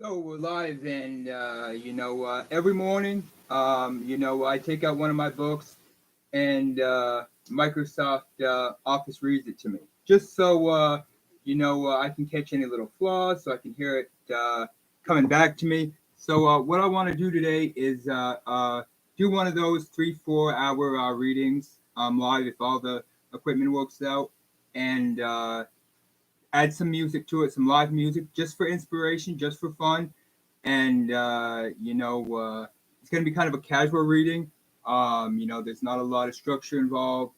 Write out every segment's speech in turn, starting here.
So we're live, and every morning, I take out one of my books, and Microsoft Office reads it to me, just so I can catch any little flaws, so I can hear it coming back to me. So what I want to do today is do one of those 3-4 hour readings live if all the equipment works out, and add some music to it, some live music, just for inspiration, just for fun, and it's going to be kind of a casual reading. There's not a lot of structure involved.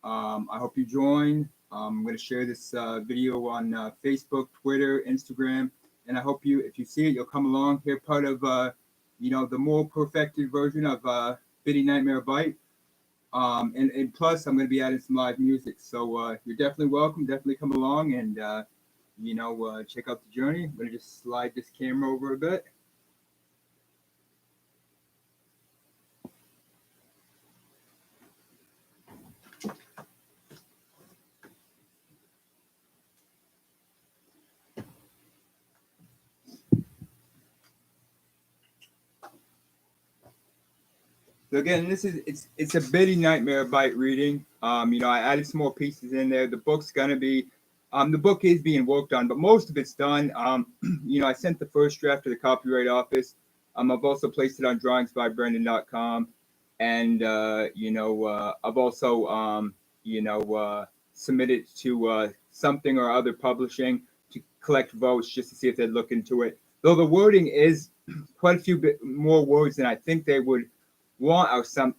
I hope you join. I'm going to share this video on Facebook, Twitter, Instagram, and I hope if you see it, you'll come along. Hear part of, the more perfected version of Bity Nightmare Byte. And plus, I'm going to be adding some live music. So you're definitely welcome. Definitely come along and, check out the journey. I'm going to just slide this camera over a bit. So again, it's a Bity Nightmare Byte reading. I added some more pieces in there. The book's gonna be, the book is being worked on, but most of it's done. I sent the first draft to the copyright office. I've also placed it on drawingsbybrendon.com, and I've also submitted to something or other publishing to collect votes just to see if they'd look into it. Though the wording is quite a few bit more words than I think they would want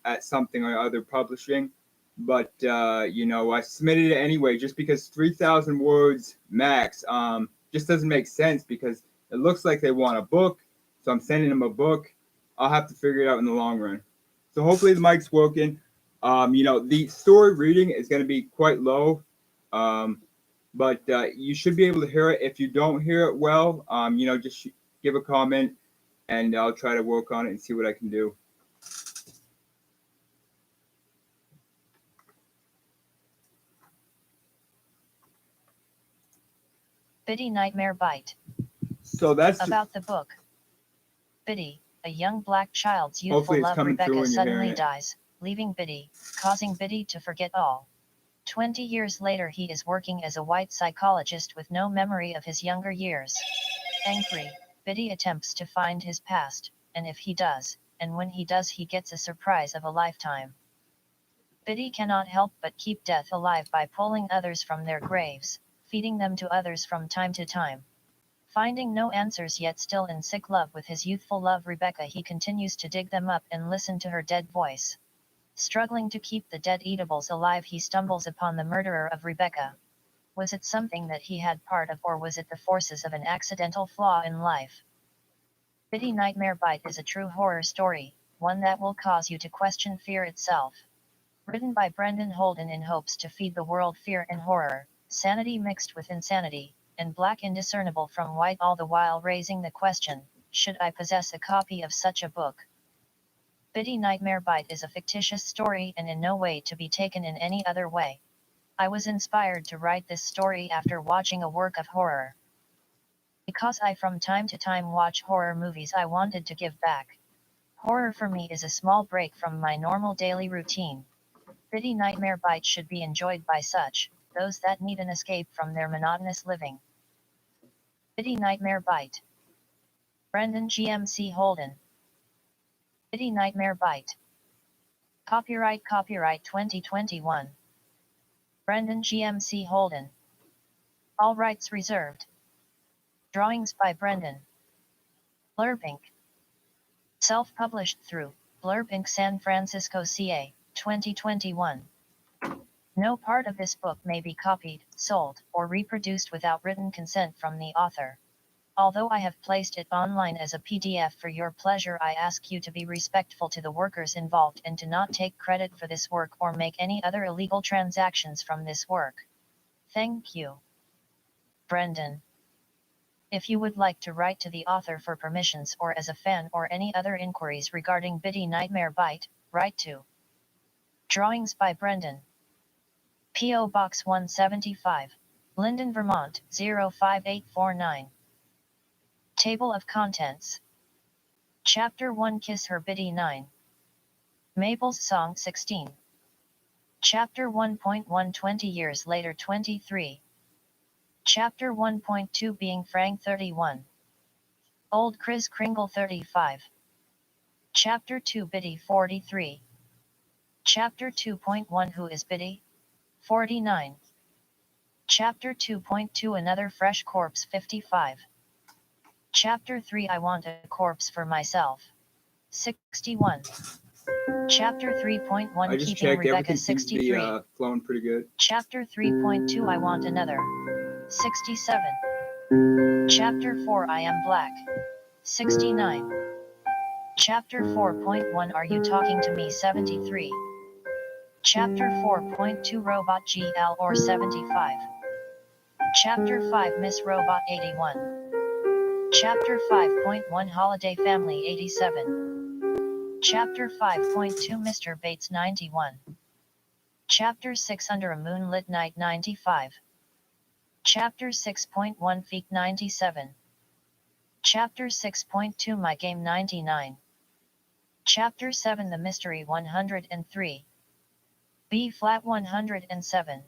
at something or other publishing, but I submitted it anyway just because 3,000 words max just doesn't make sense because it looks like they want a book, so I'm sending them a book. I'll have to figure it out in the long run. So hopefully the mic's working. The story reading is going to be quite low, but you should be able to hear it. If you don't hear it well, just give a comment and I'll try to work on it and see what I can do. Bity Nightmare Byte. So that's about the book. Bity, a young black child's youthful love Rebecca suddenly dies, leaving Bity, causing Bity to forget all. 20 years later he is working as a white psychologist with no memory of his younger years. Angry, Bity attempts to find his past, and if he does, and when he does he gets a surprise of a lifetime. Bity cannot help but keep death alive by pulling others from their graves, feeding them to others from time to time. Finding no answers yet still in sick love with his youthful love Rebecca he continues to dig them up and listen to her dead voice. Struggling to keep the dead eatables alive he stumbles upon the murderer of Rebecca. Was it something that he had part of or was it the forces of an accidental flaw in life? Bity Nightmare Byte is a true horror story, one that will cause you to question fear itself. Written by Brendon Holden in hopes to feed the world fear and horror, sanity mixed with insanity, and black indiscernible from white, all the while raising the question, should I possess a copy of such a book? Bity Nightmare Byte is a fictitious story and in no way to be taken in any other way. I was inspired to write this story after watching a work of horror. Because I from time to time watch horror movies I wanted to give back. Horror for me is a small break from my normal daily routine. Bity Nightmare Byte should be enjoyed by those that need an escape from their monotonous living. Bity Nightmare Byte. Brendon G.M.C. Holden. Bity Nightmare Byte. Copyright 2021. Brendon G.M.C. Holden. All rights reserved. Drawings by Brendon. Blurb Inc. Self-published through Blurb Inc. San Francisco, CA, 2021. No part of this book may be copied, sold, or reproduced without written consent from the author. Although I have placed it online as a PDF for your pleasure, I ask you to be respectful to the workers involved and to not take credit for this work or make any other illegal transactions from this work. Thank you. Brendon. If you would like to write to the author for permissions or as a fan or any other inquiries regarding Bity Nightmare Byte, write to Drawings by Brendon. P.O. Box 175, Linden, Vermont 05849. Table of Contents. Chapter 1 Kiss Her Bity 9. Mabels Song 16. Chapter 1.1 20 years later 23. Chapter 1.2 Being Frank 31. Old Kris Kringle 35. Chapter 2 Bity 43. Chapter 2.1 Who is Bity? 49. Chapter 2.2 Another Fresh Corpse 55. Chapter 3 I Want a Corpse for Myself 61. Chapter 3.1 Keeping Rebecca 63. Flowing pretty good. Chapter 3.2 I Want Another 67. Chapter 4 I Am Black 69. Chapter 4.1 Are You Talking to Me 73. Chapter 4.2 Robot GL or 75. Chapter 5 Miss Robot 81. Chapter 5.1 Holiday Family 87. Chapter 5.2 Mr. Bates 91. Chapter 6 Under a Moonlit Night 95. Chapter 6.1 Feek 97. Chapter 6.2 My Game 99. Chapter 7 The Mystery 103. B flat 107.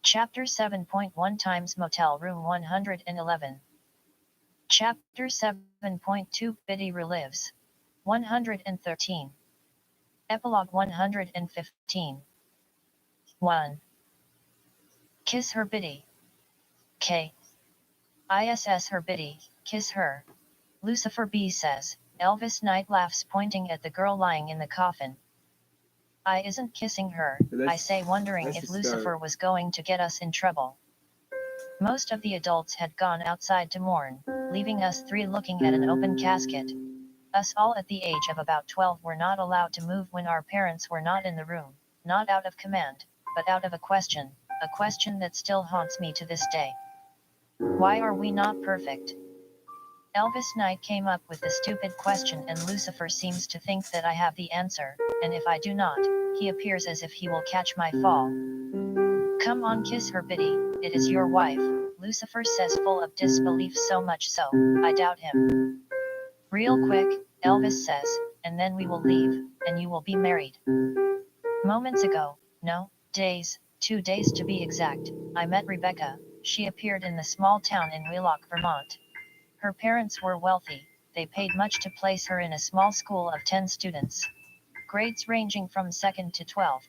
Chapter 7.1 Times Motel Room 111. Chapter 7.2 Bity Relives 113. Epilogue 115. 1. Kiss Her Bity. K. ISS Her Bity, kiss her. Lucifer B says. Elvis Knight laughs pointing at the girl lying in the coffin. I isn't kissing her, I say wondering if Lucifer was going to get us in trouble. Most of the adults had gone outside to mourn, leaving us three looking at an open casket. Us all at the age of about 12 were not allowed to move when our parents were not in the room, not out of command, but out of a question that still haunts me to this day. Why are we not perfect? Elvis Knight came up with the stupid question and Lucifer seems to think that I have the answer, and if I do not, he appears as if he will catch my fall. Come on kiss her Bity, it is your wife, Lucifer says full of disbelief so much so, I doubt him. Real quick, Elvis says, and then we will leave, and you will be married. Moments ago, no, days, 2 days to be exact, I met Rebecca, she appeared in the small town in Wheelock, Vermont. Her parents were wealthy, they paid much to place her in a small school of 10 students. Grades ranging from 2nd to 12th.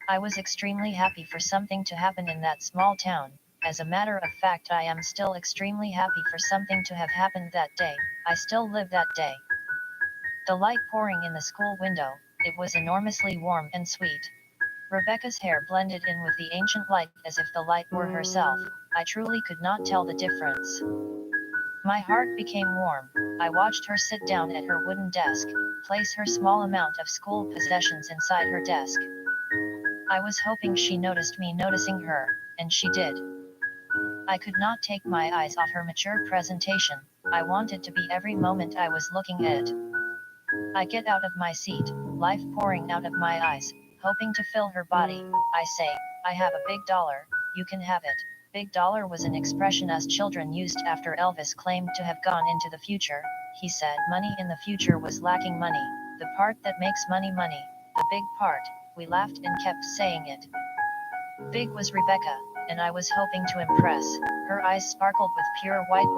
I was extremely happy for something to happen in that small town. As a matter of fact, I am still extremely happy for something to have happened that day. I still live that day. The light pouring in the school window, it was enormously warm and sweet. Rebecca's hair blended in with the ancient light as if the light were herself. I truly could not tell the difference. My heart became warm. I watched her sit down at her wooden desk, place her small amount of school possessions inside her desk. I was hoping she noticed me noticing her, and she did. I could not take my eyes off her mature presentation. I wanted to be every moment I was looking at it. I get out of my seat, life pouring out of my eyes, hoping to fill her body. I say, I have a big dollar, you can have it. Big dollar was an expression us children used after Elvis claimed to have gone into the future. He said money in the future was lacking money, the part that makes money money, the big part. We laughed and kept saying it. Big was Rebecca, and I was hoping to impress. Her eyes sparkled with pure white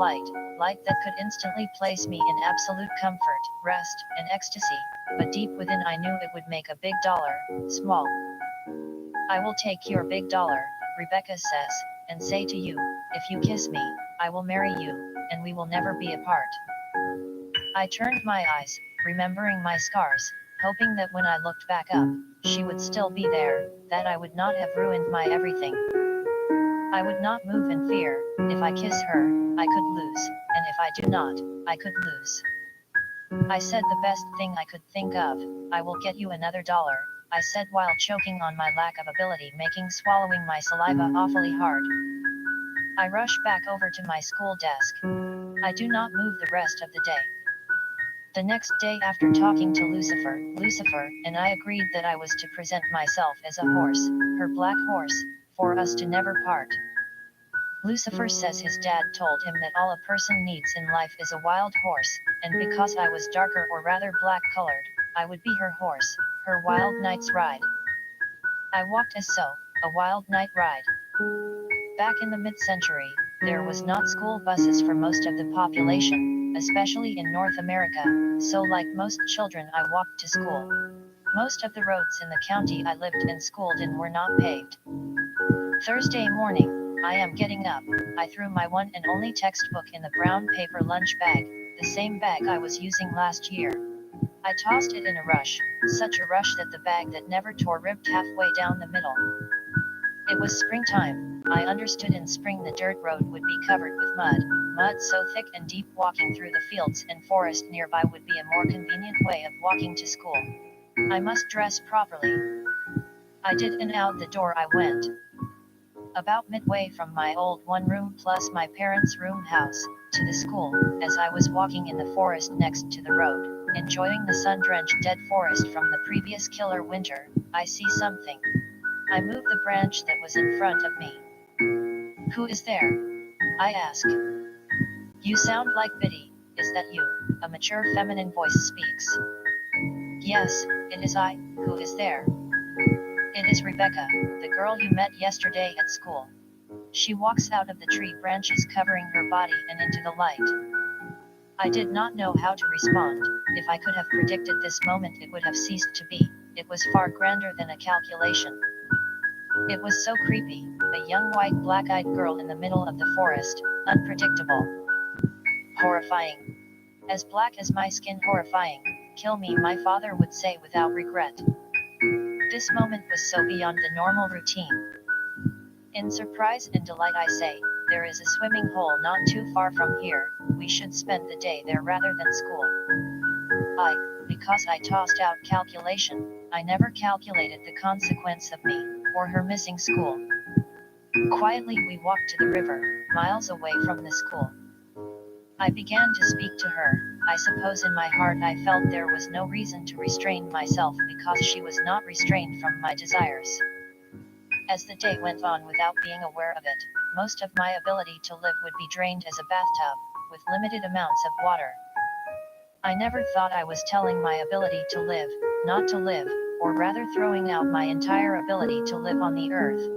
light that could instantly place me in absolute comfort, rest, and ecstasy, but deep within I knew it would make a big dollar small. I will take your big dollar, Rebecca says, and say to you, if you kiss me, I will marry you, and we will never be apart. I turned my eyes, remembering my scars, hoping that when I looked back up, she would still be there, that I would not have ruined my everything. I would not move in fear. If I kiss her, I could lose, and if I do not, I could lose. I said the best thing I could think of, I will get you another dollar, I said while choking on my lack of ability, making swallowing my saliva awfully hard. I rush back over to my school desk. I do not move the rest of the day. The next day after talking to Lucifer and I agreed that I was to present myself as a horse, her black horse, for us to never part. Lucifer says his dad told him that all a person needs in life is a wild horse, and because I was darker or rather black colored, I would be her horse, her wild night's ride. I walked as so, a wild night ride. Back in the mid-century, there was not school buses for most of the population, especially in North America, so like most children I walked to school. Most of the roads in the county I lived and schooled in were not paved. Thursday morning, I am getting up. I threw my one and only textbook in the brown paper lunch bag, the same bag I was using last year. I tossed it in a rush, such a rush that the bag that never tore ripped halfway down the middle. It was springtime. I understood in spring the dirt road would be covered with mud so thick and deep walking through the fields and forest nearby would be a more convenient way of walking to school. I must dress properly. I did, and out the door I went. About midway from my old one-room plus my parents' room house, to the school, as I was walking in the forest next to the road, enjoying the sun-drenched dead forest from the previous killer winter, I see something. I moved the branch that was in front of me. "Who is there?" I ask. "You sound like Bity, is that you?" A mature feminine voice speaks. "Yes, it is I, who is there?" "It is Rebecca, the girl you met yesterday at school." She walks out of the tree branches covering her body and into the light. I did not know how to respond. If I could have predicted this moment, it would have ceased to be. It was far grander than a calculation. It was so creepy, a young white black-eyed girl in the middle of the forest, unpredictable. Horrifying. As black as my skin, horrifying. "Kill me," my father would say without regret. This moment was so beyond the normal routine. In surprise and delight I say, "There is a swimming hole not too far from here, we should spend the day there rather than school." Because I tossed out calculation, I never calculated the consequence of me, or her missing school. Quietly we walked to the river, miles away from the school. I began to speak to her. I suppose in my heart I felt there was no reason to restrain myself because she was not restrained from my desires. As the day went on without being aware of it, most of my ability to live would be drained as a bathtub, with limited amounts of water. I never thought I was telling my ability to live, not to live, or rather throwing out my entire ability to live on the earth.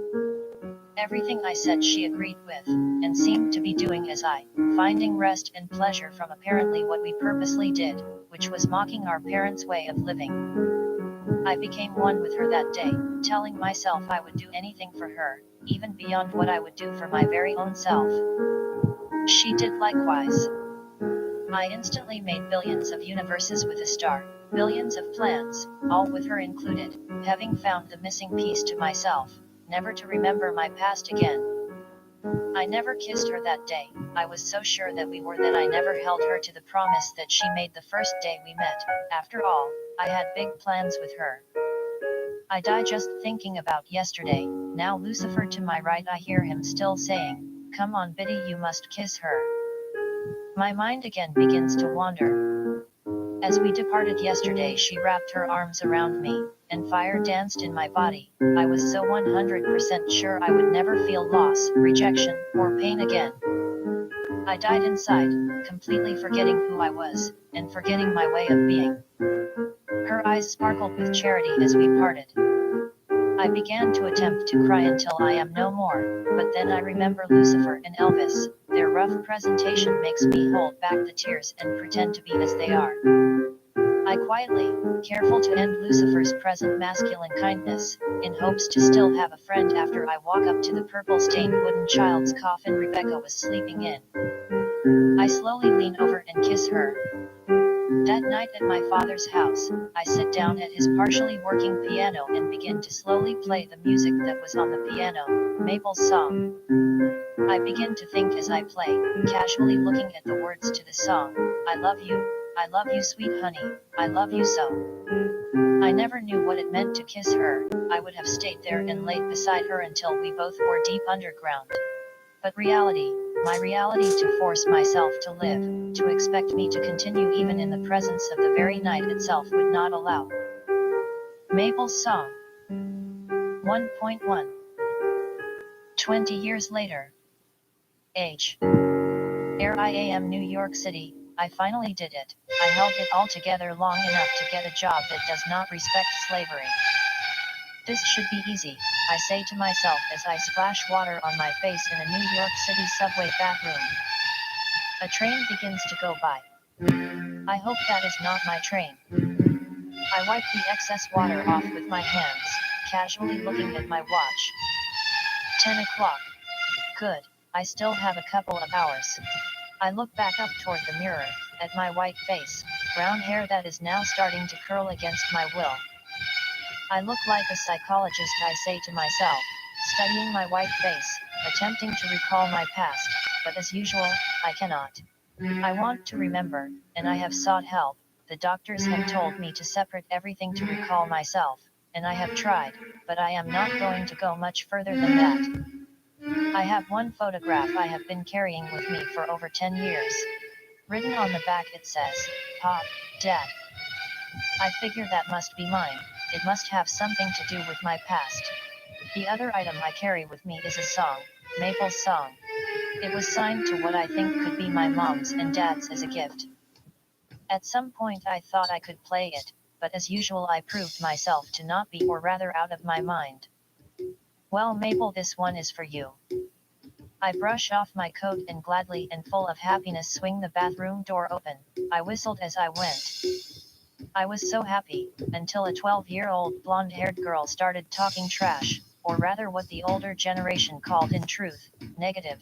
Everything I said she agreed with, and seemed to be doing as I, finding rest and pleasure from apparently what we purposely did, which was mocking our parents' way of living. I became one with her that day, telling myself I would do anything for her, even beyond what I would do for my very own self. She did likewise. I instantly made billions of universes with a star, billions of plans, all with her included, having found the missing piece to myself, never to remember my past again. I never kissed her that day. I was so sure that we were that I never held her to the promise that she made the first day we met. After all, I had big plans with her. I die just thinking about yesterday. Now Lucifer to my right, I hear him still saying, "Come on Bity, you must kiss her." My mind again begins to wander. As we departed yesterday, she wrapped her arms around me, and fire danced in my body. I was so 100% sure I would never feel loss, rejection, or pain again. I died inside, completely forgetting who I was, and forgetting my way of being. Her eyes sparkled with charity as we parted. I began to attempt to cry until I am no more, but then I remember Lucifer and Elvis. Their rough presentation makes me hold back the tears and pretend to be as they are. I quietly, careful to end Lucifer's present masculine kindness, in hopes to still have a friend after I walk up to the purple-stained wooden child's coffin Rebecca was sleeping in. I slowly lean over and kiss her. That night at my father's house, I sit down at his partially working piano and begin to slowly play the music that was on the piano, Mabels Song. I begin to think as I play, casually looking at the words to the song. I love you sweet honey, I love you so. I never knew what it meant to kiss her. I would have stayed there and laid beside her until we both were deep underground. But reality, my reality to force myself to live, to expect me to continue even in the presence of the very night itself would not allow. Mabels Song 1.1 20 years later. Here I am, New York City. I finally did it. I held it all together long enough to get a job that does not respect slavery. This should be easy, I say to myself as I splash water on my face in a New York City subway bathroom. A train begins to go by. I hope that is not my train. I wipe the excess water off with my hands, casually looking at my watch. 10 o'clock. Good, I still have a couple of hours. I look back up toward the mirror, at my white face, brown hair that is now starting to curl against my will. I look like a psychologist, I say to myself, studying my white face, attempting to recall my past, but as usual, I cannot. I want to remember, and I have sought help. The doctors have told me to separate everything to recall myself, and I have tried, but I am not going to go much further than that. I have one photograph I have been carrying with me for over 10 years. Written on the back it says, Pop, Dad. I figure that must be mine. It must have something to do with my past. The other item I carry with me is a song, Mabels Song. It was signed to what I think could be my mom's and dad's as a gift. At some point I thought I could play it, but as usual I proved myself to not be, or rather out of my mind. Well, Mabel, this one is for you. I brush off my coat and gladly and full of happiness swing the bathroom door open. I whistled as I went. I was so happy, until a 12-year-old blonde-haired girl started talking trash, or rather what the older generation called in truth, negative.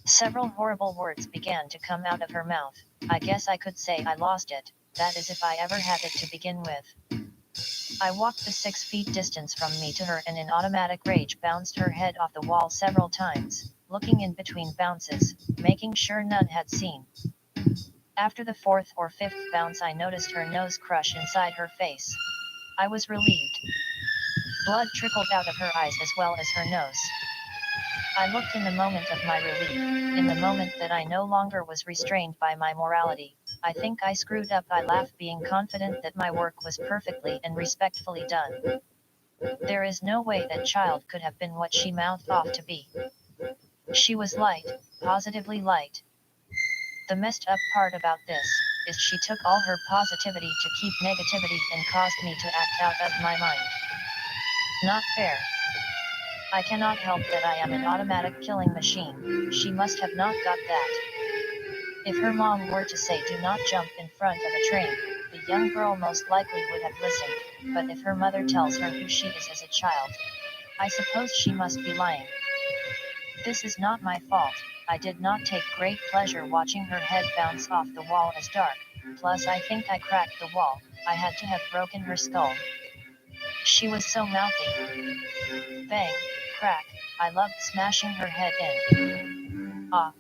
Several horrible words began to come out of her mouth. I guess I could say I lost it, that is if I ever had it to begin with. I walked the 6 feet distance from me to her and in automatic rage bounced her head off the wall several times, looking in between bounces, making sure none had seen. After the 4th or 5th bounce I noticed her nose crush inside her face. I was relieved. Blood trickled out of her eyes as well as her nose. I looked in the moment of my relief, in the moment that I no longer was restrained by my morality. I think I screwed up, I laughed, being confident that my work was perfectly and respectfully done. There is no way that child could have been what she mouthed off to be. She was light, positively light. The messed up part about this is she took all her positivity to keep negativity and caused me to act out of my mind. Not fair. I cannot help that I am an automatic killing machine. She must have not got that. If her mom were to say do not jump in front of a train, the young girl most likely would have listened, but if her mother tells her who she is as a child, I suppose she must be lying. This is not my fault. I did not take great pleasure watching her head bounce off the wall as dark, plus I think I cracked the wall. I had to have broken her skull. She was so mouthy. Bang, crack, I loved smashing her head in. Ah.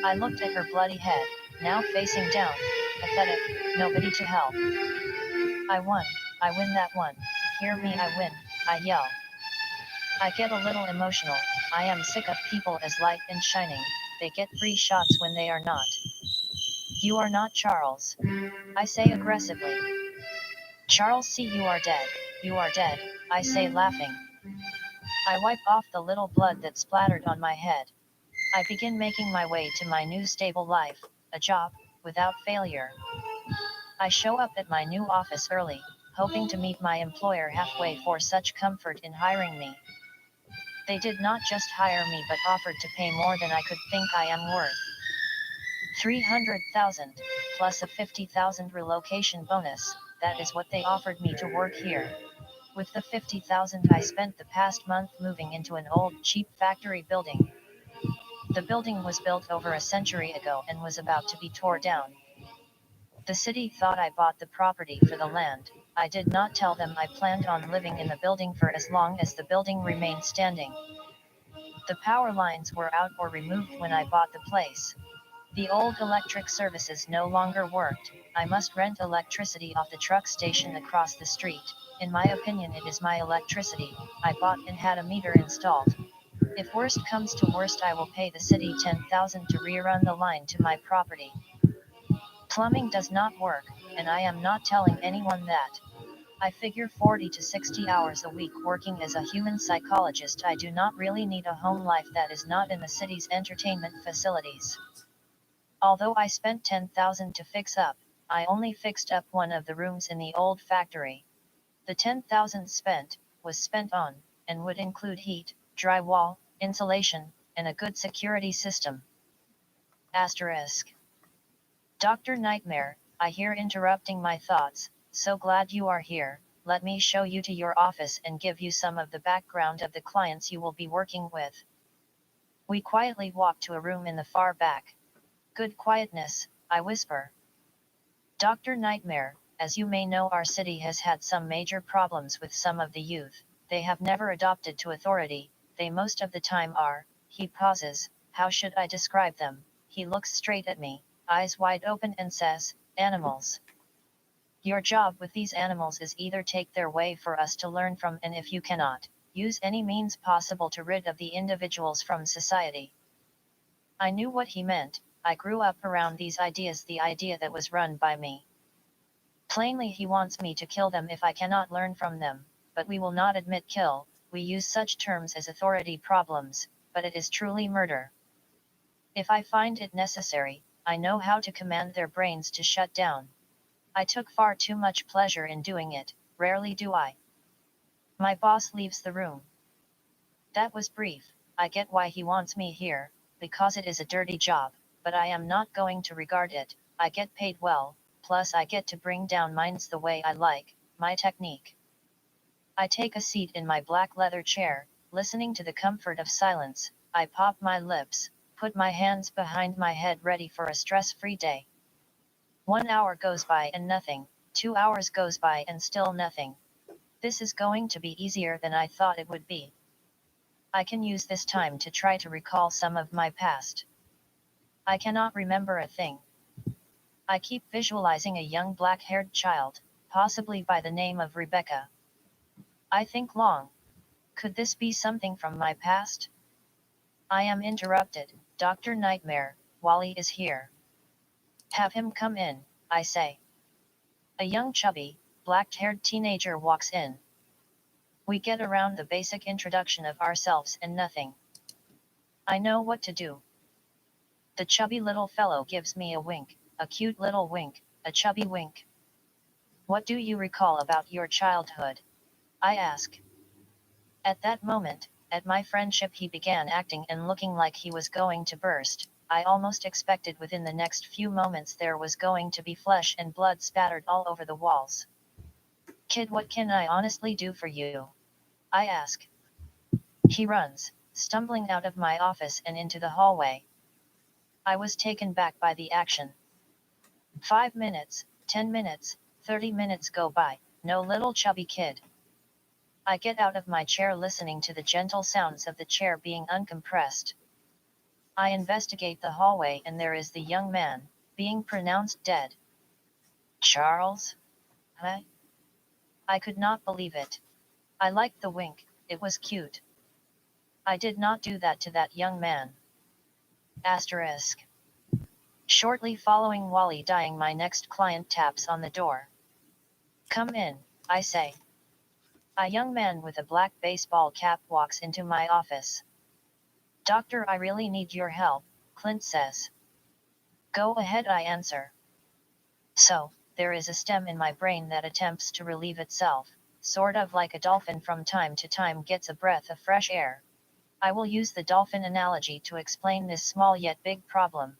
I looked at her bloody head, now facing down, pathetic, nobody to help. I won, I win that one, hear me, I win, I yell. I get a little emotional. I am sick of people as light and shining. They get free shots when they are not. You are not Charles. I say aggressively. Charles, see, you are dead. You are dead, I say laughing. I wipe off the little blood that splattered on my head. I begin making my way to my new stable life, a job, without failure. I show up at my new office early, hoping to meet my employer halfway for such comfort in hiring me. They did not just hire me but offered to pay more than I could think I am worth. 300,000, plus a 50,000 relocation bonus, that is what they offered me to work here. With the 50,000 I spent the past month moving into an old, cheap factory building. The building was built over a century ago and was about to be torn down. The city thought I bought the property for the land. I did not tell them I planned on living in the building for as long as the building remained standing. The power lines were out or removed when I bought the place. The old electric services no longer worked. I must rent electricity off the truck station across the street. In my opinion, it is my electricity. I bought and had a meter installed. If worst comes to worst, I will pay the city 10,000 to rerun the line to my property. Plumbing does not work, and I am not telling anyone that. I figure 40 to 60 hours a week working as a human psychologist. I do not really need a home life that is not in the city's entertainment facilities. Although I spent 10,000 to fix up, I only fixed up one of the rooms in the old factory. The 10,000 spent was spent on, and would include heat, drywall, insulation, and a good security system. Asterisk. Dr. Nightmare, I hear interrupting my thoughts, so glad you are here. Let me show you to your office and give you some of the background of the clients you will be working with. We quietly walk to a room in the far back. Good quietness, I whisper. Dr. Nightmare, as you may know, our city has had some major problems with some of the youth. They have never adopted to authority, they most of the time are. He pauses. How should I describe them? He looks straight at me, eyes wide open, and says, animals. Your job with these animals is either take their way for us to learn from, and if you cannot, use any means possible to rid of the individuals from society. I knew what he meant. I grew up around these ideas, the idea that was run by me. Plainly, he wants me to kill them if I cannot learn from them, but we will not admit kill. We use such terms as authority problems, but it is truly murder. If I find it necessary, I know how to command their brains to shut down. I took far too much pleasure in doing it, rarely do I. My boss leaves the room. That was brief. I get why he wants me here, because it is a dirty job, but I am not going to regard it. I get paid well, plus I get to bring down minds the way I like, my technique. I take a seat in my black leather chair, listening to the comfort of silence. I pop my lips, put my hands behind my head, ready for a stress-free day. 1 hour goes by and nothing, 2 hours goes by and still nothing. This is going to be easier than I thought it would be. I can use this time to try to recall some of my past. I cannot remember a thing. I keep visualizing a young black-haired child, possibly by the name of Rebecca. I think long. Could this be something from my past? I am interrupted. Dr. Nightmare, Wally is here. Have him come in, I say. A young chubby, black-haired teenager walks in. We get around the basic introduction of ourselves and nothing. I know what to do. The chubby little fellow gives me a wink, a cute little wink, a chubby wink. What do you recall about your childhood? I ask. At that moment, at my friendship, he began acting and looking like he was going to burst. I almost expected within the next few moments there was going to be flesh and blood spattered all over the walls. Kid, what can I honestly do for you? I ask. He runs, stumbling out of my office and into the hallway. I was taken back by the action. 5 minutes, 10 minutes, 30 minutes go by, no little chubby kid. I get out of my chair, listening to the gentle sounds of the chair being uncompressed. I investigate the hallway and there is the young man, being pronounced dead. Charles? Huh? I could not believe it. I liked the wink, it was cute. I did not do that to that young man. Asterisk. Shortly following Wally dying, my next client taps on the door. Come in, I say. A young man with a black baseball cap walks into my office. Doctor, I really need your help, Clint says. Go ahead, I answer. So, there is a stem in my brain that attempts to relieve itself, sort of like a dolphin from time to time gets a breath of fresh air. I will use the dolphin analogy to explain this small yet big problem.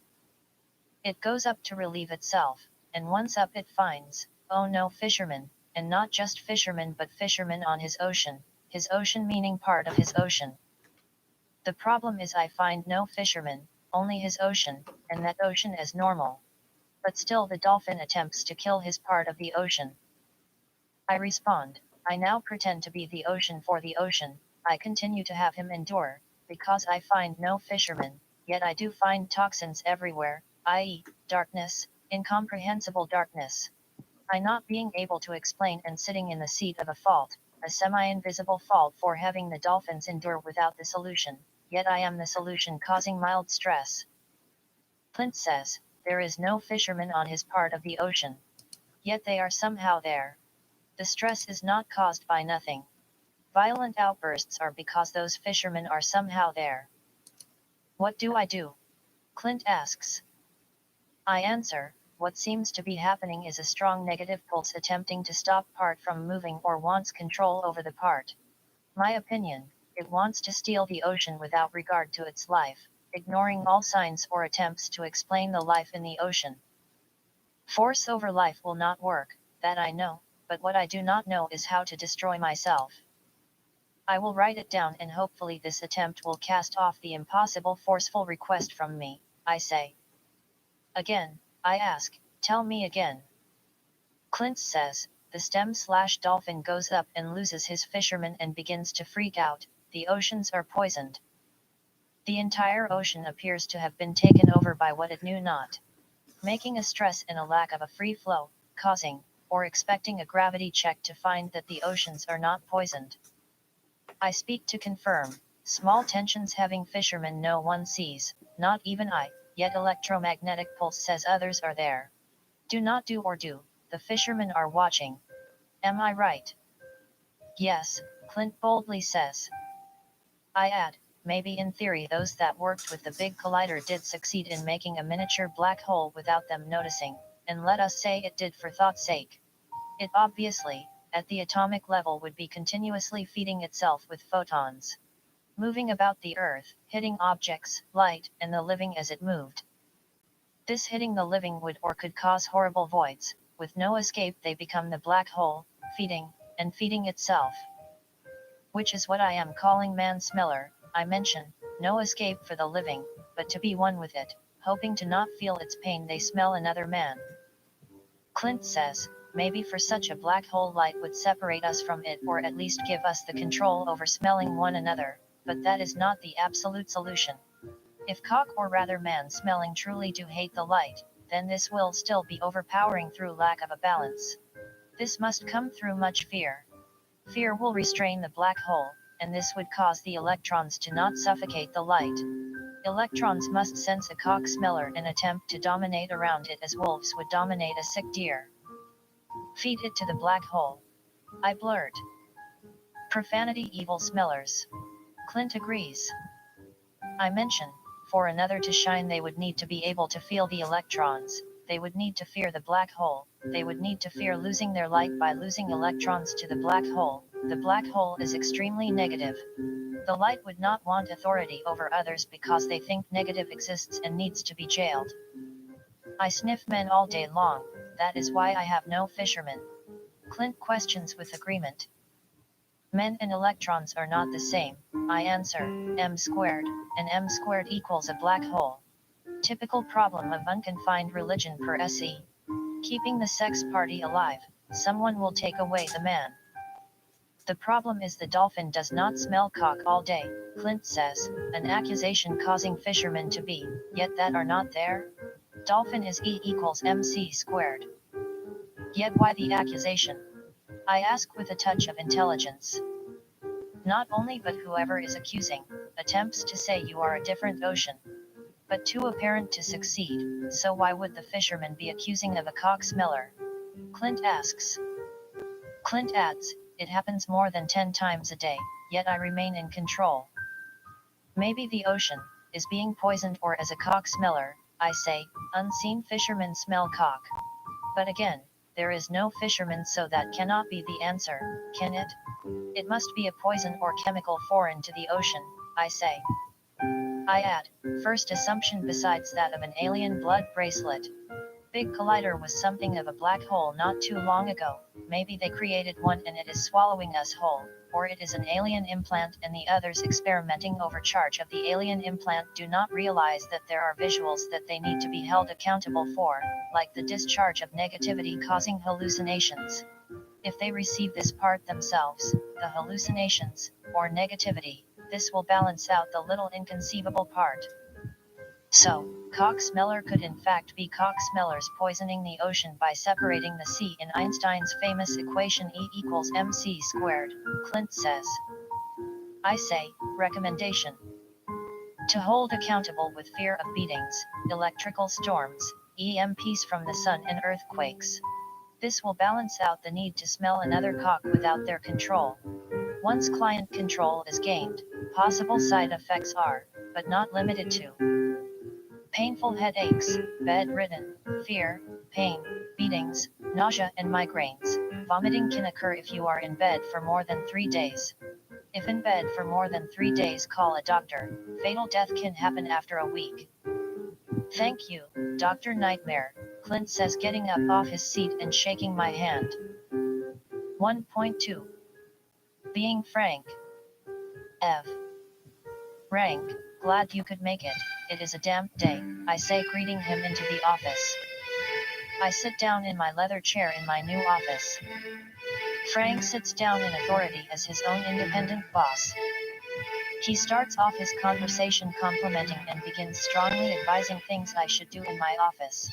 It goes up to relieve itself, and once up it finds, oh no, fisherman, and not just fisherman but fisherman on his ocean meaning part of his ocean. The problem is I find no fisherman, only his ocean, and that ocean as normal. But still the dolphin attempts to kill his part of the ocean. I respond. I now pretend to be the ocean for the ocean. I continue to have him endure, because I find no fisherman, yet I do find toxins everywhere, i.e., darkness, incomprehensible darkness. I not being able to explain and sitting in the seat of a fault, a semi-invisible fault for having the dolphins endure without the solution, yet I am the solution causing mild stress. Clint says, there is no fisherman on his part of the ocean. Yet they are somehow there. The stress is not caused by nothing. Violent outbursts are because those fishermen are somehow there. What do I do? Clint asks. I answer, what seems to be happening is a strong negative pulse attempting to stop part from moving or wants control over the part. My opinion, it wants to steal the ocean without regard to its life, ignoring all signs or attempts to explain the life in the ocean. Force over life will not work, that I know, but what I do not know is how to destroy myself. I will write it down and hopefully this attempt will cast off the impossible forceful request from me, I say. Again, I ask, tell me again. Clint says, the stem/dolphin goes up and loses his fisherman and begins to freak out, the oceans are poisoned. The entire ocean appears to have been taken over by what it knew not. Making a stress and a lack of a free flow, causing, or expecting a gravity check to find that the oceans are not poisoned. I speak to confirm, small tensions having fishermen no one sees, not even I, yet electromagnetic pulse says others are there. Do not do or do, the fishermen are watching. Am I right? Yes, Clint boldly says. I add, maybe in theory those that worked with the big collider did succeed in making a miniature black hole without them noticing, and let us say it did for thought's sake. It obviously, at the atomic level would be continuously feeding itself with photons. Moving about the Earth, hitting objects, light, and the living as it moved. This hitting the living would or could cause horrible voids, with no escape they become the black hole, feeding, and feeding itself. Which is what I am calling man-smeller, I mention, no escape for the living, but to be one with it, hoping to not feel its pain they smell another man. Clint says, maybe for such a black hole light would separate us from it or at least give us the control over smelling one another, but that is not the absolute solution. If cock or rather man smelling truly do hate the light, then this will still be overpowering through lack of a balance. This must come through much fear. Fear will restrain the black hole, and this would cause the electrons to not suffocate the light. Electrons must sense a cock smeller and attempt to dominate around it as wolves would dominate a sick deer. Feed it to the black hole. I blurt. Profanity evil smellers. Clint agrees. I mention, for another to shine they would need to be able to feel the electrons, they would need to fear the black hole, they would need to fear losing their light by losing electrons to the black hole. The black hole is extremely negative. The light would not want authority over others because they think negative exists and needs to be jailed. I sniff men all day long, that is why I have no fishermen. Clint questions with agreement. Men and electrons are not the same, I answer, m squared, and m squared equals a black hole. Typical problem of unconfined religion per se. Keeping the sex party alive, someone will take away the man. The problem is the dolphin does not smell cock all day, Clint says, an accusation causing fishermen to be, yet that are not there? Dolphin is E equals mc squared. Yet why the accusation? I ask with a touch of intelligence. Not only but whoever is accusing, attempts to say you are a different ocean. But too apparent to succeed, so why would the fisherman be accusing of a cock smeller? Clint asks. Clint adds, it happens more than 10 times a day, yet I remain in control. Maybe the ocean is being poisoned or as a cock smeller, I say, unseen fishermen smell cock. But again, there is no fisherman so that cannot be the answer, can it? It must be a poison or chemical foreign to the ocean, I say. I add, first assumption besides that of an alien blood bracelet. Big Collider was something of a black hole not too long ago, maybe they created one and it is swallowing us whole, or it is an alien implant and the others experimenting over charge of the alien implant do not realize that there are visuals that they need to be held accountable for, like the discharge of negativity causing hallucinations. If they receive this part themselves, the hallucinations, or negativity, this will balance out the little inconceivable part. So, cock smeller could in fact be cock smellers poisoning the ocean by separating the sea in Einstein's famous equation E equals mc squared, Clint says. I say, recommendation. To hold accountable with fear of beatings, electrical storms, EMPs from the sun and earthquakes. This will balance out the need to smell another cock without their control. Once client control is gained, possible side effects are, but not limited to, painful headaches, bedridden, fear, pain, beatings, nausea and migraines. Vomiting can occur if you are in bed for more than 3 days. If in bed for more than 3 days, call a doctor. Fatal death can happen after a week. Thank you, Dr. Nightmare, Clint says, getting up off his seat and shaking my hand. 1.2. Being frank. F. Rank, glad you could make it. It is a damp day, I say, greeting him into the office. I sit down in my leather chair in my new office. Frank sits down in authority as his own independent boss. He starts off his conversation complimenting and begins strongly advising things I should do in my office.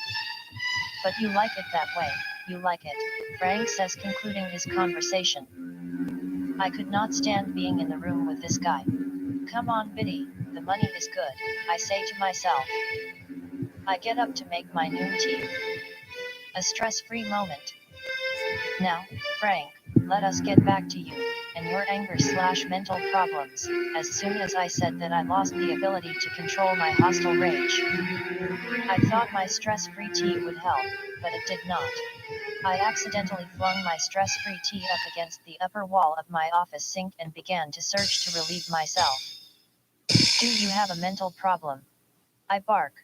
But you like it that way, you like it, Frank says, concluding his conversation. I could not stand being in the room with this guy. Come on, Bity, the money is good, I say to myself. I get up to make my noon tea. A stress-free moment. Now, Frank, let us get back to you, and your anger/mental problems. As soon as I said that I lost the ability to control my hostile rage. I thought my stress-free tea would help, but it did not. I accidentally flung my stress-free tea up against the upper wall of my office sink and began to search to relieve myself. Do you have a mental problem? I bark.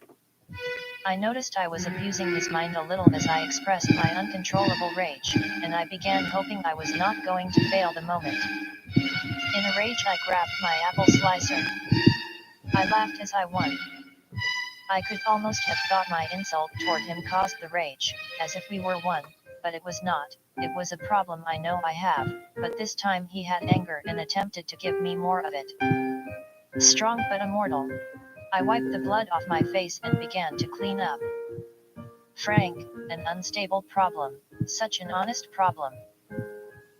I noticed I was abusing his mind a little as I expressed my uncontrollable rage, and I began hoping I was not going to fail the moment. In a rage, I grabbed my apple slicer. I laughed as I won. I could almost have thought my insult toward him caused the rage, as if we were one, but it was not. It was a problem I know I have, but this time he had anger and attempted to give me more of it. Strong but immortal. I wiped the blood off my face and began to clean up. Frank, an unstable problem, such an honest problem.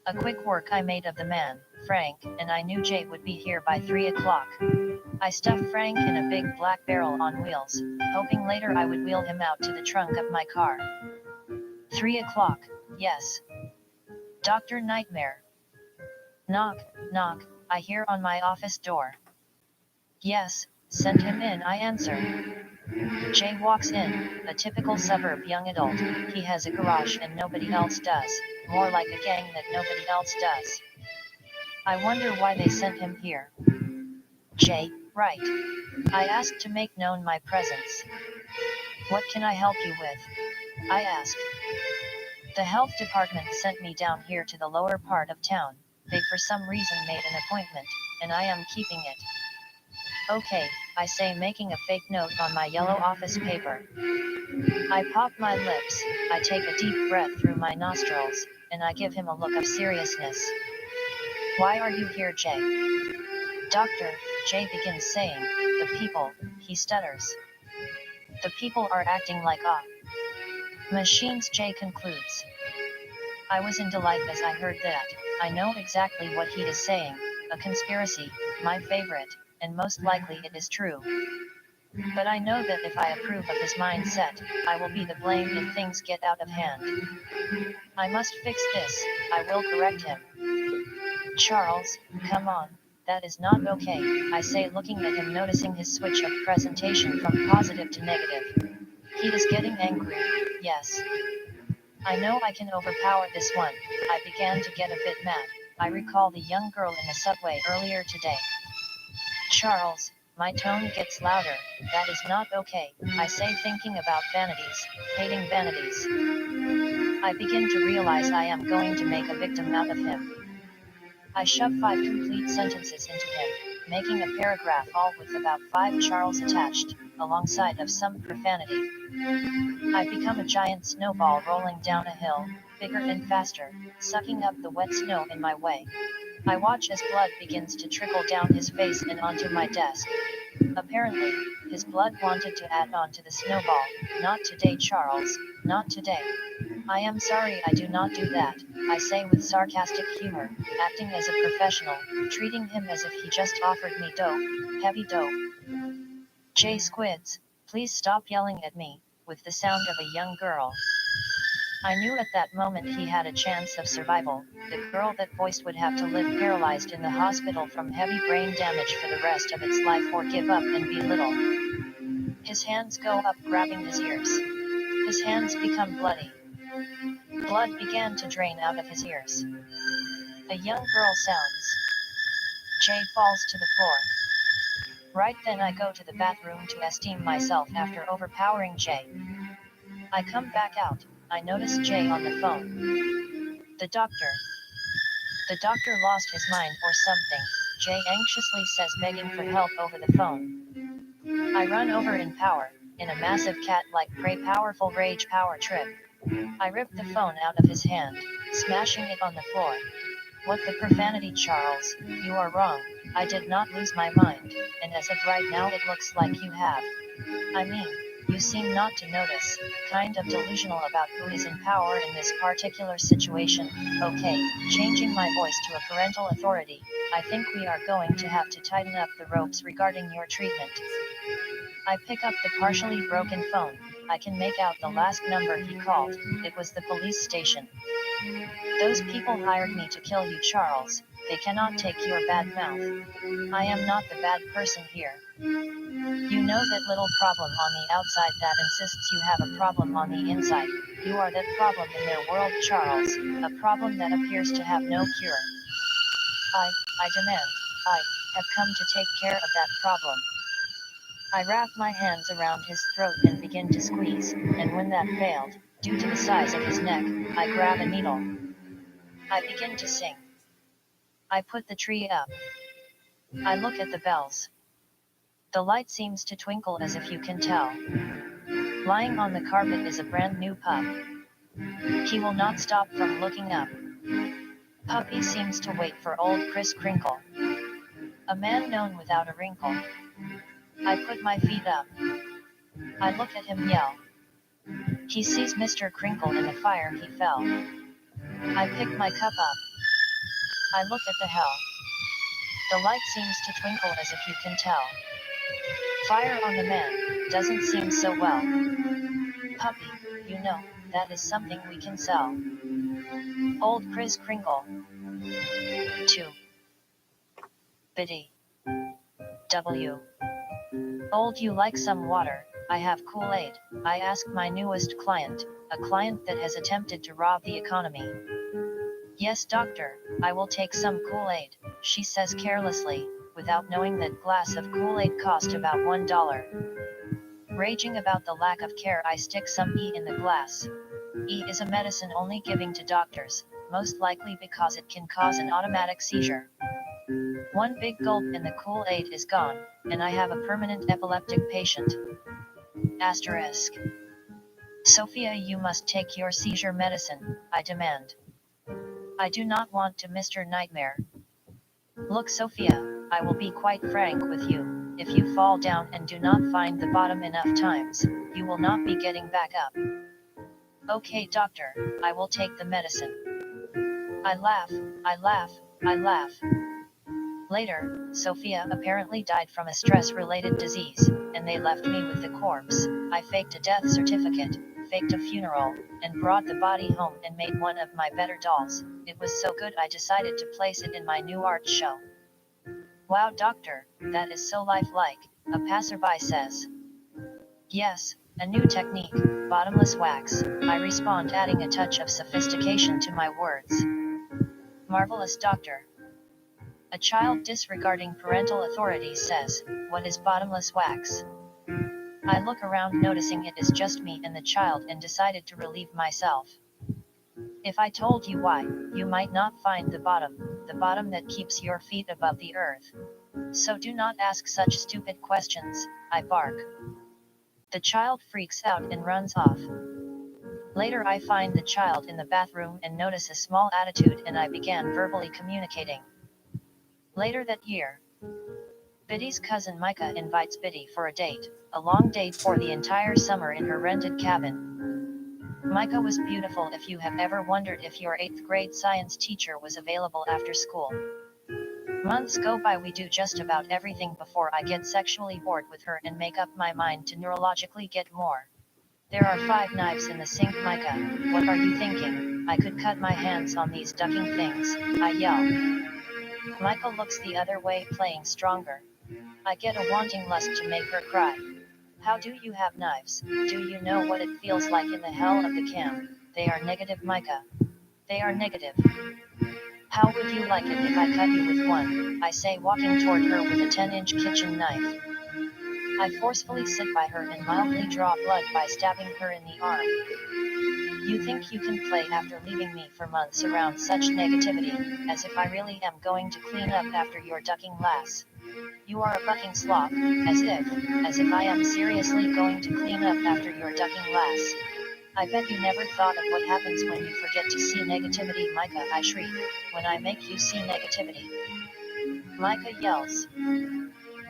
A quick work I made of the man, Frank, and I knew Jay would be here by 3 o'clock. I stuffed Frank in a big black barrel on wheels, hoping later I would wheel him out to the trunk of my car. 3 o'clock, yes. Dr. Nightmare. Knock, knock, I hear on my office door. Yes, send him in, I answer. Jay walks in, a typical suburb young adult. He has a garage and nobody else does, more like a gang that nobody else does. I wonder why they sent him here. Jay, right. I asked to make known my presence. What can I help you with? I asked. The health department sent me down here to the lower part of town. They for some reason made an appointment, and I am keeping it. Okay, I say, making a fake note on my yellow office paper. I pop my lips, I take a deep breath through my nostrils, and I give him a look of seriousness. Why are you here, Jay? Doctor, Jay begins saying, the people, he stutters. The people are acting like machines, Jay concludes. I was in delight as I heard that. I know exactly what he is saying, a conspiracy, my favorite, and most likely it is true. But I know that if I approve of his mindset, I will be the blame if things get out of hand. I must fix this, I will correct him. Charles, come on, that is not okay, I say, looking at him, noticing his switch of presentation from positive to negative. He is getting angry, yes. I know I can overpower this one. I began to get a bit mad. I recall the young girl in the subway earlier today. Charles, my tone gets louder. That is not okay, I say, thinking about vanities, hating vanities. I begin to realize I am going to make a victim out of him. I shove 5 complete sentences into him, making a paragraph all with about 5 Charles attached, alongside of some profanity. I become a giant snowball rolling down a hill, bigger and faster, sucking up the wet snow in my way. I watch as blood begins to trickle down his face and onto my desk. Apparently, his blood wanted to add on to the snowball. Not today, Charles, not today. I am sorry, I do not do that, I say with sarcastic humor, acting as a professional, treating him as if he just offered me dope, heavy dope. Jay squids, please stop yelling at me, with the sound of a young girl. I knew at that moment he had a chance of survival. The girl that voiced would have to live paralyzed in the hospital from heavy brain damage for the rest of its life or give up and be little. His hands go up grabbing his ears. His hands become bloody. Blood began to drain out of his ears. A young girl sounds. Jay falls to the floor. Right then I go to the bathroom to esteem myself after overpowering Jay. I come back out. I notice Jay on the phone. The doctor lost his mind or something, Jay anxiously says, begging for help over the phone. I run over in power, in a massive cat-like prey powerful rage power trip. I rip the phone out of his hand, smashing it on the floor. What the profanity, Charles, you are wrong. I did not lose my mind, and as of right now it looks like you have. I mean, you seem not to notice, kind of delusional about who is in power in this particular situation. Okay, changing my voice to a parental authority, I think we are going to have to tighten up the ropes regarding your treatment. I pick up the partially broken phone. I can make out the last number he called. It was the police station. Those people hired me to kill you, Charles. They cannot take your bad mouth. I am not the bad person here. You know that little problem on the outside that insists you have a problem on the inside. You are that problem in their world, Charles, a problem that appears to have no cure. I demand, I have come to take care of that problem. I wrap my hands around his throat and begin to squeeze, and when that failed, due to the size of his neck, I grab a needle. I begin to sing. I put the tree up. I look at the bells. The light seems to twinkle as if you can tell. Lying on the carpet is a brand new pup. He will not stop from looking up. Puppy seems to wait for old Kris Kringle. A man known without a wrinkle. I put my feet up. I look at him yell. He sees Mr. Crinkle in the fire he fell. I pick my cup up. I look at the hell. The light seems to twinkle as if you can tell. Fire on the man, doesn't seem so well. Puppy, you know, that is something we can sell. Old Kris Kringle. 2. Bity. W. Old, you like some water? I have KoolAid. I ask my newest client, a client that has attempted to rob the economy. Yes, doctor, I will take some KoolAid, she says carelessly, without knowing that glass of KoolAid cost about $1. Raging about the lack of care, I stick some E in the glass. E is a medicine only giving to doctors, most likely because it can cause an automatic seizure. One big gulp and the KoolAid is gone, and I have a permanent epileptic patient. Asterisk. Sophia, you must take your seizure medicine, I demand. I do not want to, Mr. Nightmare. Look, Sophia, I will be quite frank with you. If you fall down and do not find the bottom enough times, you will not be getting back up. Okay, doctor, I will take the medicine. I laugh, I laugh, I laugh. Later, Sophia apparently died from a stress-related disease, and they left me with the corpse. I faked a death certificate, faked a funeral, and brought the body home and made one of my better dolls. It was so good I decided to place it in my new art show. Wow, doctor, that is so lifelike, a passerby says. Yes, a new technique, bottomless wax, I respond, adding a touch of sophistication to my words. Marvelous, doctor. A child disregarding parental authority says, what is bottomless wax? I look around noticing it is just me and the child and decided to relieve myself. If I told you why, you might not find the bottom that keeps your feet above the earth. So do not ask such stupid questions, I bark. The child freaks out and runs off. Later I find the child in the bathroom and notice a small attitude, and I began verbally communicating. Later that year, Bity's cousin Micah invites Bity for a date, a long date for the entire summer in her rented cabin. Micah was beautiful. If you have ever wondered if your 8th grade science teacher was available after school. Months go by, we do just about everything before I get sexually bored with her and make up my mind to neurologically get more. There are 5 knives in the sink, Micah. What are you thinking? I could cut my hands on these ducking things, I yell. Michael looks the other way, playing stronger. I get a wanting lust to make her cry. How do you have knives? Do you know what it feels like in the hell of the camp? They are negative, Micah. They are negative. How would you like it if I cut you with one? I say, walking toward her with a 10-inch kitchen knife. I forcefully sit by her and mildly draw blood by stabbing her in the arm. You think you can play after leaving me for months around such negativity, as if I really am going to clean up after your ducking lass. You are a bucking slob, as if I am seriously going to clean up after your ducking lass. I bet you never thought of what happens when you forget to see negativity, Micah, I shriek, when I make you see negativity. Micah yells.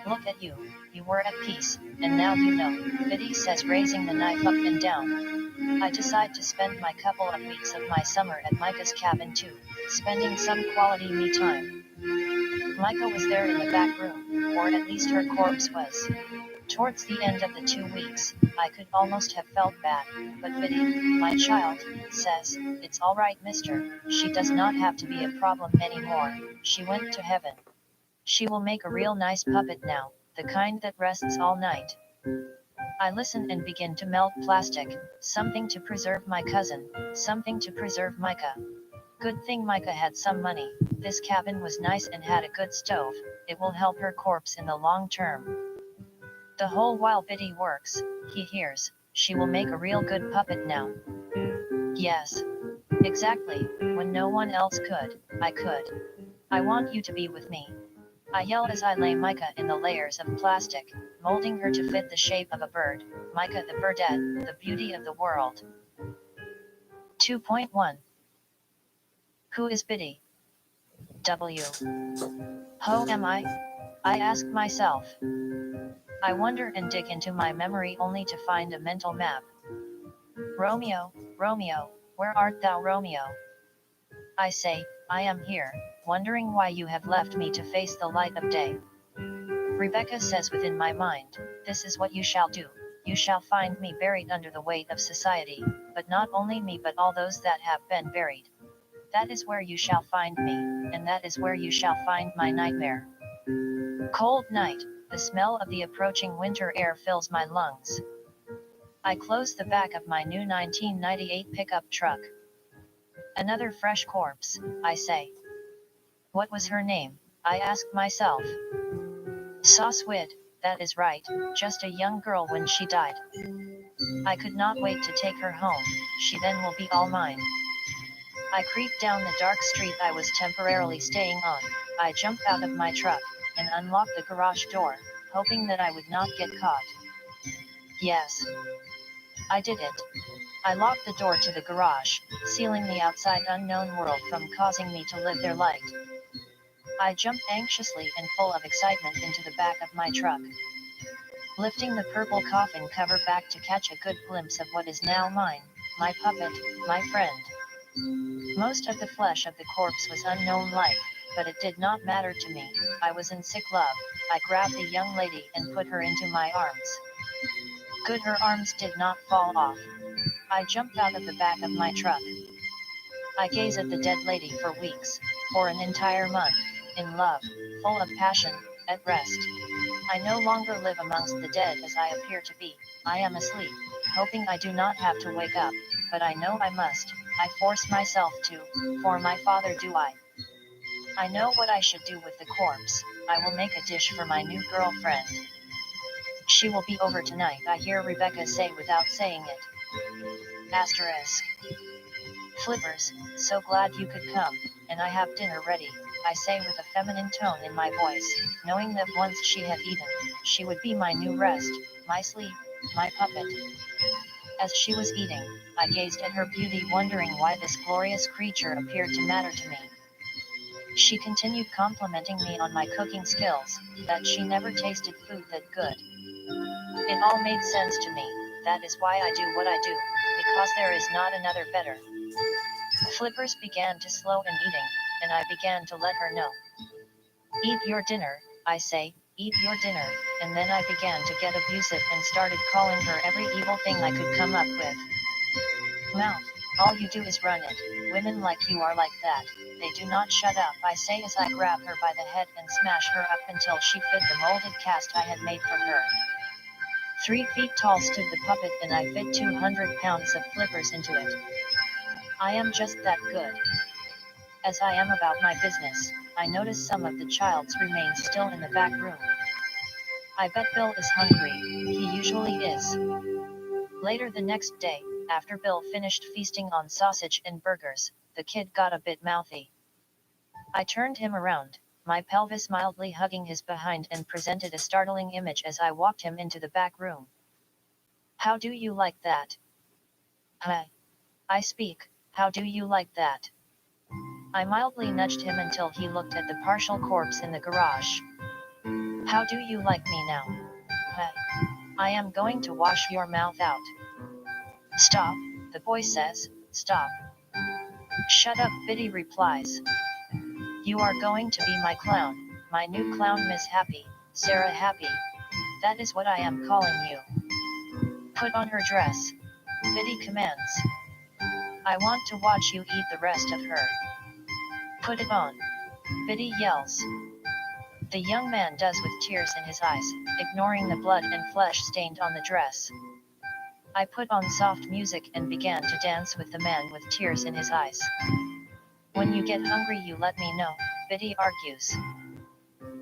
Look at you, you were at peace, and now you know, Bity says, raising the knife up and down. I decide to spend my couple of weeks of my summer at Micah's cabin too, spending some quality me time. Micah was there in the back room, or at least her corpse was. Towards the end of the 2 weeks, I could almost have felt bad, but Bity, my child, says, it's alright, mister, she does not have to be a problem anymore, she went to heaven. She will make a real nice puppet now, the kind that rests all night. I listen and begin to melt plastic, something to preserve my cousin, something to preserve Micah. Good thing Micah had some money, this cabin was nice and had a good stove, it will help her corpse in the long term. The whole while Bity works, he hears, she will make a real good puppet now. Yes. Exactly, when no one else could, I could. I want you to be with me. I yell as I lay Micah in the layers of plastic, molding her to fit the shape of a bird, Micah the birdette, the beauty of the world. 2.1 Who is Bity? W. Who am I? I ask myself. I wonder and dig into my memory only to find a mental map. Romeo, Romeo, where art thou, Romeo? I say, I am here, wondering why you have left me to face the light of day. Rebecca says within my mind, this is what you shall do, you shall find me buried under the weight of society, but not only me but all those that have been buried. That is where you shall find me, and that is where you shall find my nightmare. Cold night, the smell of the approaching winter air fills my lungs. I close the back of my new 1998 pickup truck. Another fresh corpse, I say. What was her name? I ask myself. Saucewood, that is right, just a young girl when she died. I could not wait to take her home, she then will be all mine. I creep down the dark street I was temporarily staying on, I jump out of my truck, and unlock the garage door, hoping that I would not get caught. Yes. I did it. I locked the door to the garage, sealing the outside unknown world from causing me to live their light. I jump anxiously and full of excitement into the back of my truck, lifting the purple coffin cover back to catch a good glimpse of what is now mine, my puppet, my friend. Most of the flesh of the corpse was unknown life, but it did not matter to me, I was in sick love. I grabbed the young lady and put her into my arms. Good, her arms did not fall off. I jumped out of the back of my truck. I gaze at the dead lady for weeks, for an entire month, in love, full of passion, at rest. I no longer live amongst the dead as I appear to be, I am asleep, hoping I do not have to wake up, but I know I must, I force myself to, for my father do I. I know what I should do with the corpse, I will make a dish for my new girlfriend. She will be over tonight, I hear Rebecca say without saying it. Asterisk. Flippers, so glad you could come, and I have dinner ready, I say with a feminine tone in my voice, knowing that once she had eaten, she would be my new rest, my sleep, my puppet. As she was eating, I gazed at her beauty, wondering why this glorious creature appeared to matter to me. She continued complimenting me on my cooking skills, that she never tasted food that good. It all made sense to me, that is why I do what I do, because there is not another better. Flippers began to slow in eating, and I began to let her know. Eat your dinner, I say, eat your dinner, and then I began to get abusive and started calling her every evil thing I could come up with. Mouth, all you do is run it. Women like you are like that. They do not shut up, I say as I grab her by the head and smash her up until she fit the molded cast I had made for her. 3 feet tall stood the puppet and I fit 200 pounds of flippers into it. I am just that good. As I am about my business, I notice some of the child's remains still in the back room. I bet Bill is hungry, he usually is. Later the next day, after Bill finished feasting on sausage and burgers, the kid got a bit mouthy. I turned him around, my pelvis mildly hugging his behind, and presented a startling image as I walked him into the back room. How do you like that? I speak, how do you like that? I mildly nudged him until he looked at the partial corpse in the garage. How do you like me now? I am going to wash your mouth out. Stop, the boy says, stop. Shut up, Bity replies. You are going to be my clown, my new clown, Miss Happy, Sarah Happy. That is what I am calling you. Put on her dress. Bity commands. I want to watch you eat the rest of her. Put it on. Bity yells. The young man does with tears in his eyes, ignoring the blood and flesh stained on the dress. I put on soft music and began to dance with the man with tears in his eyes. When you get hungry you let me know, Bity argues.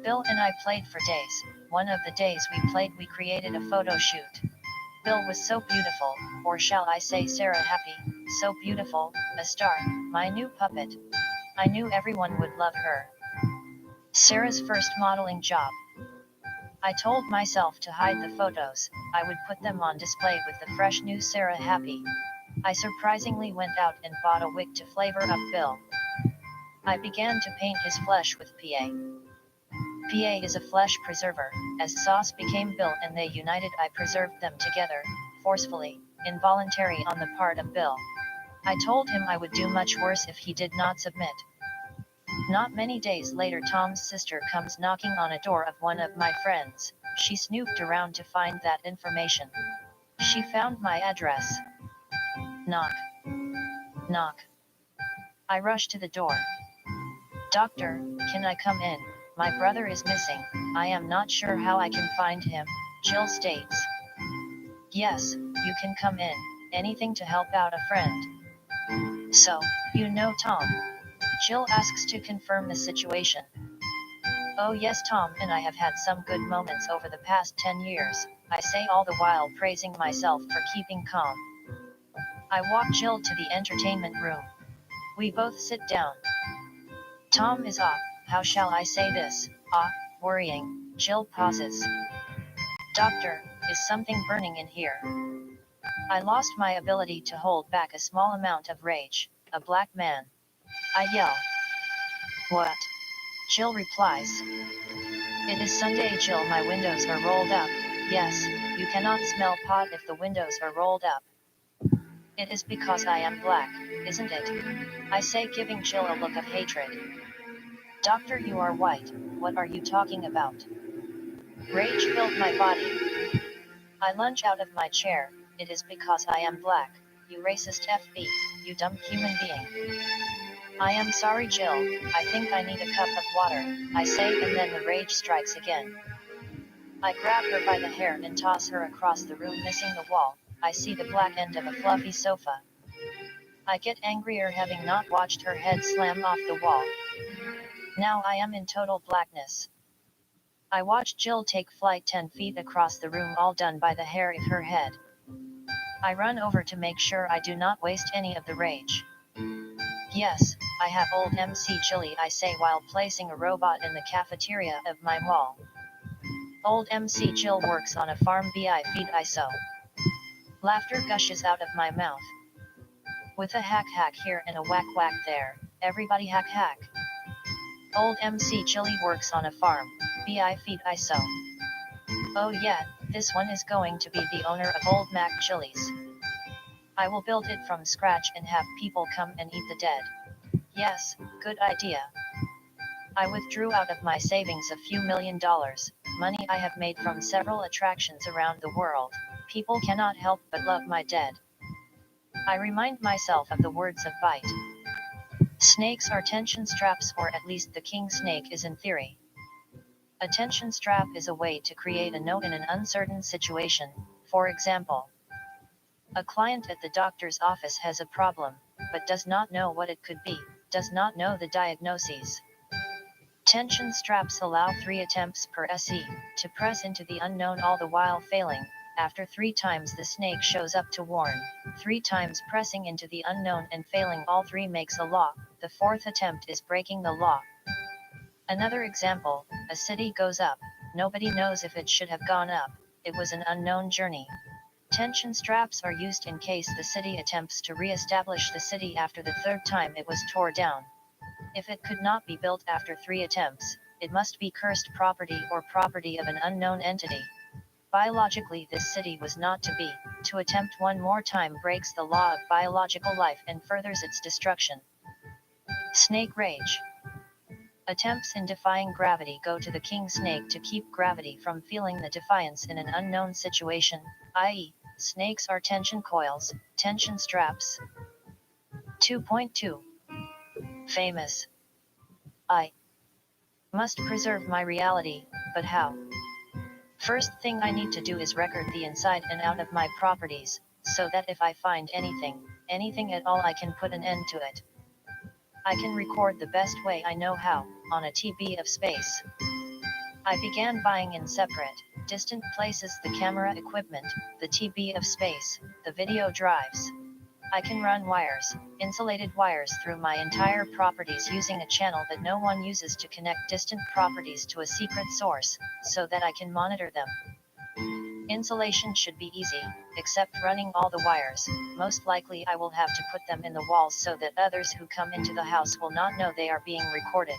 Bill and I played for days. One of the days we played we created a photo shoot. Bill was so beautiful, or shall I say Sarah Happy, so beautiful, a star, my new puppet. I knew everyone would love her. Sarah's first modeling job. I told myself to hide the photos, I would put them on display with the fresh new Sarah Happy. I surprisingly went out and bought a wig to flavor up Bill. I began to paint his flesh with PA. PA is a flesh preserver. As sauce became Bill and they united, I preserved them together, forcefully, involuntary on the part of Bill. I told him I would do much worse if he did not submit. Not many days later Tom's sister comes knocking on a door of one of my friends. She snooped around to find that information. She found my address. Knock. Knock. I rushed to the door. Doctor, can I come in? My brother is missing. I am not sure how I can find him, Jill states. Yes, you can come in. Anything to help out a friend. So, you know Tom? Jill asks to confirm the situation. Oh yes, Tom and I have had some good moments over the past 10 years, I say, all the while praising myself for keeping calm. I walk Jill to the entertainment room. We both sit down. Tom is how shall I say this, worrying. Jill pauses. Doctor, is something burning in here? I lost my ability to hold back a small amount of rage. A black man. I yell. What? Jill replies. It is Sunday, Jill, my windows are rolled up. Yes, you cannot smell pot if the windows are rolled up. It is because I am black, isn't it? I say, giving Jill a look of hatred. Doctor, you are white, what are you talking about? Rage filled my body. I lunge out of my chair. It is because I am black, you racist FB, you dumb human being. I am sorry, Jill, I think I need a cup of water, I say, and then the rage strikes again. I grab her by the hair and toss her across the room, missing the wall. I see the black end of a fluffy sofa. I get angrier, having not watched her head slam off the wall. Now I am in total blackness. I watch Jill take flight 10 feet across the room, all done by the hair of her head. I run over to make sure I do not waste any of the rage. Yes, I have old MC Chili, I say while placing a robot in the cafeteria of my mall. Old MC Jill works on a farm, BI feed ISO. Laughter gushes out of my mouth. With a hack hack here and a whack whack there, everybody hack hack. Old MC Chili works on a farm, BI feed ISO. Oh yeah, this one is going to be the owner of Old Mac Chili's. I will build it from scratch and have people come and eat the dead. Yes, good idea. I withdrew out of my savings a few $1,000,000, money I have made from several attractions around the world. People cannot help but love my dead. I remind myself of the words of Byte. Snakes are tension straps, or at least the king snake is in theory. A tension strap is a way to create a note in an uncertain situation. For example, a client at the doctor's office has a problem, but does not know what it could be, does not know the diagnoses. Tension straps allow 3 attempts per SE to press into the unknown, all the while failing. After 3 times the snake shows up to warn. 3 times pressing into the unknown and failing all 3 makes a law. The 4th attempt is breaking the law. Another example, a city goes up. Nobody knows if it should have gone up. It was an unknown journey. Tension straps are used in case the city attempts to re-establish the city after the 3rd time it was tore down. If it could not be built after 3 attempts, it must be cursed property or property of an unknown entity. Biologically, this city was not to be. To attempt one more time breaks the law of biological life and furthers its destruction. Snake rage. Attempts in defying gravity go to the king snake to keep gravity from feeling the defiance in an unknown situation, i.e., snakes are tension coils, tension straps. 2.2. Famous. I must preserve my reality, but how? First thing I need to do is record the inside and out of my properties, so that if I find anything at all, I can put an end to it. I can record the best way I know how, on a TB of space. I began buying in separate, distant places the camera equipment, the TB of space, the video drives. I can run wires, insulated wires, through my entire properties using a channel that no one uses to connect distant properties to a secret source, so that I can monitor them. Insulation should be easy, except running all the wires. Most likely I will have to put them in the walls so that others who come into the house will not know they are being recorded.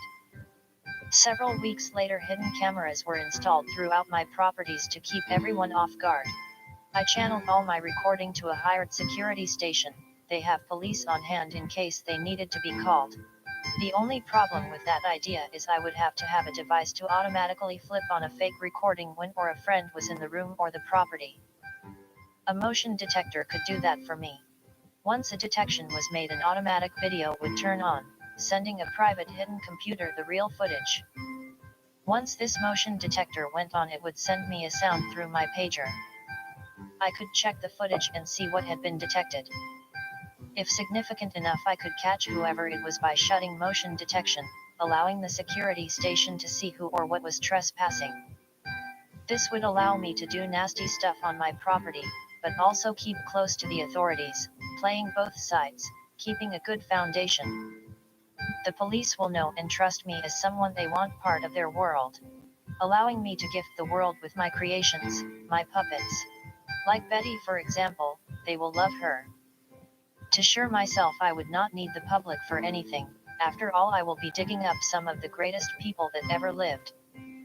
Several weeks later, hidden cameras were installed throughout my properties to keep everyone off guard. I channeled all my recording to a hired security station. They have police on hand in case they needed to be called. The only problem with that idea is I would have to have a device to automatically flip on a fake recording when or a friend was in the room or the property. A motion detector could do that for me. Once a detection was made, an automatic video would turn on, sending a private hidden computer the real footage. Once this motion detector went on, it would send me a sound through my pager. I could check the footage and see what had been detected. If significant enough, I could catch whoever it was by shutting motion detection, allowing the security station to see who or what was trespassing. This would allow me to do nasty stuff on my property, but also keep close to the authorities, playing both sides, keeping a good foundation. The police will know and trust me as someone they want part of their world, allowing me to gift the world with my creations, my puppets. Like Betty, for example, they will love her. To assure myself I would not need the public for anything. After all, I will be digging up some of the greatest people that ever lived.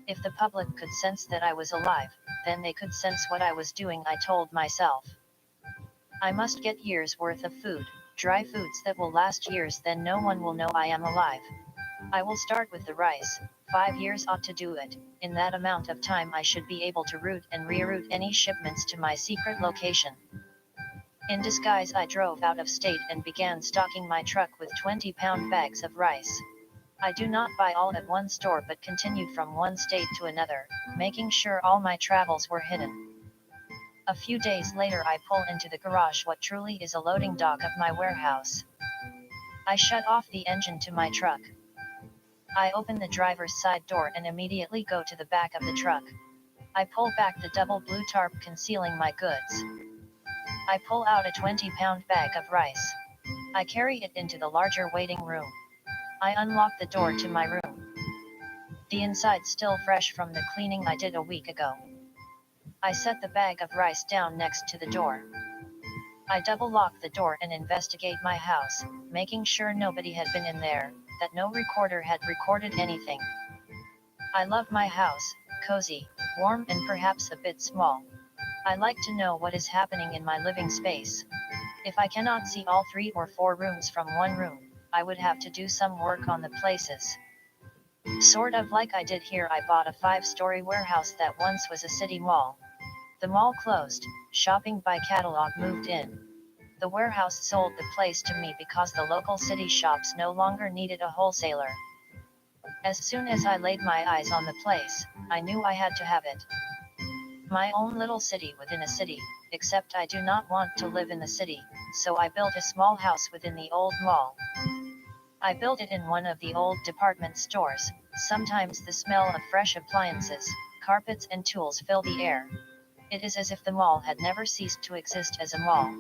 If the public could sense that I was alive, then they could sense what I was doing, I told myself. I must get years' worth of food, dry foods that will last years, then no one will know I am alive. I will start with the rice. 5 years ought to do it. In that amount of time I should be able to route and reroute any shipments to my secret location. In disguise, I drove out of state and began stocking my truck with 20-pound bags of rice. I do not buy all at one store but continued from one state to another, making sure all my travels were hidden. A few days later I pull into the garage, what truly is a loading dock of my warehouse. I shut off the engine to my truck. I open the driver's side door and immediately go to the back of the truck. I pull back the double blue tarp concealing my goods. I pull out a 20-pound bag of rice. I carry it into the larger waiting room. I unlock the door to my room. The inside still fresh from the cleaning I did a week ago. I set the bag of rice down next to the door. I double lock the door and investigate my house, making sure nobody had been in there, that no recorder had recorded anything. I love my house, cozy, warm, and perhaps a bit small. I like to know what is happening in my living space. If I cannot see all 3 or 4 rooms from one room, I would have to do some work on the places. Sort of like I did here, I bought a 5-story warehouse that once was a city mall. The mall closed, shopping by catalog moved in. The warehouse sold the place to me because the local city shops no longer needed a wholesaler. As soon as I laid my eyes on the place, I knew I had to have it. My own little city within a city, except I do not want to live in the city, so I built a small house within the old mall. I built it in one of the old department stores. Sometimes the smell of fresh appliances, carpets and tools fill the air. It is as if the mall had never ceased to exist as a mall.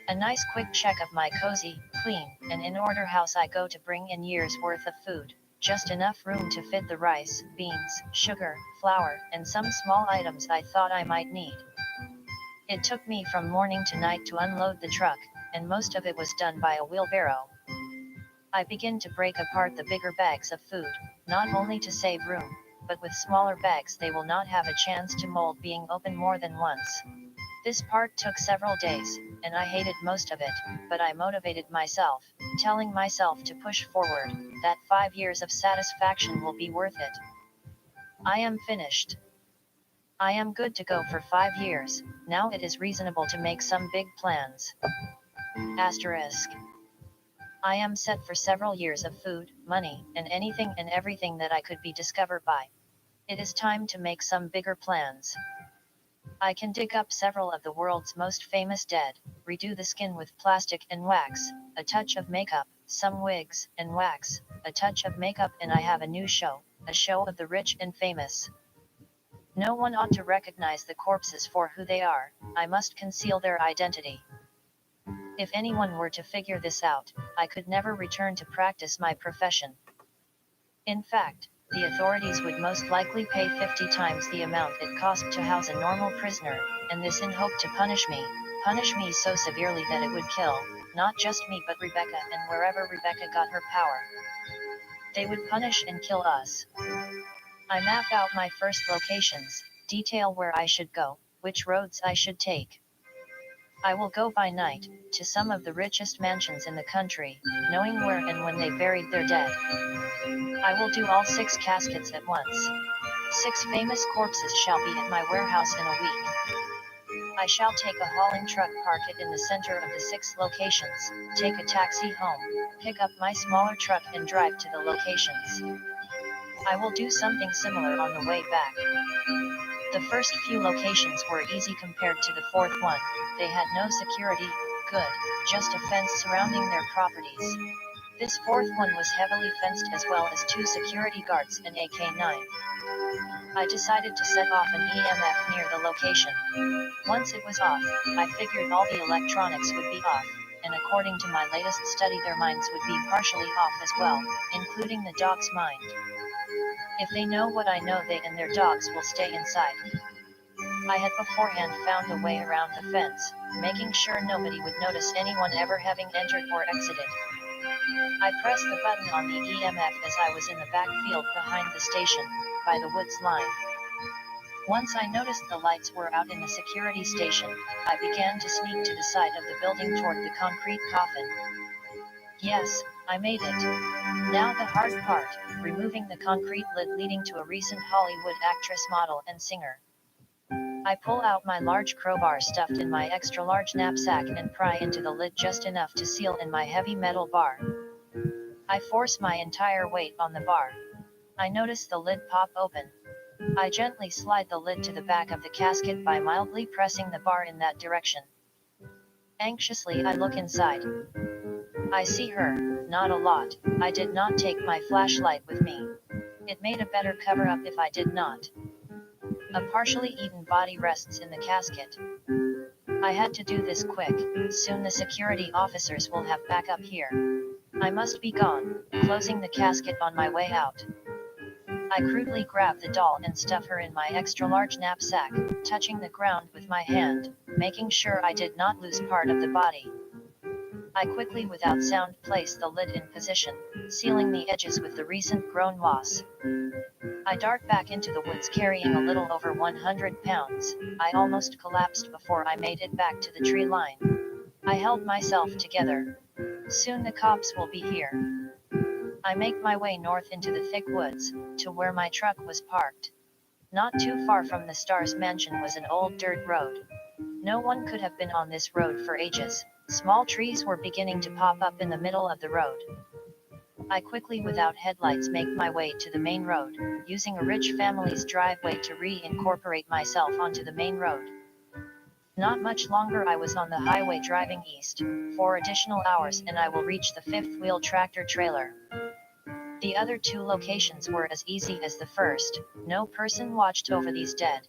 A nice quick check of my cozy, clean, and in-order house. I go to bring in years' worth of food, just enough room to fit the rice, beans, sugar, flour, and some small items I thought I might need. It took me from morning to night to unload the truck, and most of it was done by a wheelbarrow. I begin to break apart the bigger bags of food, not only to save room, but with smaller bags they will not have a chance to mold being opened more than once. This part took several days, and I hated most of it, but I motivated myself, telling myself to push forward, that 5 years of satisfaction will be worth it. I am finished. I am good to go for 5 years, now it is reasonable to make some big plans. Asterisk. I am set for several years of food, money, and anything and everything that I could be discovered by. It is time to make some bigger plans. I can dig up several of the world's most famous dead, redo the skin with plastic and wax, a touch of makeup, some wigs and wax, a touch of makeup, and I have a new show, a show of the rich and famous. No one ought to recognize the corpses for who they are. I must conceal their identity. If anyone were to figure this out, I could never return to practice my profession. In fact, the authorities would most likely pay 50 times the amount it cost to house a normal prisoner, and this in hope to punish me so severely that it would kill, not just me but Rebecca and wherever Rebecca got her power. They would punish and kill us. I map out my first locations, detail where I should go, which roads I should take. I will go by night, to some of the richest mansions in the country, knowing where and when they buried their dead. I will do all 6 caskets at once. 6 famous corpses shall be at my warehouse in a week. I shall take a hauling truck, park it in the center of the 6 locations, take a taxi home, pick up my smaller truck and drive to the locations. I will do something similar on the way back. The first few locations were easy compared to the 4th one. They had no security, good, just a fence surrounding their properties. This 4th one was heavily fenced as well as 2 security guards and a K9. I decided to set off an EMF near the location. Once it was off, I figured all the electronics would be off, and according to my latest study their minds would be partially off as well, including the dog's mind. If they know what I know, they and their dogs will stay inside. I had beforehand found a way around the fence, making sure nobody would notice anyone ever having entered or exited. I pressed the button on the EMF as I was in the backfield behind the station, by the woods line. Once I noticed the lights were out in the security station, I began to sneak to the side of the building toward the concrete coffin. Yes, I made it. Now the hard part, removing the concrete lid leading to a recent Hollywood actress, model, and singer. I pull out my large crowbar stuffed in my extra-large knapsack and pry into the lid just enough to seal in my heavy metal bar. I force my entire weight on the bar. I notice the lid pop open. I gently slide the lid to the back of the casket by mildly pressing the bar in that direction. Anxiously I look inside. I see her, not a lot. I did not take my flashlight with me. It made a better cover-up if I did not. A partially eaten body rests in the casket. I had to do this quick, soon the security officers will have backup here. I must be gone, closing the casket on my way out. I crudely grab the doll and stuff her in my extra-large knapsack, touching the ground with my hand, making sure I did not lose part of the body. I quickly without sound place the lid in position, sealing the edges with the recent grown moss. I dart back into the woods carrying a little over 100 pounds. I almost collapsed before I made it back to the tree line. I held myself together. Soon the cops will be here. I make my way north into the thick woods, to where my truck was parked. Not too far from the Star's mansion was an old dirt road. No one could have been on this road for ages. Small trees were beginning to pop up in the middle of the road. I quickly, without headlights, make my way to the main road, using a rich family's driveway to reincorporate myself onto the main road. Not much longer I was on the highway driving east, 4 additional hours and I will reach the fifth-wheel tractor trailer. The other 2 locations were as easy as the first, no person watched over these dead.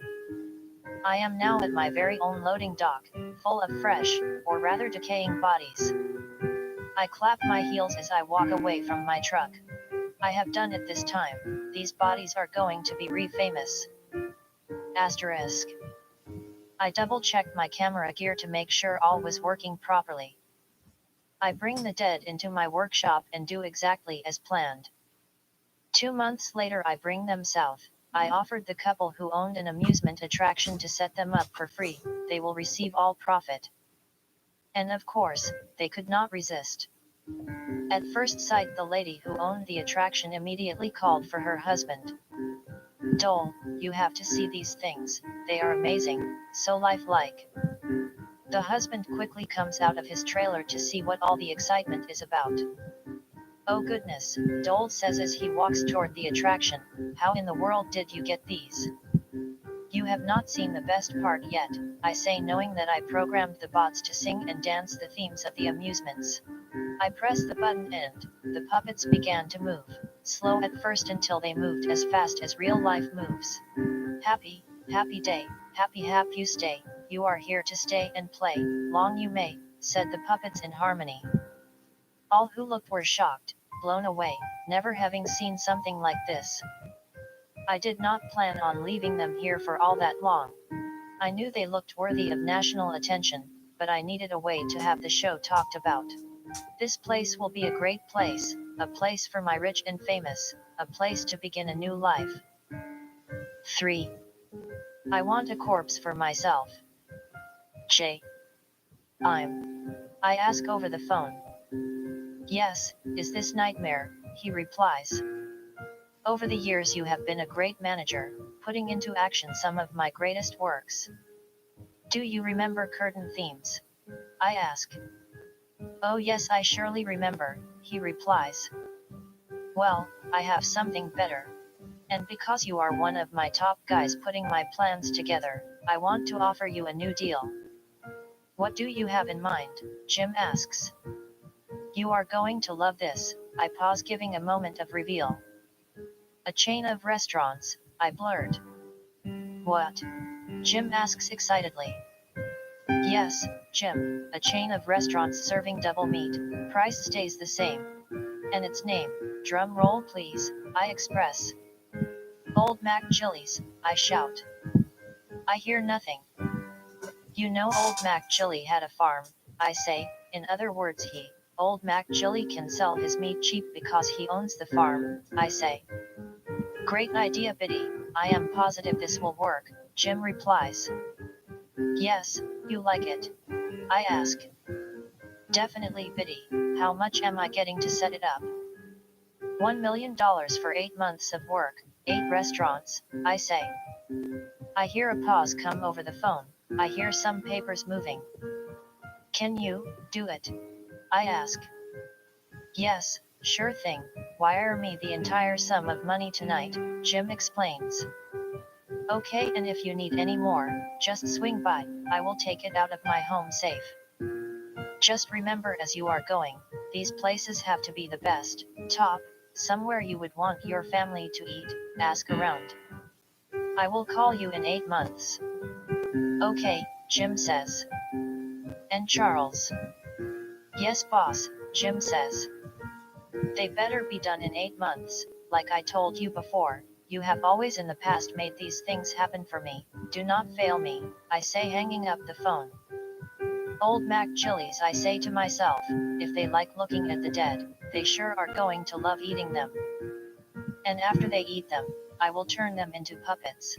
I am now at my very own loading dock, full of fresh, or rather decaying bodies. I clap my heels as I walk away from my truck. I have done it this time. These bodies are going to be re-famous. Asterisk. I double-checked my camera gear to make sure all was working properly. I bring the dead into my workshop and do exactly as planned. 2 months later I bring them south. I offered the couple who owned an amusement attraction to set them up for free. They will receive all profit. And of course, they could not resist. At first sight, the lady who owned the attraction immediately called for her husband. Dole, you have to see these things, they are amazing, so lifelike. The husband quickly comes out of his trailer to see what all the excitement is about. Oh goodness, Dole says as he walks toward the attraction, how in the world did you get these? You have not seen the best part yet, I say, knowing that I programmed the bots to sing and dance the themes of the amusements. I pressed the button and the puppets began to move, slow at first until they moved as fast as real life moves. Happy, happy day, happy you stay, you are here to stay and play, long you may, said the puppets in harmony. All who looked were shocked, blown away, never having seen something like this. I did not plan on leaving them here for all that long. I knew they looked worthy of national attention, but I needed a way to have the show talked about. This place will be a great place, a place for my rich and famous, a place to begin a new life. 3. I want a corpse for myself. I ask over the phone. Yes, is this Nightmare, he replies. Over the years you have been a great manager, putting into action some of my greatest works. Do you remember curtain themes? I ask. Oh yes, I surely remember, he replies. Well, I have something better. And because you are one of my top guys putting my plans together, I want to offer you a new deal. What do you have in mind? Jim asks. You are going to love this, I pause, giving a moment of reveal. A chain of restaurants, I blurt. What? Jim asks excitedly. Yes, Jim, a chain of restaurants serving double meat, price stays the same. And its name, drum roll please, I express. Old Mac Chili's, I shout. I hear nothing. You know Old Mac Chili had a farm, I say, in other words Old Mac Chili can sell his meat cheap because he owns the farm, I say. Great idea, Bity, I am positive this will work, Jim replies. Yes, you like it? I ask. Definitely, Bity, how much am I getting to set it up? $1 million for 8 months of work, 8 restaurants, I say. I hear a pause come over the phone, I hear some papers moving. Can you do it? I ask. Yes, sure thing, wire me the entire sum of money tonight, Jim explains. Okay, and if you need any more, just swing by, I will take it out of my home safe. Just remember as you are going, these places have to be the best, top, somewhere you would want your family to eat, ask around. I will call you in 8 months. Okay, Jim says. And Charles? Yes boss, Jim says. They better be done in 8 months, like I told you before, you have always in the past made these things happen for me, do not fail me, I say, hanging up the phone. Old Mac Chili's, I say to myself, if they like looking at the dead, they sure are going to love eating them. And after they eat them, I will turn them into puppets.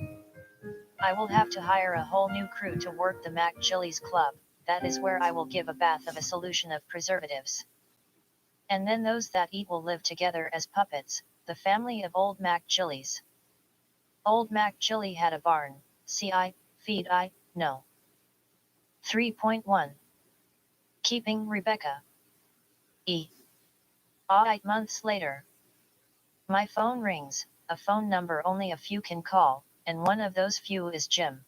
I will have to hire a whole new crew to work the Mac Chili's Club, that is where I will give a bath of a solution of preservatives. And then those that eat will live together as puppets, the family of Old Mac Chili's. Old Mac Chili had a barn, feed no. 3.1. Keeping Rebecca. 8 months later. My phone rings, a phone number only a few can call, and one of those few is Jim.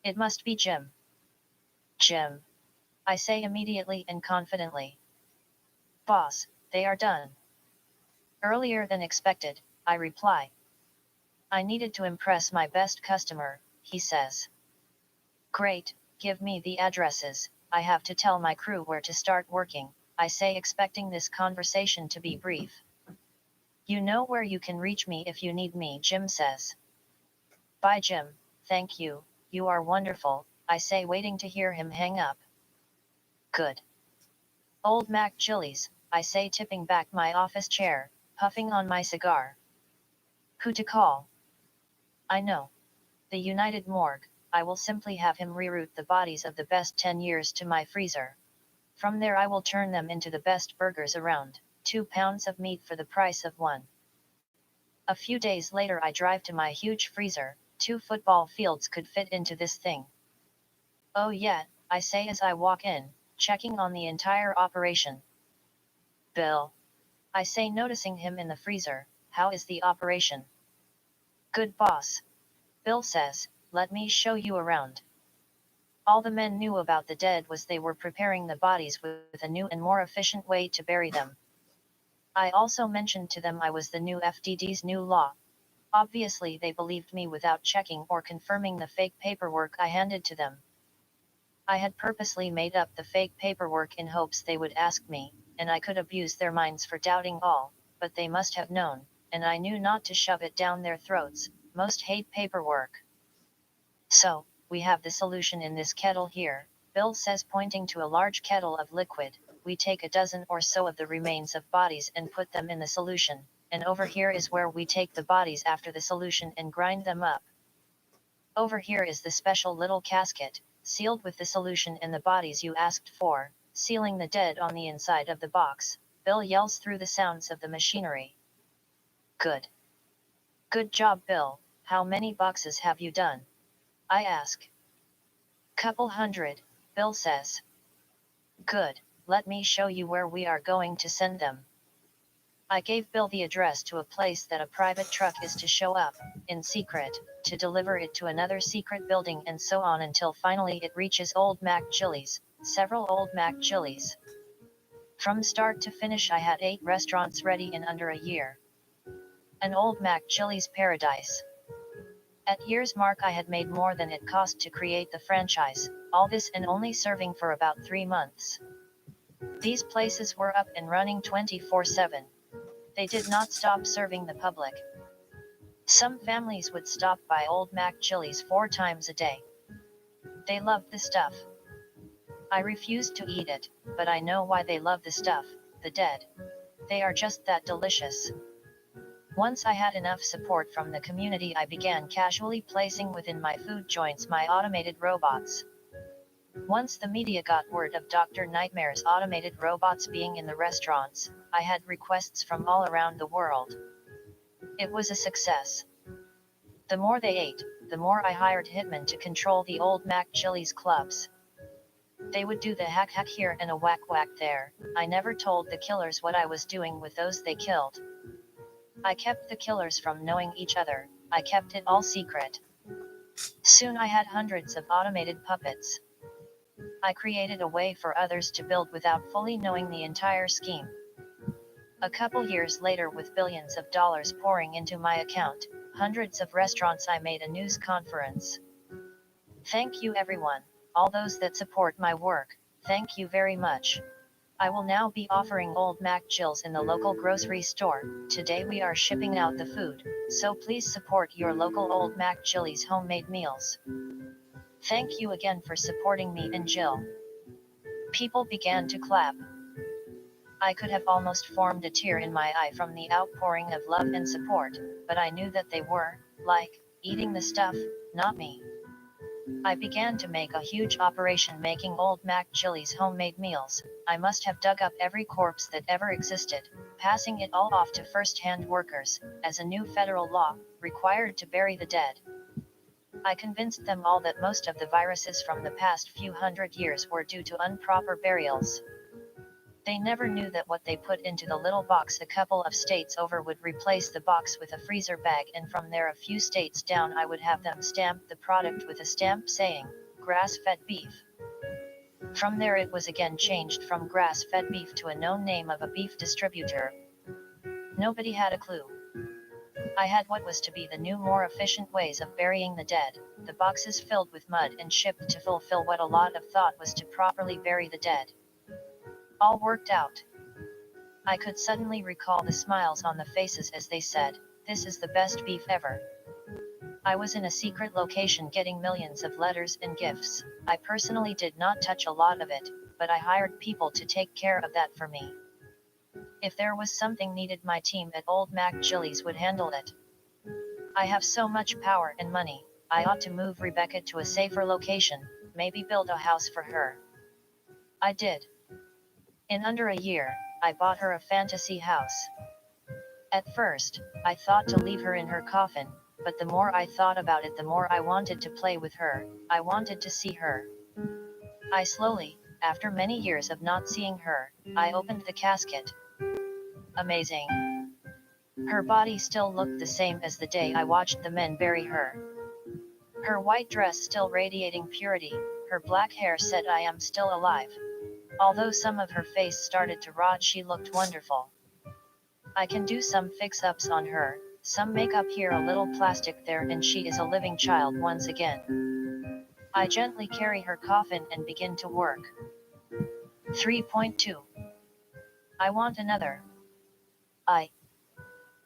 It must be Jim. Jim. I say immediately and confidently. Boss, they are done. Earlier than expected, I reply. I needed to impress my best customer, he says. Great, give me the addresses, I have to tell my crew where to start working, I say, expecting this conversation to be brief. You know where you can reach me if you need me, Jim says. Bye, Jim, thank you, you are wonderful, I say, waiting to hear him hang up. Good. Old Mac Chili's, I say, tipping back my office chair, puffing on my cigar. Who to call? I know. The United Morgue. I will simply have him reroute the bodies of the best 10 years to my freezer. From there I will turn them into the best burgers around, 2 pounds of meat for the price of 1. A few days later I drive to my huge freezer, 2 football fields could fit into this thing. Oh yeah, I say as I walk in, checking on the entire operation. Bill. I say, noticing him in the freezer, how is the operation? Good, boss. Bill says, let me show you around. All the men knew about the dead was they were preparing the bodies with a new and more efficient way to bury them. I also mentioned to them I was the new FDD's new law. Obviously they believed me without checking or confirming the fake paperwork I handed to them. I had purposely made up the fake paperwork in hopes they would ask me, and I could abuse their minds for doubting all, but they must have known, and I knew not to shove it down their throats. Most hate paperwork. So, we have the solution in this kettle here, Bill says, pointing to a large kettle of liquid. We take a dozen or so of the remains of bodies and put them in the solution, and over here is where we take the bodies after the solution and grind them up. Over here is the special little casket, sealed with the solution and the bodies you asked for, sealing the dead on the inside of the box, Bill yells through the sounds of the machinery. Good. Good job, Bill. How many boxes have you done? I ask. Couple hundred, Bill says. Good, let me show you where we are going to send them. I gave Bill the address to a place that a private truck is to show up, in secret, to deliver it to another secret building, and so on until finally it reaches Old Mac Chili's, several Old Mac Chili's. From start to finish I had 8 restaurants ready in under a year. An Old Mac Chili's paradise. At year's mark I had made more than it cost to create the franchise, all this and only serving for about 3 months. These places were up and running 24/7. They did not stop serving the public. Some families would stop by Old Mac Chili's 4 times a day. They loved the stuff. I refused to eat it, but I know why they love the stuff, the dead. They are just that delicious. Once I had enough support from the community, I began casually placing within my food joints my automated robots. Once the media got word of Dr. Nightmare's automated robots being in the restaurants, I had requests from all around the world. It was a success. The more they ate, the more I hired hitmen to control the Old Mac Chili's clubs. They would do the hack here and a whack there. I never told the killers what I was doing with those they killed. I kept the killers from knowing each other. I kept it all secret. Soon I had hundreds of automated puppets. I created a way for others to build without fully knowing the entire scheme. A couple years later, with billions of dollars pouring into my account, hundreds of restaurants, I made a news conference. Thank you everyone, all those that support my work, thank you very much. I will now be offering Old Mac Chili's in the local grocery store. Today we are shipping out the food, so please support your local Old Mac Chili's homemade meals. Thank you again for supporting me and Jill. People began to clap. I could have almost formed a tear in my eye from the outpouring of love and support, but I knew that they were, like, eating the stuff, not me. I began to make a huge operation making old Mac Chili's homemade meals. I must have dug up every corpse that ever existed, passing it all off to first-hand workers, as a new federal law required to bury the dead. I convinced them all that most of the viruses from the past few hundred years were due to improper burials. They never knew that what they put into the little box a couple of states over would replace the box with a freezer bag, and from there a few states down I would have them stamp the product with a stamp saying, grass-fed beef. From there it was again changed from grass-fed beef to a known name of a beef distributor. Nobody had a clue. I had what was to be the new, more efficient ways of burying the dead, the boxes filled with mud and shipped to fulfill what a lot of thought was to properly bury the dead. All worked out. I could suddenly recall the smiles on the faces as they said, "This is the best beef ever." I was in a secret location getting millions of letters and gifts. I personally did not touch a lot of it, but I hired people to take care of that for me. If there was something needed, my team at Old Mac Chili's would handle it. I have so much power and money, I ought to move Rebecca to a safer location, maybe build a house for her. I did. In under a year, I bought her a fantasy house. At first, I thought to leave her in her coffin, but the more I thought about it, the more I wanted to play with her. I wanted to see her. I slowly, after many years of not seeing her, I opened the casket. Amazing. Her body still looked the same as the day I watched the men bury her. Her white dress still radiating purity, her black hair said I am still alive. Although some of her face started to rot, she looked wonderful. I can do some fix-ups on her, some makeup here, a little plastic there, and she is a living child once again. I gently carry her coffin and begin to work. 3.2. I want another. I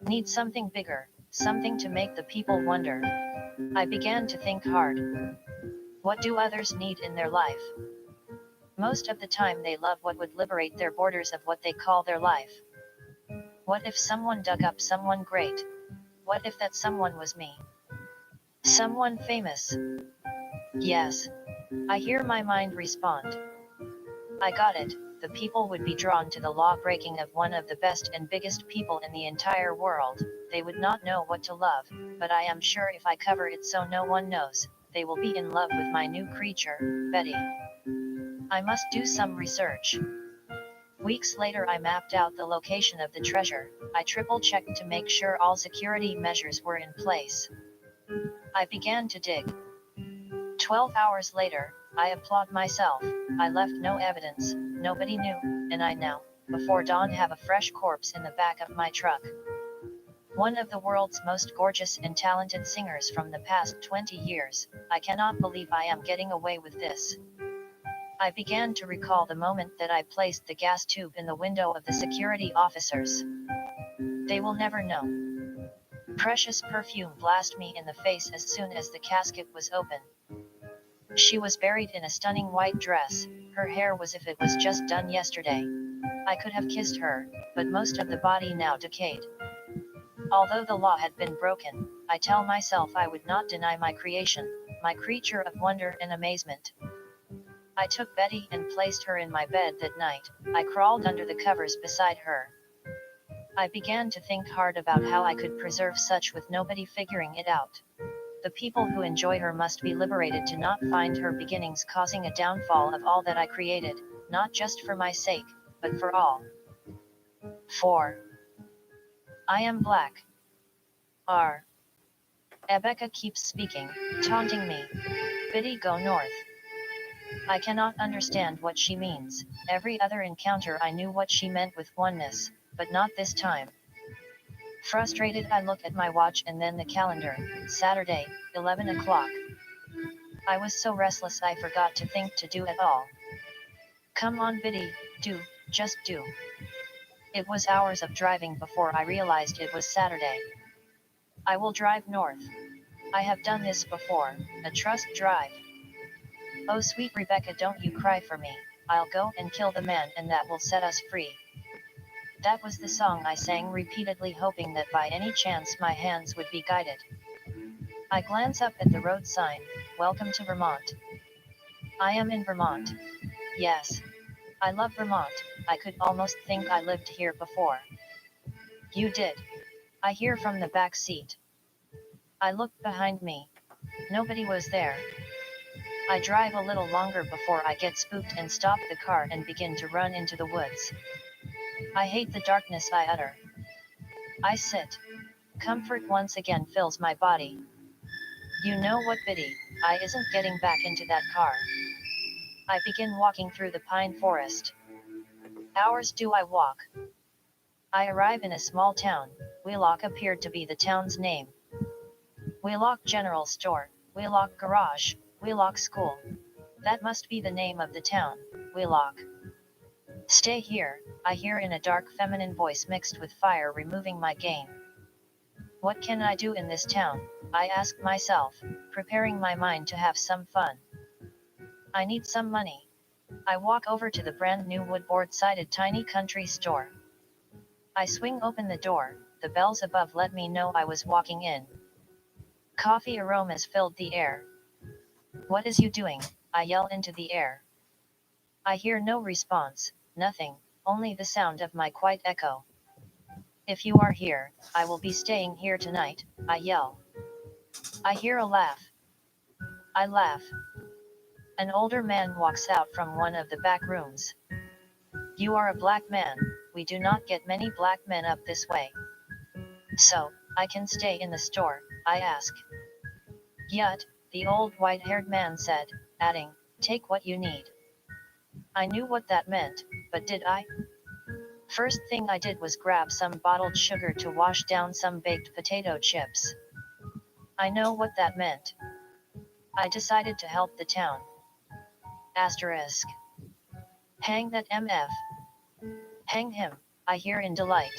need something bigger, something to make the people wonder. I began to think hard. What do others need in their life? Most of the time they love what would liberate their borders of what they call their life. What if someone dug up someone great? What if that someone was me? Someone famous? Yes. I hear my mind respond. I got it. The people would be drawn to the law breaking of one of the best and biggest people in the entire world. They would not know what to love, but I am sure if I cover it so no one knows, they will be in love with my new creature, Betty. I must do some research. Weeks later I mapped out the location of the treasure. I triple-checked to make sure all security measures were in place. I began to dig. 12 hours later, I applaud myself. I left no evidence, nobody knew, and I now, before dawn, have a fresh corpse in the back of my truck. One of the world's most gorgeous and talented singers from the past 20 years. I cannot believe I am getting away with this. I began to recall the moment that I placed the gas tube in the window of the security officers. They will never know. Precious perfume blasted me in the face as soon as the casket was open. She was buried in a stunning white dress. Her hair was if it was just done yesterday. I could have kissed her, but most of the body now decayed. Although the law had been broken, I tell myself I would not deny my creation, my creature of wonder and amazement. I took Betty and placed her in my bed that night. I crawled under the covers beside her. I began to think hard about how I could preserve such with nobody figuring it out. The people who enjoy her must be liberated to not find her beginnings causing a downfall of all that I created, not just for my sake, but for all. 4. I am black. R. Rebecca keeps speaking, taunting me. Biddy, go north. I cannot understand what she means. Every other encounter I knew what she meant with oneness, but not this time. Frustrated, I look at my watch and then the calendar. Saturday, 11 o'clock. I was so restless I forgot to think to do at all. Come on Biddy, do, just do. It was hours of driving before I realized it was Saturday. I will drive north. I have done this before, a trust drive. Oh sweet Rebecca, don't you cry for me. I'll go and kill the man and that will set us free. That was the song I sang repeatedly, hoping that by any chance my hands would be guided. I glance up at the road sign. welcome to Vermont. I am in Vermont. Yes. I love Vermont, I could almost think I lived here before. You did. I hear from the back seat. I looked behind me. Nobody was there. I drive a little longer before I get spooked and stop the car and begin to run into the woods. I hate the darkness, I utter. I sit. Comfort once again fills my body. You know what, Bity, I isn't getting back into that car. I begin walking through the pine forest. Hours do I walk. I arrive in a small town. Wheelock appeared to be the town's name. Wheelock General Store, Wheelock Garage, Wheelock School. That must be the name of the town, Wheelock. Stay here, I hear in a dark feminine voice mixed with fire removing my gain. What can I do in this town? I ask myself, preparing my mind to have some fun. I need some money. I walk over to the brand new woodboard-sided tiny country store. I swing open the door, the bells above let me know I was walking in. Coffee aromas filled the air. What is you doing? I yell into the air. I hear no response, nothing, only the sound of my quiet echo. If you are here, I will be staying here tonight, I yell. I hear a laugh. I laugh. An older man walks out from one of the back rooms. You are a black man, we do not get many black men up this way. So, I can stay in the store, I ask. Yet, the old white-haired man said, adding, take what you need. I knew what that meant, but did I? First thing I did was grab some bottled sugar to wash down some baked potato chips. I know what that meant. I decided to help the town. Asterisk. Hang that MF. Hang him, I hear in delight.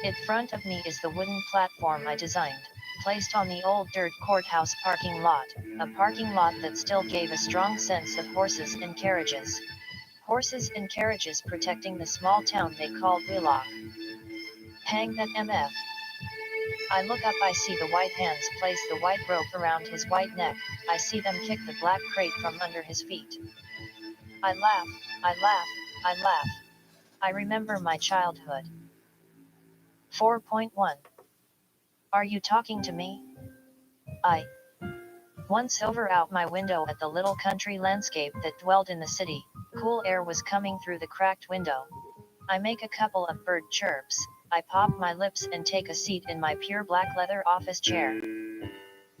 In front of me is the wooden platform I designed, placed on the old dirt courthouse parking lot, a parking lot that still gave a strong sense of horses and carriages. Horses and carriages protecting the small town they called Wheelock. Hang that MF. I look up, I see the white hands place the white rope around his white neck, I see them kick the black crate from under his feet. I laugh, I laugh, I laugh. I remember my childhood. 4.1. Are you talking to me? I once over out my window at the little country landscape that dwelled in the city, cool air was coming through the cracked window. I make a couple of bird chirps, I pop my lips and take a seat in my pure black leather office chair.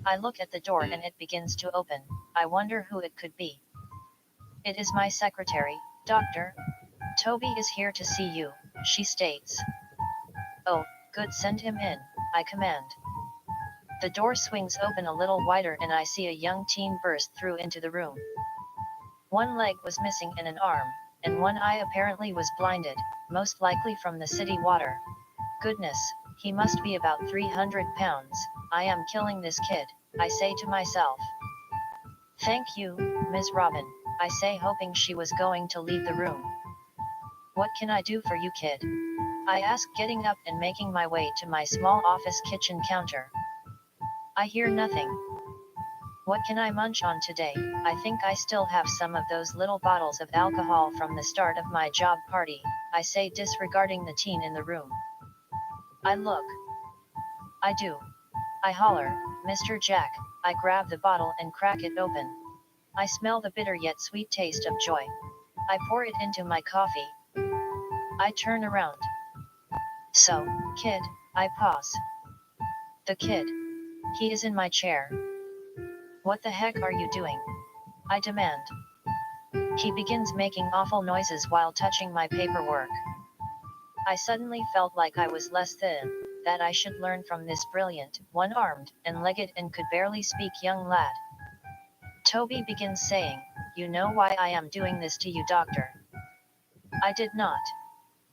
I look at the door and it begins to open, I wonder who it could be. It is my secretary, Doctor. Toby is here to see you, she states. Oh, good, send him in, I command. The door swings open a little wider and I see a young teen burst through into the room. One leg was missing and an arm, and one eye apparently was blinded, most likely from the city water. Goodness, he must be about 300 pounds, I am killing this kid, I say to myself. Thank you, Ms. Robin, I say, hoping she was going to leave the room. What can I do for you, kid? I ask, getting up and making my way to my small office kitchen counter. I hear nothing. What can I munch on today? I think I still have some of those little bottles of alcohol from the start of my job party, I say, disregarding the teen in the room. I look. I do. I holler, Mr. Jack. I grab the bottle and crack it open. I smell the bitter yet sweet taste of joy. I pour it into my coffee. I turn around. So, kid, I pause. The kid. He is in my chair. What the heck are you doing? I demand. He begins making awful noises while touching my paperwork. I suddenly felt like I was less than, that I should learn from this brilliant, one-armed, and legged and could barely speak young lad. Toby begins saying, you know why I am doing this to you, doctor? I did not.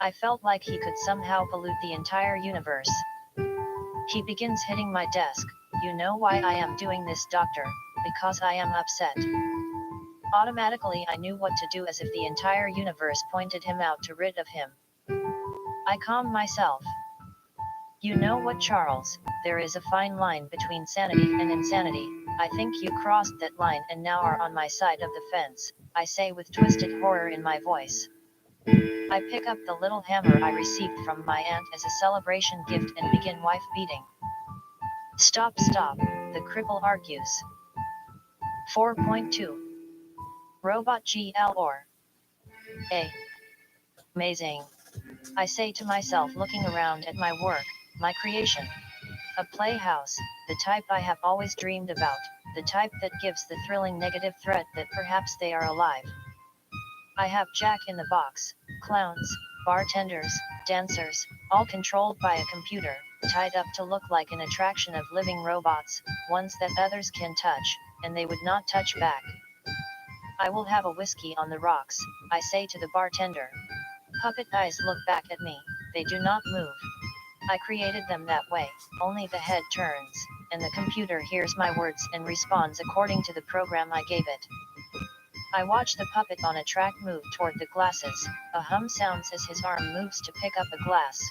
I felt like he could somehow pollute the entire universe. He begins hitting my desk. You know why I am doing this, doctor? Because I am upset. Automatically I knew what to do, as if the entire universe pointed him out to rid of him. I calm myself. You know what, Charles? There is a fine line between sanity and insanity. I think you crossed that line and now are on my side of the fence, I say with twisted horror in my voice. I pick up the little hammer I received from my aunt as a celebration gift and begin wife beating. Stop, stop, the cripple argues. 4.2 Robot GL or A. Amazing, I say to myself, looking around at my work, my creation. A playhouse, the type I have always dreamed about, the type that gives the thrilling negative threat that perhaps they are alive. I have Jack in the Box, clowns, bartenders, dancers, all controlled by a computer, tied up to look like an attraction of living robots, ones that others can touch, and they would not touch back. I will have a whiskey on the rocks, I say to the bartender. Puppet eyes look back at me, they do not move. I created them that way, only the head turns, and the computer hears my words and responds according to the program I gave it. I watch the puppet on a track move toward the glasses, a hum sounds as his arm moves to pick up a glass.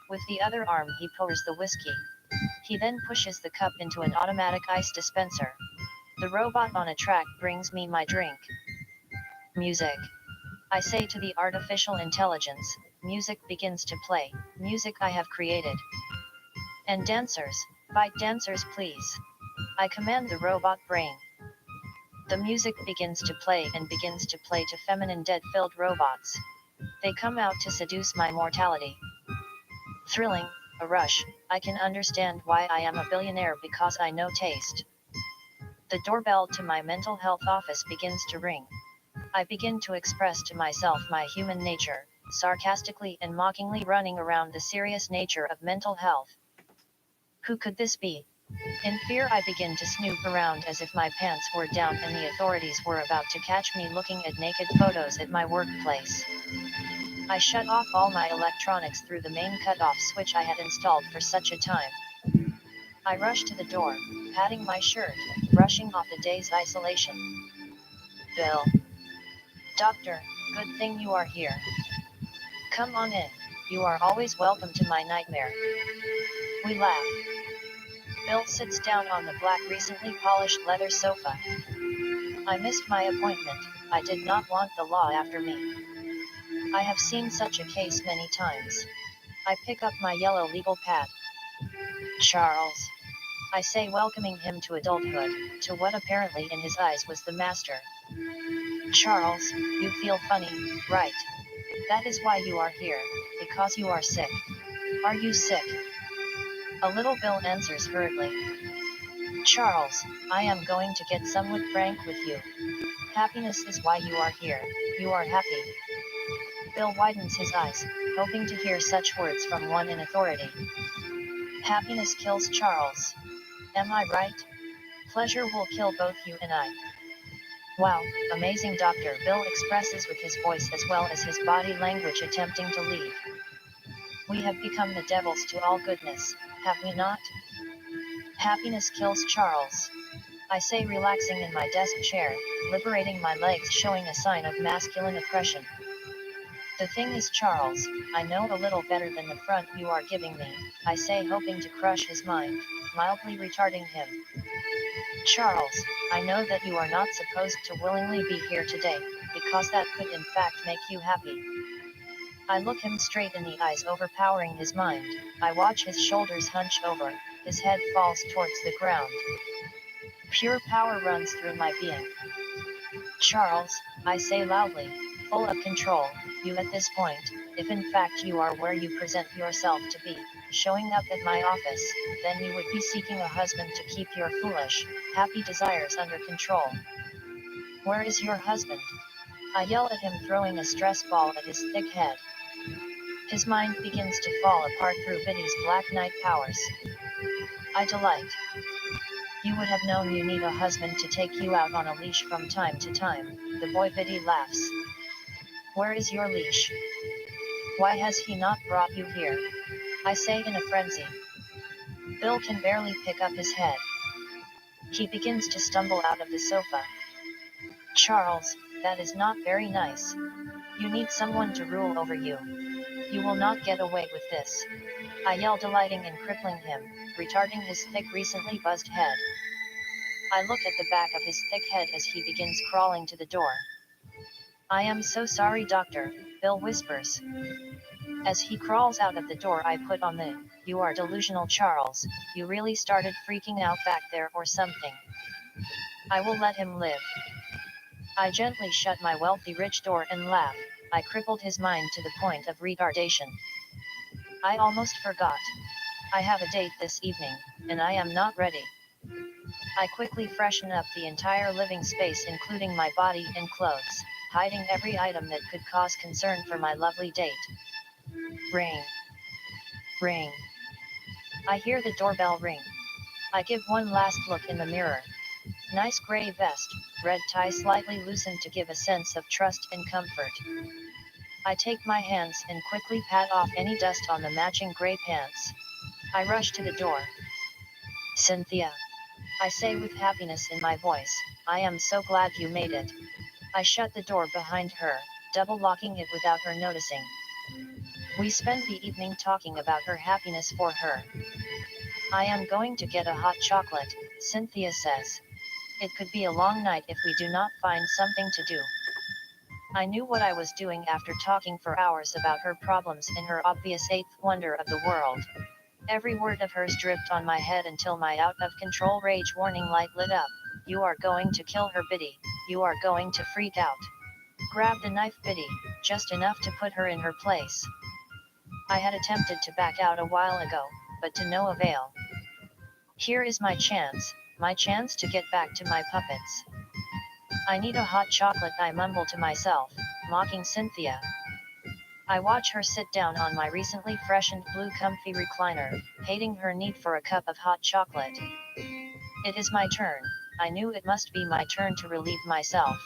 With the other arm he pours the whiskey. He then pushes the cup into an automatic ice dispenser. The robot on a track brings me my drink. Music. I say to the artificial intelligence, music begins to play, music I have created. And dancers, bite dancers please. I command the robot brain. The music begins to play and begins to play to feminine dead-filled robots. They come out to seduce my mortality. Thrilling, a rush, I can understand why I am a billionaire because I know taste. The doorbell to my mental health office begins to ring. I begin to express to myself my human nature, sarcastically and mockingly running around the serious nature of mental health. Who could this be? In fear I begin to snoop around as if my pants were down and the authorities were about to catch me looking at naked photos at my workplace. I shut off all my electronics through the main cutoff switch I had installed for such a time. I rush to the door, patting my shirt, brushing off the day's isolation. Bill. Doctor, good thing you are here. Come on in, you are always welcome to my nightmare. We laugh. Bill sits down on the black recently polished leather sofa. I missed my appointment, I did not want the law after me. I have seen such a case many times. I pick up my yellow legal pad. Charles. I say, welcoming him to adulthood, to what apparently in his eyes was the master. Charles, you feel funny, right? That is why you are here, because you are sick. Are you sick? A little Bill answers hurriedly. Charles, I am going to get somewhat frank with you. Happiness is why you are here, you are happy. Bill widens his eyes, hoping to hear such words from one in authority. Happiness kills Charles. Am I right? Pleasure will kill both you and I. Wow, amazing doctor, Bill expresses with his voice as well as his body language, attempting to leave. We have become the devils to all goodness, have we not? Happiness kills Charles. I say, relaxing in my desk chair, liberating my legs, showing a sign of masculine oppression. The thing is, Charles, I know a little better than the front you are giving me, I say, hoping to crush his mind, mildly retarding him. Charles, I know that you are not supposed to willingly be here today, because that could in fact make you happy. I look him straight in the eyes, overpowering his mind. I watch his shoulders hunch over, his head falls towards the ground. Pure power runs through my being. Charles, I say loudly, full of control, you at this point, if in fact you are where you present yourself to be, showing up at my office, then you would be seeking a husband to keep your foolish, happy desires under control. Where is your husband? I yell at him, throwing a stress ball at his thick head. His mind begins to fall apart through Bity's black night powers. I delight. You would have known you need a husband to take you out on a leash from time to time, the boy Bity laughs. Where is your leash? Why has he not brought you here? I say in a frenzy. Bill can barely pick up his head. He begins to stumble out of the sofa. Charles, that is not very nice. You need someone to rule over you. You will not get away with this. I yell, delighting in crippling him, retarding his thick recently buzzed head. I look at the back of his thick head as he begins crawling to the door. I am so sorry, doctor, Bill whispers. As he crawls out of the door, I put on the, "You are delusional, Charles, you really started freaking out back there or something. I will let him live." I gently shut my wealthy rich door and laugh. I crippled his mind to the point of retardation. I almost forgot. I have a date this evening, and I am not ready. I quickly freshen up the entire living space, including my body and clothes, hiding every item that could cause concern for my lovely date. Ring. Ring. I hear the doorbell ring. I give one last look in the mirror. Nice gray vest, red tie slightly loosened to give a sense of trust and comfort. I take my hands and quickly pat off any dust on the matching gray pants. I rush to the door. "Cynthia," I say with happiness in my voice, "I am so glad you made it." I shut the door behind her, double locking it without her noticing. We spend the evening talking about her happiness for her. "I am going to get a hot chocolate," Cynthia says. "It could be a long night if we do not find something to do." I knew what I was doing after talking for hours about her problems in her obvious eighth wonder of the world. Every word of hers dripped on my head until my out-of-control rage warning light lit up. "You are going to kill her, Bity. You are going to freak out. Grab the knife, Bity, just enough to put her in her place." I had attempted to back out a while ago, but to no avail. Here is my chance to get back to my puppets. "I need a hot chocolate," I mumble to myself, mocking Cynthia. I watch her sit down on my recently freshened blue comfy recliner, hating her need for a cup of hot chocolate. It is my turn. I knew it must be my turn to relieve myself.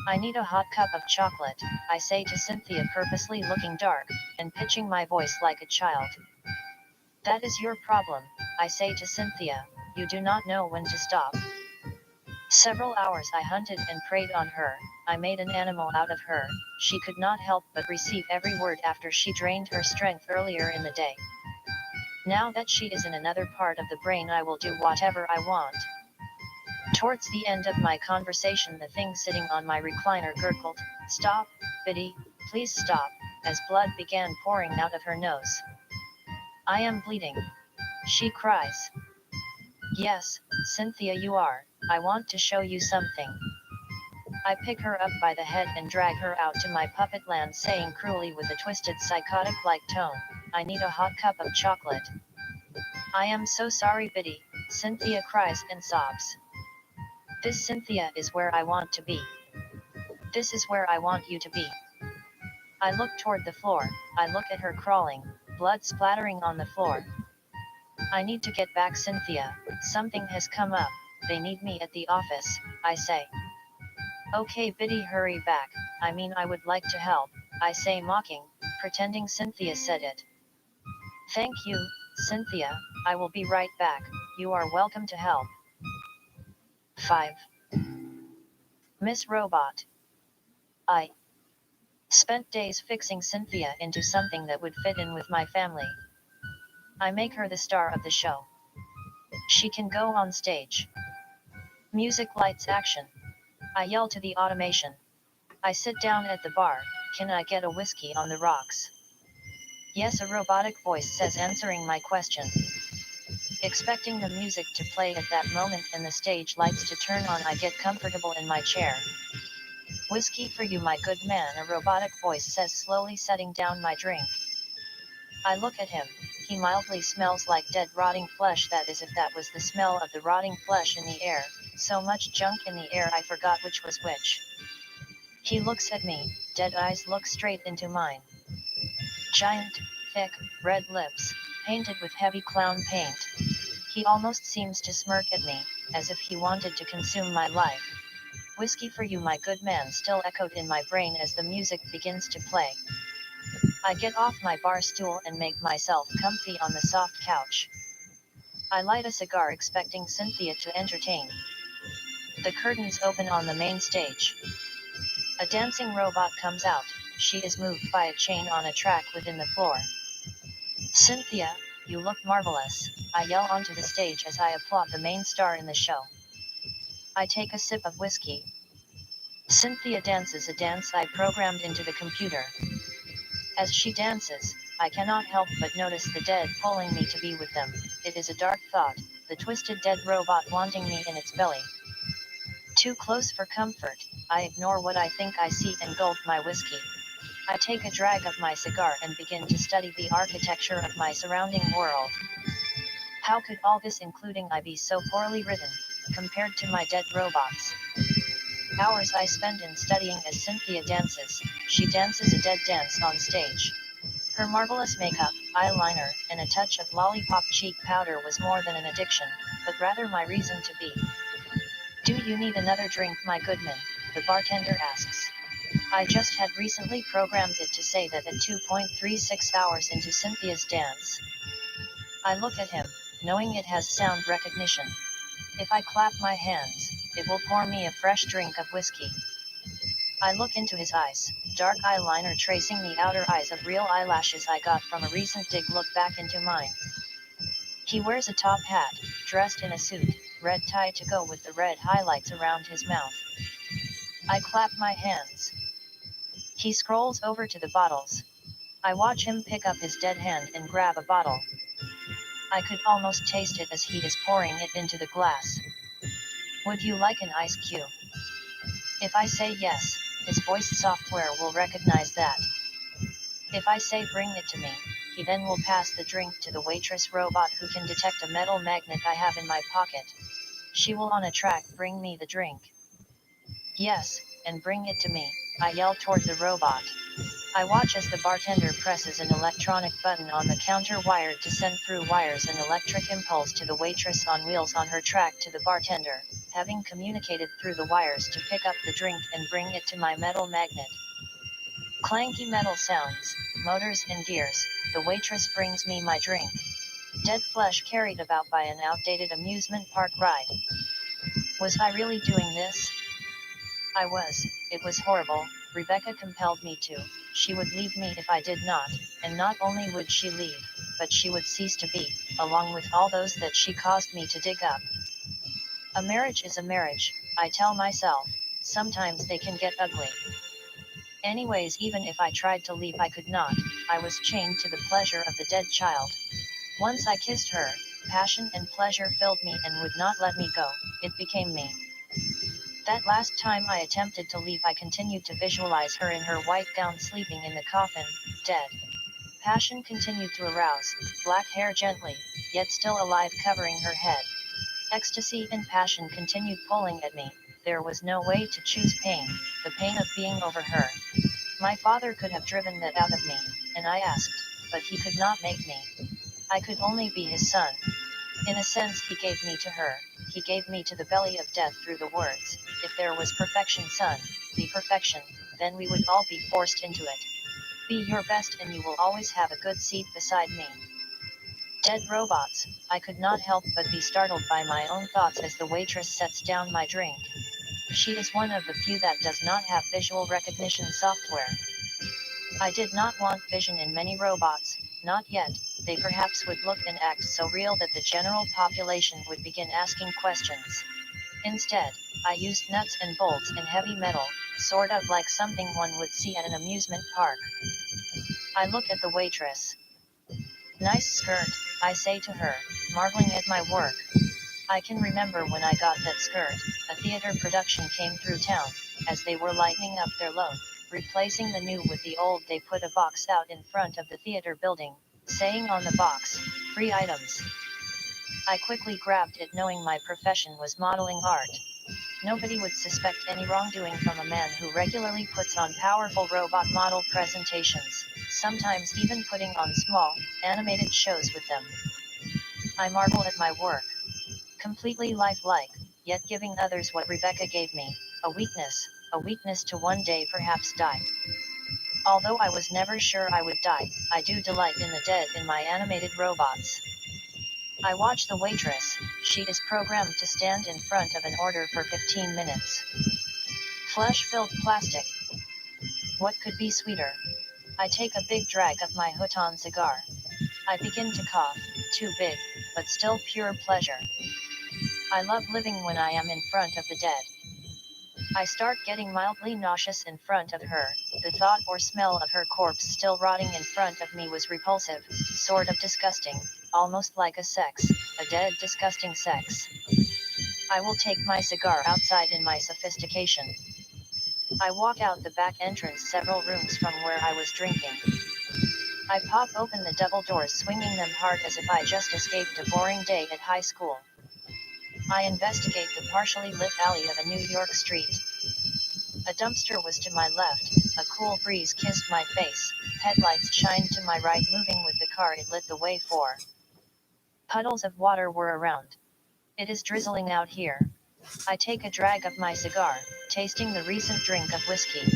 "I need a hot cup of chocolate," I say to Cynthia, purposely looking dark, and pitching my voice like a child. "That is your problem," I say to Cynthia, "you do not know when to stop." Several hours I hunted and preyed on her, I made an animal out of her. She could not help but receive every word after she drained her strength earlier in the day. Now that she is in another part of the brain, I will do whatever I want. Towards the end of my conversation, the thing sitting on my recliner gurgled, "Stop, Bity, please stop," as blood began pouring out of her nose. "I am bleeding," she cries. "Yes, Cynthia, you are. I want to show you something." I pick her up by the head and drag her out to my puppet land, saying cruelly with a twisted psychotic-like tone, "I need a hot cup of chocolate." "I am so sorry, Bity," Cynthia cries and sobs. "This, Cynthia, is where I want to be. This is where I want you to be." I look toward the floor. I look at her crawling, blood splattering on the floor. "I need to get back, Cynthia. Something has come up. They need me at the office," I say. "Okay, Bity, hurry back. I mean, I would like to help," I say, mocking, pretending Cynthia said it. "Thank you, Cynthia. I will be right back. You are welcome to help." 5. Miss Robot. I spent days fixing Cynthia into something that would fit in with my family. I make her the star of the show. She can go on stage. Music, lights, action. I yell to the automation. I sit down at the bar. "Can I get a whiskey on the rocks?" "Yes," a robotic voice says, answering my question. Expecting the music to play at that moment and the stage lights to turn on, I get comfortable in my chair. "Whiskey for you, my good man," a robotic voice says, slowly setting down my drink. I look at him. He mildly smells like dead, rotting flesh. That is, if that was the smell of the rotting flesh in the air. So much junk in the air I forgot which was which. He looks at me. Dead eyes look straight into mine. Giant, thick, red lips, painted with heavy clown paint. He almost seems to smirk at me, as if he wanted to consume my life. "Whiskey for you, my good man," still echoed in my brain as the music begins to play. I get off my bar stool and make myself comfy on the soft couch. I light a cigar, expecting Cynthia to entertain. The curtains open on the main stage. A dancing robot comes out. She is moved by a chain on a track within the floor. Cynthia, you look marvelous, I yell onto the stage as I applaud the main star in the show. I take a sip of whiskey. Cynthia dances a dance I programmed into the computer. As she dances, I cannot help but notice the dead pulling me to be with them. It is a dark thought, the twisted dead robot wanting me in its belly. Too close for comfort, I ignore what I think I see and gulp my whiskey. I take a drag of my cigar and begin to study the architecture of my surrounding world. How could all this including I be so poorly written, compared to my dead robots? Hours I spend in studying as Cynthia dances. She dances a dead dance on stage. Her marvelous makeup, eyeliner, and a touch of lollipop cheek powder was more than an addiction, but rather my reason to be. Do you need another drink, my goodman? The bartender asks. I just had recently programmed it to say that at 2.36 hours into Cynthia's dance. I look at him, knowing it has sound recognition. If I clap my hands, it will pour me a fresh drink of whiskey. I look into his eyes, dark eyeliner tracing the outer eyes of real eyelashes I got from a recent dig look back into mine. He wears a top hat, dressed in a suit, red tie to go with the red highlights around his mouth. I clap my hands. He scrolls over to the bottles. I watch him pick up his dead hand and grab a bottle. I could almost taste it as he is pouring it into the glass. Would you like an ice cube? If I say yes, his voice software will recognize that. If I say bring it to me, he then will pass the drink to the waitress robot who can detect a metal magnet I have in my pocket. She will on a track bring me the drink. Yes, and bring it to me, I yell toward the robot. I watch as the bartender presses an electronic button on the counter wired to send through wires an electric impulse to the waitress on wheels on her track to the bartender, having communicated through the wires to pick up the drink and bring it to my metal magnet. Clanky metal sounds, motors and gears, the waitress brings me my drink. Dead flesh carried about by an outdated amusement park ride. Was I really doing this? I was. It was horrible. Rebecca compelled me to. She would leave me if I did not, and not only would she leave, but she would cease to be, along with all those that she caused me to dig up. A marriage is a marriage, I tell myself. Sometimes they can get ugly. Anyways, even if I tried to leave, I could not. I was chained to the pleasure of the dead child. Once I kissed her, passion and pleasure filled me and would not let me go. It became me. That last time I attempted to leave, I continued to visualize her in her white gown sleeping in the coffin, dead. Passion continued to arouse, black hair gently, yet still alive covering her head. Ecstasy and passion continued pulling at me. There was no way to choose pain, the pain of being over her. My father could have driven that out of me, and I asked, but he could not make me. I could only be his son. In a sense, he gave me to her. He gave me to the belly of death through the words, if there was perfection, son, be perfection, then we would all be forced into it. Be your best and you will always have a good seat beside me. Dead robots, I could not help but be startled by my own thoughts as the waitress sets down my drink. She is one of the few that does not have visual recognition software. I did not want vision in many robots, not yet. They perhaps would look and act so real that the general population would begin asking questions. Instead, I used nuts and bolts and heavy metal, sort of like something one would see at an amusement park. I look at the waitress. Nice skirt, I say to her, marveling at my work. I can remember when I got that skirt, a theater production came through town. As they were lightening up their load, replacing the new with the old, they put a box out in front of the theater building, saying on the box, free items. I quickly grabbed it knowing my profession was modeling art. Nobody would suspect any wrongdoing from a man who regularly puts on powerful robot model presentations, sometimes even putting on small, animated shows with them. I marvel at my work. Completely lifelike, yet giving others what Rebecca gave me, a weakness to one day perhaps die. Although I was never sure I would die, I do delight in the dead in my animated robots. I watch the waitress. She is programmed to stand in front of an order for 15 minutes. Flesh-filled plastic. What could be sweeter? I take a big drag of my Huton cigar. I begin to cough, too big, but still pure pleasure. I love living when I am in front of the dead. I start getting mildly nauseous in front of her. The thought or smell of her corpse still rotting in front of me was repulsive, sort of disgusting, almost like a dead disgusting sex. I will take my cigar outside in my sophistication. I walk out the back entrance several rooms from where I was drinking. I pop open the double doors, swinging them hard as if I just escaped a boring day at high school. I investigate the partially lit alley of a New York street. A dumpster was to my left, a cool breeze kissed my face, headlights shined to my right, moving with the car it lit the way for. Puddles of water were around. It is drizzling out here. I take a drag of my cigar, tasting the recent drink of whiskey.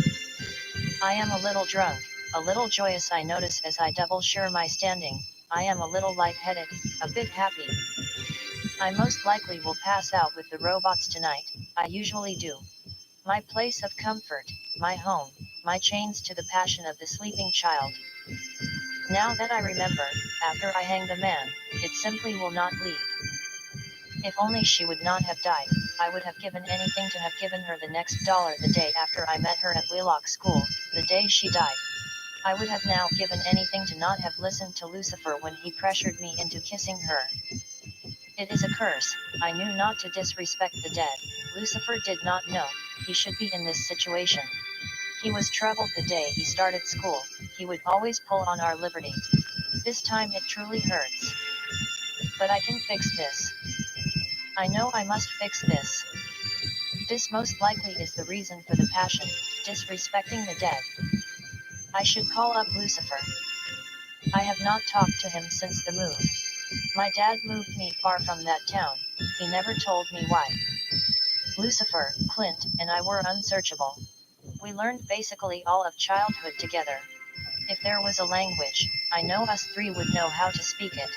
I am a little drunk, a little joyous. I notice as I double sure my standing. I am a little lightheaded, a bit happy. I most likely will pass out with the robots tonight. I usually do. My place of comfort, my home, my chains to the passion of the sleeping child. Now that I remember, after I hang the man, it simply will not leave. If only she would not have died, I would have given anything to have given her the next dollar the day after I met her at Wheelock School, the day she died. I would have now given anything to not have listened to Lucifer when he pressured me into kissing her. It is a curse. I knew not to disrespect the dead. Lucifer did not know he should be in this situation. He was troubled the day he started school. He would always pull on our liberty. This time it truly hurts. But I can fix this. I know I must fix this. This most likely is the reason for the passion, disrespecting the dead. I should call up Lucifer. I have not talked to him since the move. My dad moved me far from that town. He never told me why. Lucifer, Clint, and I were unsearchable. We learned basically all of childhood together. If there was a language, I know us three would know how to speak it.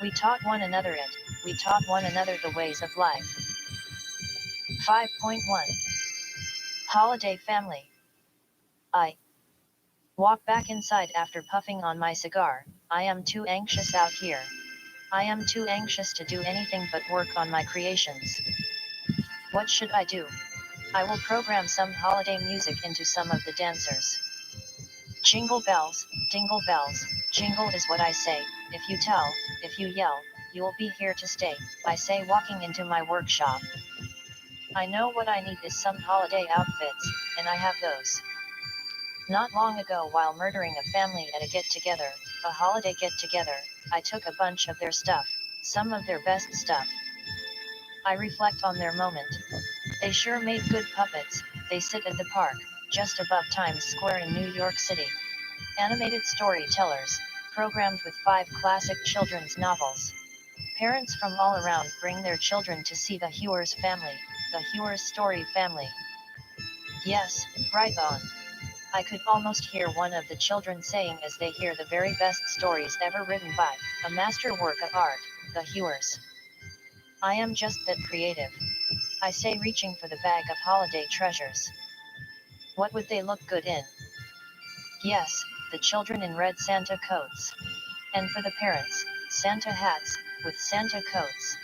We taught one another it. We taught one another the ways of life. 5.1 Holiday Family. I walk back inside after puffing on my cigar. I am too anxious out here. I am too anxious to do anything but work on my creations. What should I do? I will program some holiday music into some of the dancers. Jingle bells, dingle bells, jingle is what I say. If you tell, if you yell, you'll be here to stay, I say walking into my workshop. I know what I need is some holiday outfits, and I have those. Not long ago, while murdering a family at a get-together, a holiday get-together, I took a bunch of their stuff, some of their best stuff. I reflect on their moment. They sure made good puppets. They sit at the park, just above Times Square in New York City. Animated storytellers, programmed with 5 classic children's novels. Parents from all around bring their children to see the Hewers family, the Hewers story family. Yes, right on. I could almost hear one of the children saying as they hear the very best stories ever written by a masterwork of art, the Hewers. I am just that creative. I say, reaching for the bag of holiday treasures. What would they look good in? Yes, the children in red Santa coats. And for the parents, Santa hats, with Santa coats.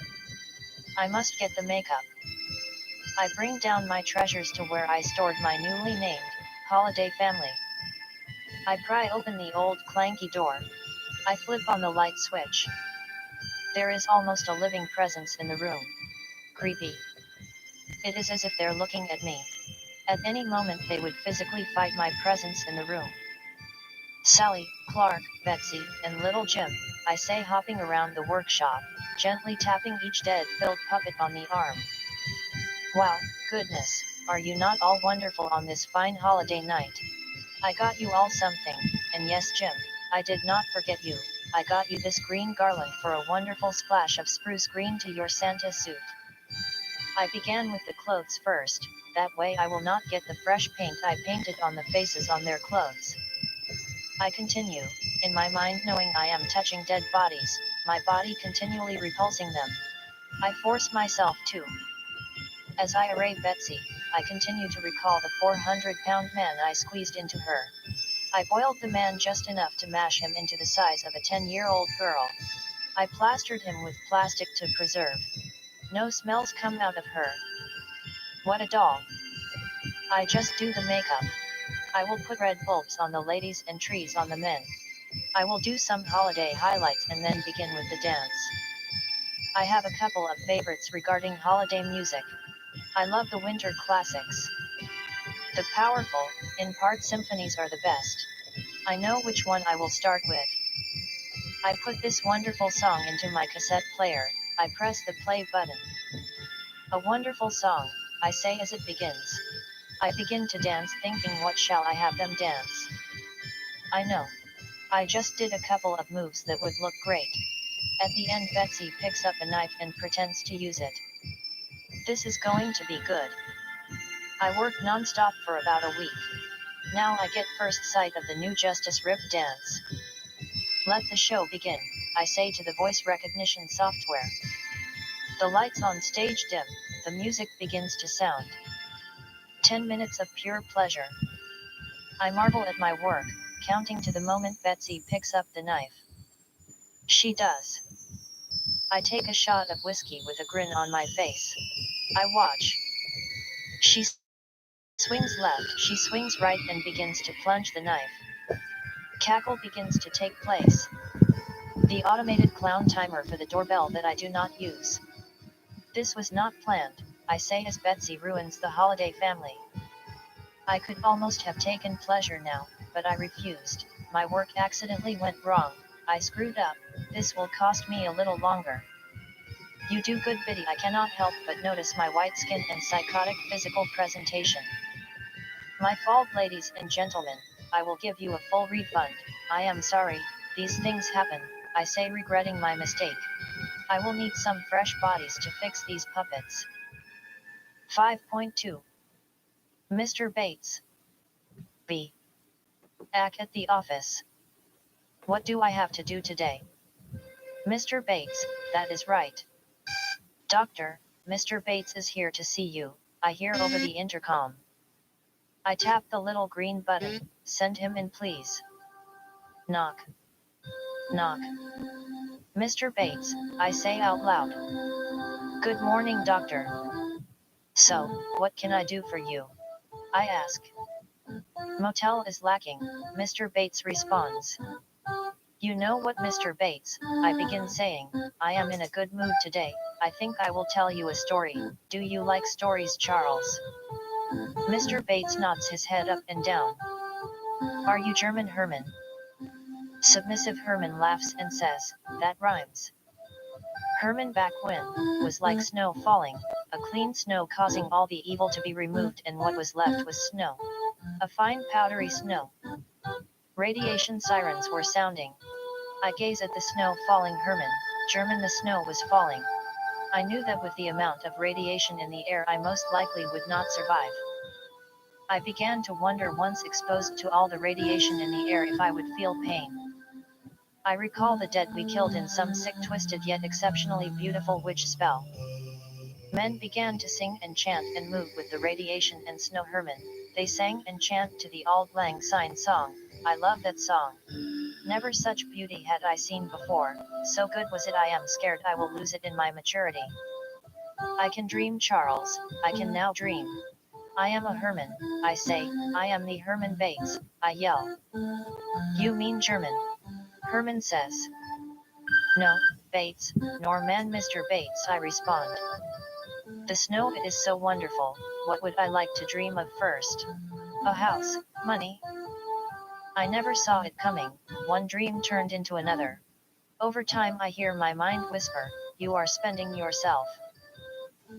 I must get the makeup. I bring down my treasures to where I stored my newly named holiday family. I pry open the old clanky door. I flip on the light switch. There is almost a living presence in the room. Creepy. It is as if they're looking at me. At any moment they would physically fight my presence in the room. Sally, Clark, Betsy, and little Jim, I say, hopping around the workshop, gently tapping each dead-filled puppet on the arm. Wow, goodness, are you not all wonderful on this fine holiday night? I got you all something, and yes, Jim, I did not forget you. I got you this green garland for a wonderful splash of spruce green to your Santa suit. I began with the clothes first, that way I will not get the fresh paint I painted on the faces on their clothes. I continue, in my mind knowing I am touching dead bodies, my body continually repulsing them. I force myself to. As I array Betsy, I continue to recall the 400-pound man I squeezed into her. I boiled the man just enough to mash him into the size of a 10-year-old girl. I plastered him with plastic to preserve. No smells come out of her. What a doll. I just do the makeup. I will put red bulbs on the ladies and trees on the men. I will do some holiday highlights and then begin with the dance. I have a couple of favorites regarding holiday music. I love the winter classics. The powerful, in-part symphonies are the best. I know which one I will start with. I put this wonderful song into my cassette player. I press the play button. A wonderful song, I say as it begins. I begin to dance thinking, what shall I have them dance? I know. I just did a couple of moves that would look great. At the end, Betsy picks up a knife and pretends to use it. This is going to be good. I worked non-stop for about a week. Now I get first sight of the new Justice Rip dance. Let the show begin, I say to the voice recognition software. The lights on stage dim, the music begins to sound. 10 minutes of pure pleasure. I marvel at my work, counting to the moment Betsy picks up the knife. She does. I take a shot of whiskey with a grin on my face. I watch. She swings left, she swings right and begins to plunge the knife. Cackle begins to take place. The automated clown timer for the doorbell that I do not use. This was not planned, I say as Betsy ruins the holiday family. I could almost have taken pleasure now, but I refused. My work accidentally went wrong. I screwed up. This will cost me a little longer. You do good, Bity. I cannot help but notice my white skin and psychotic physical presentation. My fault, ladies and gentlemen. I will give you a full refund. I am sorry, these things happen, I say, regretting my mistake. I will need some fresh bodies to fix these puppets. 5.2 Mr. Bates. B. Back at the office. What do I have to do today? Mr. Bates, that is right. Doctor, Mr. Bates is here to see you, I hear over the intercom. I tap the little green button. Send him in, please. Knock. Knock. Mr. Bates, I say out loud. Good morning, doctor. So, what can I do for you? I ask. Motel is lacking, Mr. Bates responds. You know what, Mr. Bates, I begin saying, I am in a good mood today. I think I will tell you a story. Do you like stories, Charles? Mr. Bates nods his head up and down. Are you German, Herman? Submissive Herman laughs and says, that rhymes. Herman back when, was like snow falling, a clean snow causing all the evil to be removed, and what was left was snow. A fine powdery snow. Radiation sirens were sounding. I gaze at the snow falling. Herman, German, the snow was falling. I knew that with the amount of radiation in the air I most likely would not survive. I began to wonder, once exposed to all the radiation in the air, if I would feel pain. I recall the dead we killed in some sick, twisted yet exceptionally beautiful witch spell. Men began to sing and chant and move with the radiation and snow. Herman, they sang and chant to the Auld Lang Syne song. I love that song. Never such beauty had I seen before, so good was it. I am scared I will lose it in my maturity. I can dream, Charles, I can now dream. I am a Herman, I say, I am the Herman Bates, I yell. You mean German? Herman says. No, Bates, nor man, Mr. Bates, I respond. The snow, it is so wonderful. What would I like to dream of first? A house, money. I never saw it coming. One dream turned into another. Over time I hear my mind whisper, you are spending yourself.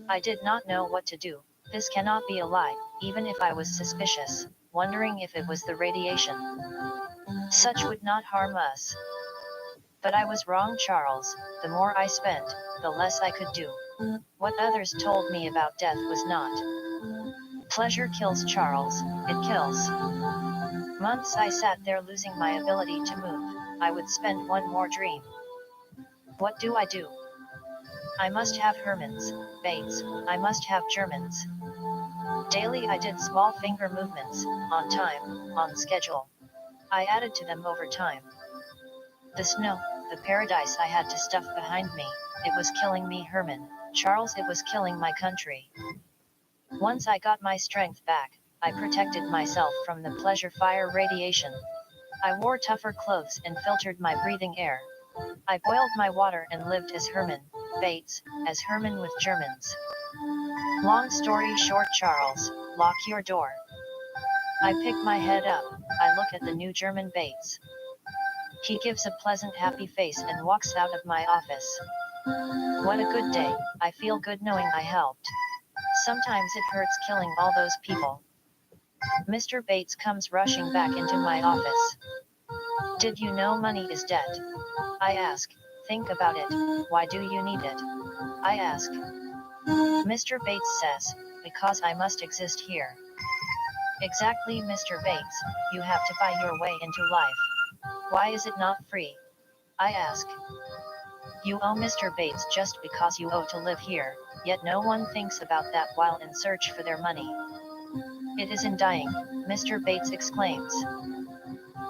I did not know what to do. This cannot be a lie, even if I was suspicious, wondering if it was the radiation. Such would not harm us. But I was wrong, Charles. The more I spent, the less I could do. What others told me about death was not. Pleasure kills, Charles, it kills. Months I sat there losing my ability to move. I would spend one more dream. What do I do? I must have Hermans, Bates, I must have Germans. Daily I did small finger movements, on time, on schedule. I added to them over time. The snow, the paradise I had to stuff behind me, it was killing me, Herman. Charles, it was killing my country. Once I got my strength back, I protected myself from the pleasure fire radiation. I wore tougher clothes and filtered my breathing air. I boiled my water and lived as Herman Bates, as Herman with Germans. Long story short, Charles, lock your door. I pick my head up, I look at the new German Bates. He gives a pleasant happy face and walks out of my office. What a good day, I feel good knowing I helped. Sometimes it hurts killing all those people. Mr. Bates comes rushing back into my office. Did you know money is debt? I ask. Think about it, why do you need it? I ask. Mr. Bates says, because I must exist here. Exactly, Mr. Bates, you have to buy your way into life. Why is it not free? I ask. You owe, Mr. Bates, just because you owe to live here, yet no one thinks about that while in search for their money. It is in dying, Mr. Bates exclaims.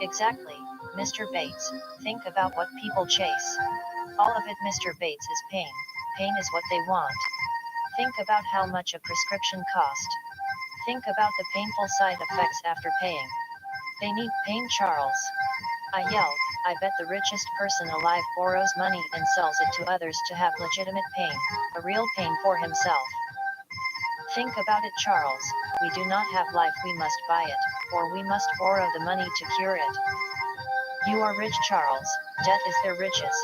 Exactly, Mr. Bates, think about what people chase. All of it, Mr. Bates, is pain. Pain is what they want. Think about how much a prescription cost. Think about the painful side effects after paying. They need pain, Charles. I yell, I bet the richest person alive borrows money and sells it to others to have legitimate pain, a real pain for himself. Think about it, Charles, we do not have life, we must buy it, or we must borrow the money to cure it. You are rich, Charles, debt is their riches.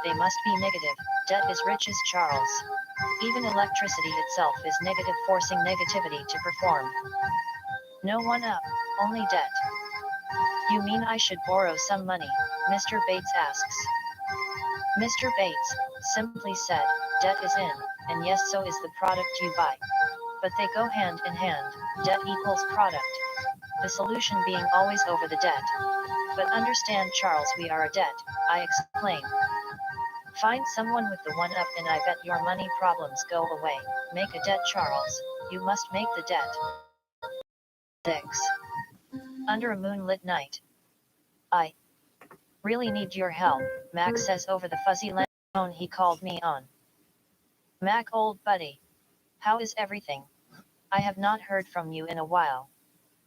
They must be negative, debt is riches, Charles. Even electricity itself is negative, forcing negativity to perform. No one up, only debt. You mean I should borrow some money? Mr. Bates asks. Mr. Bates simply said, debt is in, and yes, so is the product you buy. But they go hand in hand, debt equals product. The solution being always over the debt. But understand, Charles, we are a debt, I exclaim. Find someone with the one up and I bet your money problems go away. Make a debt, Charles, you must make the debt. 6. Under a moonlit night. I really need your help, Mac says over the fuzzy phone he called me on. Mac, old buddy. How is everything? I have not heard from you in a while.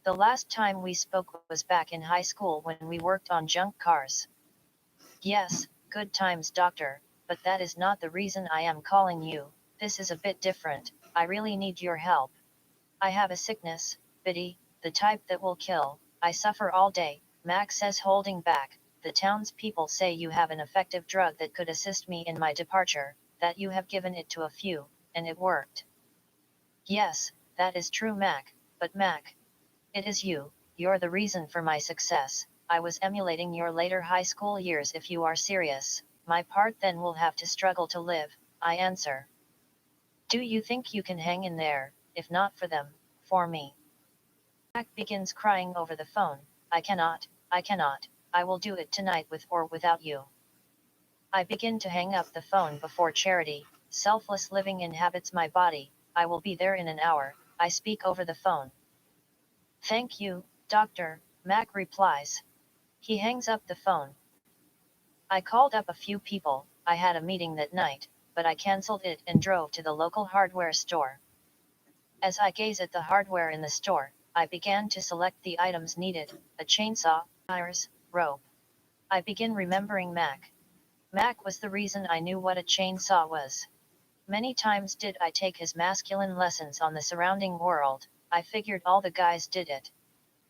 The last time we spoke was back in high school when we worked on junk cars. Yes, good times, doctor, but that is not the reason I am calling you. This is a bit different. I really need your help. I have a sickness, Bity, the type that will kill. I suffer all day, Mac says, holding back. The townspeople say you have an effective drug that could assist me in my departure, that you have given it to a few, and it worked. Yes, that is true, Mac, but Mac, it is you, you're the reason for my success. I was emulating your later high school years. If you are serious, my part then will have to struggle to live, I answer. Do you think you can hang in there, if not for them, for me? Mac begins crying over the phone. I cannot, I will do it tonight with or without you. I begin to hang up the phone before charity, selfless living inhabits my body. I will be there in an hour, I speak over the phone. Thank you, doctor, Mac replies. He hangs up the phone. I called up a few people. I had a meeting that night, but I cancelled it and drove to the local hardware store. As I gaze at the hardware in the store, I began to select the items needed, a chainsaw, pliers, rope. I begin remembering Mac. Mac was the reason I knew what a chainsaw was. Many times did I take his masculine lessons on the surrounding world. I figured all the guys did it.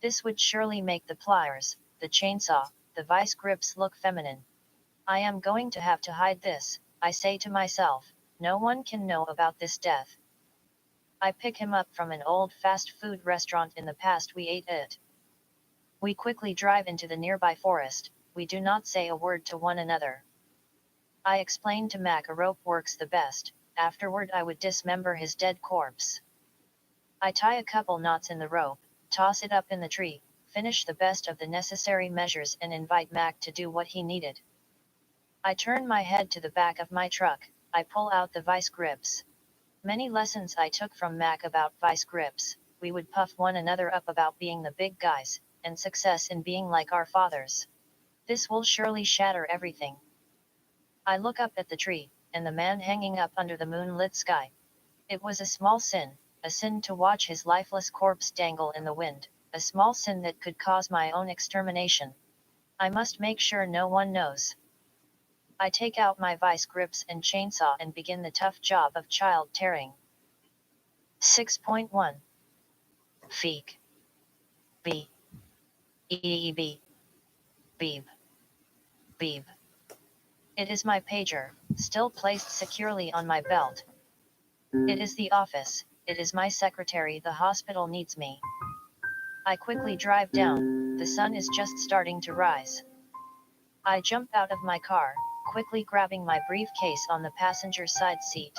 This would surely make the pliers, the chainsaw, the vice grips look feminine. I am going to have to hide this, I say to myself. No one can know about this death. I pick him up from an old fast food restaurant in the past. We ate it. We quickly drive into the nearby forest. We do not say a word to one another. I explain to Mac a rope works the best. Afterward I would dismember his dead corpse. I tie a couple knots in the rope, toss it up in the tree, finish the best of the necessary measures and invite Mac to do what he needed. I turn my head to the back of my truck. I pull out the vice grips. Many lessons I took from Mac about vice grips. We would puff one another up about being the big guys. and success in being like our fathers. This will surely shatter everything. I look up at the tree, and the man hanging up under the moonlit sky. It was a small sin, a sin to watch his lifeless corpse dangle in the wind, a small sin that could cause my own extermination. I must make sure no one knows. I take out my vice grips and chainsaw and begin the tough job of child tearing. 6.1 Feek. B. E-E-B. Beeb. Beeb. It is my pager, still placed securely on my belt. It is the office, it is my secretary, the hospital needs me. I quickly drive down, the sun is just starting to rise. I jump out of my car, quickly grabbing my briefcase on the passenger side seat.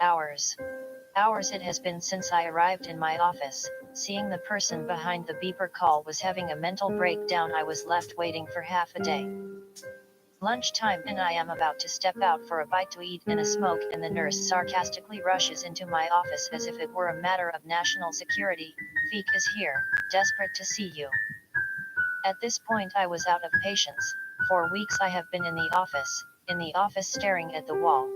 Hours it has been since I arrived in my office. Seeing the person behind the beeper call was having a mental breakdown. I was left waiting for half a day. Lunchtime and I am about to step out for a bite to eat and a smoke, and the nurse sarcastically rushes into my office as if it were a matter of national security. Feek is here, desperate to see you. At this point I was out of patience. For weeks I have been in the office staring at the wall.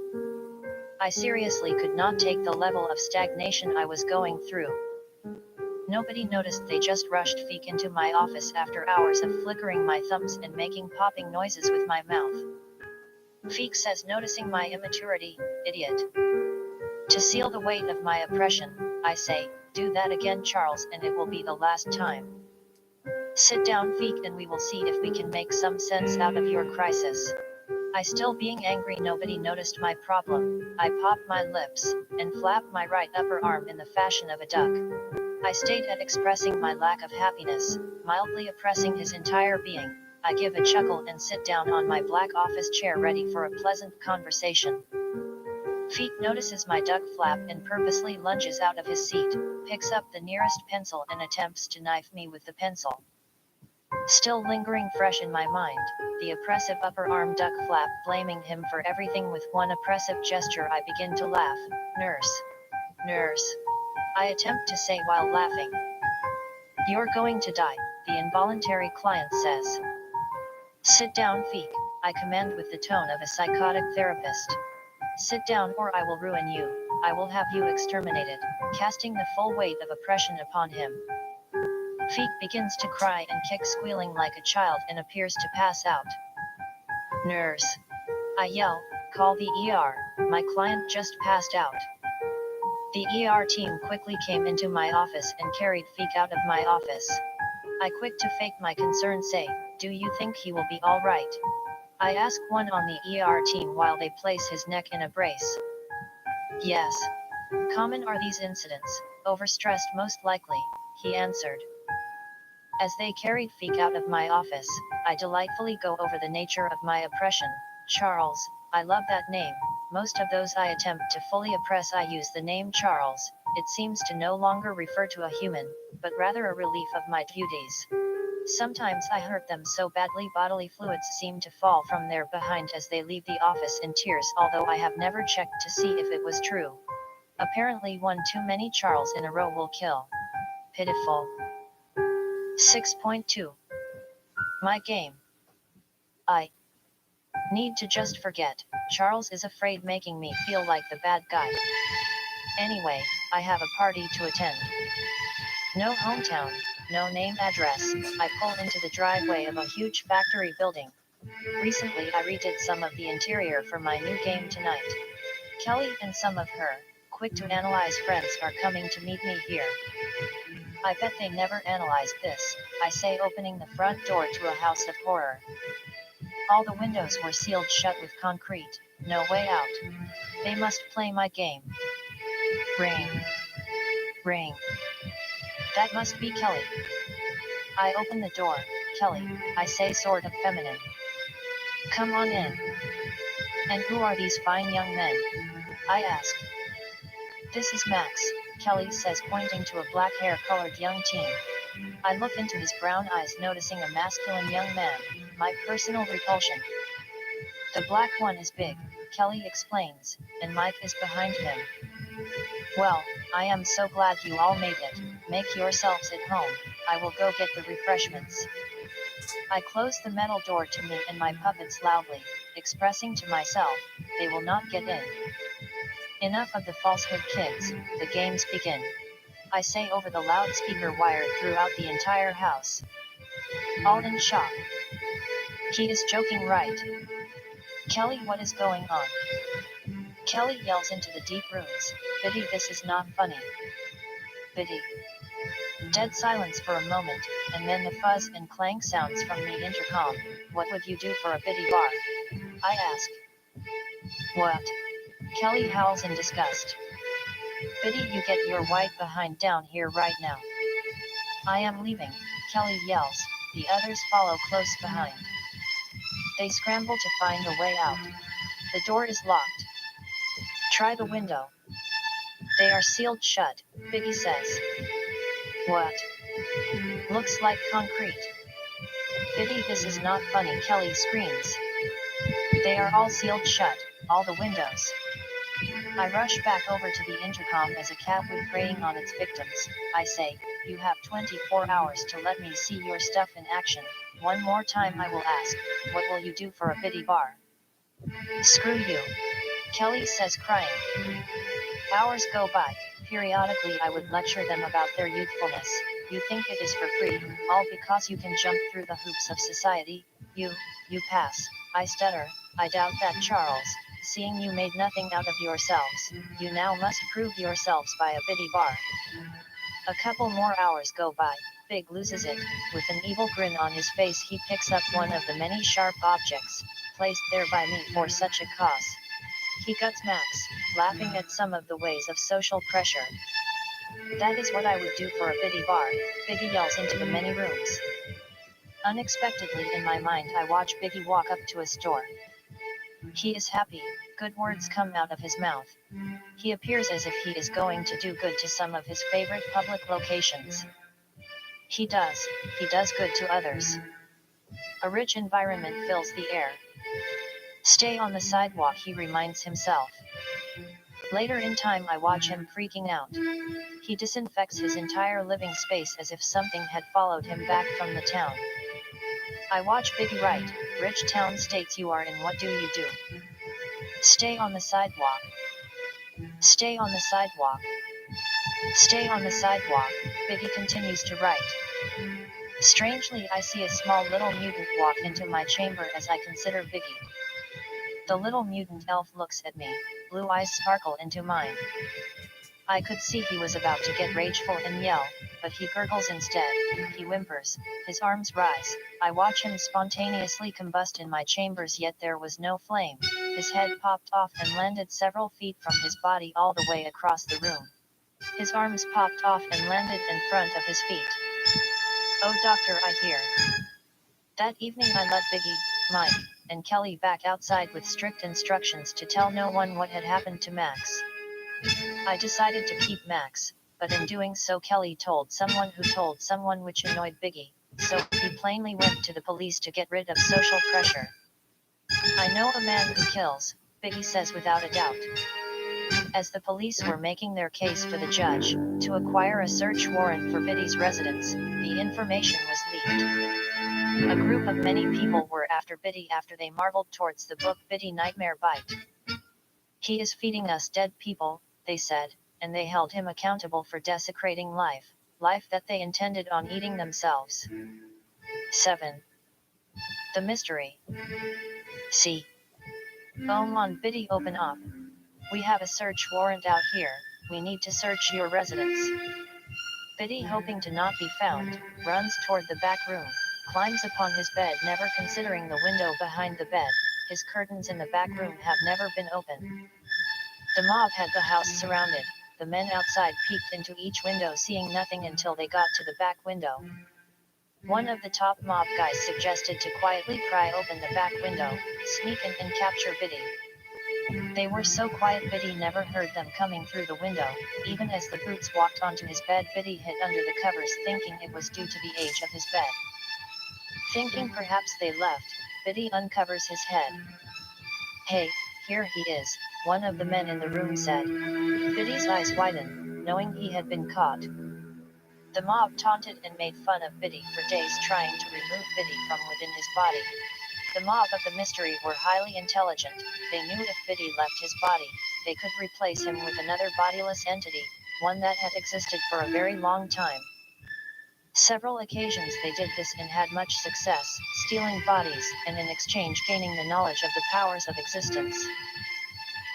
I seriously could not take the level of stagnation I was going through. Nobody noticed. They just rushed Feek into my office after hours of flickering my thumbs and making popping noises with my mouth. Feek says, noticing my immaturity, "Idiot." To seal the weight of my oppression, I say, "Do that again, Charles, and it will be the last time. Sit down, Feek, and we will see if we can make some sense out of your crisis." I still being angry, nobody noticed my problem. I pop my lips, and flap my right upper arm in the fashion of a duck. I state at expressing my lack of happiness, mildly oppressing his entire being. I give a chuckle and sit down on my black office chair ready for a pleasant conversation. Feek notices my duck flap and purposely lunges out of his seat, picks up the nearest pencil and attempts to knife me with the pencil. Still lingering fresh in my mind, the oppressive upper arm duck flap, blaming him for everything. With one oppressive gesture I begin to laugh. "Nurse. Nurse," I attempt to say while laughing. "You're going to die," the involuntary client says. "Sit down, Feek," I command with the tone of a psychotic therapist. "Sit down or I will ruin you. I will have you exterminated," casting the full weight of oppression upon him. Feek begins to cry and kick, squealing like a child, and appears to pass out. "Nurse," I yell, "call the ER, my client just passed out." The ER team quickly came into my office and carried Feek out of my office. I quick to fake my concern say, "Do you think he will be all right?" I ask one on the ER team while they place his neck in a brace. "Yes. Common are these incidents, overstressed most likely," he answered. As they carried Feek out of my office, I delightfully go over the nature of my oppression. "Charles, I love that name. Most of those I attempt to fully oppress I use the name Charles. It seems to no longer refer to a human, but rather a relief of my duties. Sometimes I hurt them so badly bodily fluids seem to fall from their behind as they leave the office in tears, although I have never checked to see if it was true. Apparently one too many Charles in a row will kill. Pitiful. 6.2 My game. I need to just forget. Charles is afraid, making me feel like the bad guy. Anyway, I have a party to attend. No hometown, no name address. I pull into the driveway of a huge factory building. Recently I redid some of the interior for my new game tonight. Kelly and some of her quick to analyze friends are coming to meet me here. I bet they never analyzed this, I say, opening the front door to a house of horror. All the windows were sealed shut with concrete, no way out. They must play my game. Ring. Ring. That must be Kelly. I open the door. "Kelly," I say, sort of feminine. "Come on in." "And who are these fine young men?" I ask. "This is Max," Kelly says, pointing to a black hair-colored young teen. I look into his brown eyes, noticing a masculine young man, my personal repulsion. "The black one is big," Kelly explains, "and Mike is behind him." "Well, I am so glad you all made it. Make yourselves at home," I will go get the refreshments. I close the metal door to me and my puppets loudly, expressing to myself, they will not get in. Enough of the falsehood, kids, the games begin. I say over the loudspeaker wired throughout the entire house. All in shock. He is joking, right? Kelly, what is going on? Kelly yells into the deep rooms, Bity, this is not funny. Bity. Dead silence for a moment, and then the fuzz and clank sounds from the intercom. What would you do for a Bity bar? I ask. What? Kelly howls in disgust. Bity, you get your white behind down here right now. I am leaving, Kelly yells, the others follow close behind. They scramble to find a way out. The door is locked. Try the window. They are sealed shut, Biggie says. What? Looks like concrete. Bity, this is not funny, Kelly screams. They are all sealed shut, all the windows. I rush back over to the intercom as a cat would preying on its victims. I say, you have 24 hours to let me see your stuff in action. One more time I will ask, what will you do for a Bity bar? Screw you. Kelly says, crying. Hours go by. Periodically I would lecture them about their youthfulness. You think it is for free, all because you can jump through the hoops of society. You pass. I stutter. I doubt that, Charles. Seeing you made nothing out of yourselves, you now must prove yourselves by a Bity bar. A couple more hours go by. Big loses it. With an evil grin on his face, he picks up one of the many sharp objects placed there by me for such a cause. He guts Max, laughing at some of the ways of social pressure. That is what I would do for a Bity bar, Biggie yells into the many rooms. Unexpectedly in my mind I watch Biggie walk up to a store. He is happy, good words come out of his mouth. He appears as if he is going to do good to some of his favorite public locations. He does good to others. A rich environment fills the air. Stay on the sidewalk, he reminds himself. Later in time I watch him freaking out. He disinfects his entire living space as if something had followed him back from the town. I watch Biggie write, rich town states you are in, what do you do? Stay on the sidewalk. Stay on the sidewalk. Stay on the sidewalk, Biggie continues to write. Strangely I see a small little mutant walk into my chamber as I consider Biggie. The little mutant elf looks at me, blue eyes sparkle into mine. I could see he was about to get rageful and yell, but he gurgles instead. He whimpers, his arms rise. I watch him spontaneously combust in my chambers, yet there was no flame. His head popped off and landed several feet from his body all the way across the room. His arms popped off and landed in front of his feet. Oh doctor, I hear. That evening I let Biggie, Mike, and Kelly back outside with strict instructions to tell no one what had happened to Max. I decided to keep Max, but in doing so Kelly told someone who told someone, which annoyed Biggie, so he plainly went to the police to get rid of social pressure. I know a man who kills, Biggie says without a doubt. As the police were making their case for the judge to acquire a search warrant for Bittie's residence, the information was leaked. A group of many people were after Bity after they marveled towards the book Bity Nightmare Byte. He is feeding us dead people, they said, and they held him accountable for desecrating life that they intended on eating themselves. 7. The mystery. C. On Bity, open up. We have a search warrant out here, we need to search your residence. Bity, hoping to not be found, runs toward the back room, climbs upon his bed, never considering the window behind the bed. His curtains in the back room have never been open. The mob had the house surrounded. The men outside peeked into each window, seeing nothing until they got to the back window. One of the top mob guys suggested to quietly pry open the back window, sneak in and capture Bity. They were so quiet Bity never heard them coming through the window. Even as the boots walked onto his bed, Bity hid under the covers, thinking it was due to the age of his bed. Thinking perhaps they left, Bity uncovers his head. Hey, here he is, one of the men in the room said. Bity's eyes widened, knowing he had been caught. The The mob taunted and made fun of Bity for days, trying to remove Bity from within his body. The mob of the mystery were highly intelligent. They knew if Bity left his body, they could replace him with another bodiless entity, one that had existed for a very long time. Several occasions they did this and had much success, stealing bodies and in exchange gaining the knowledge of the powers of existence.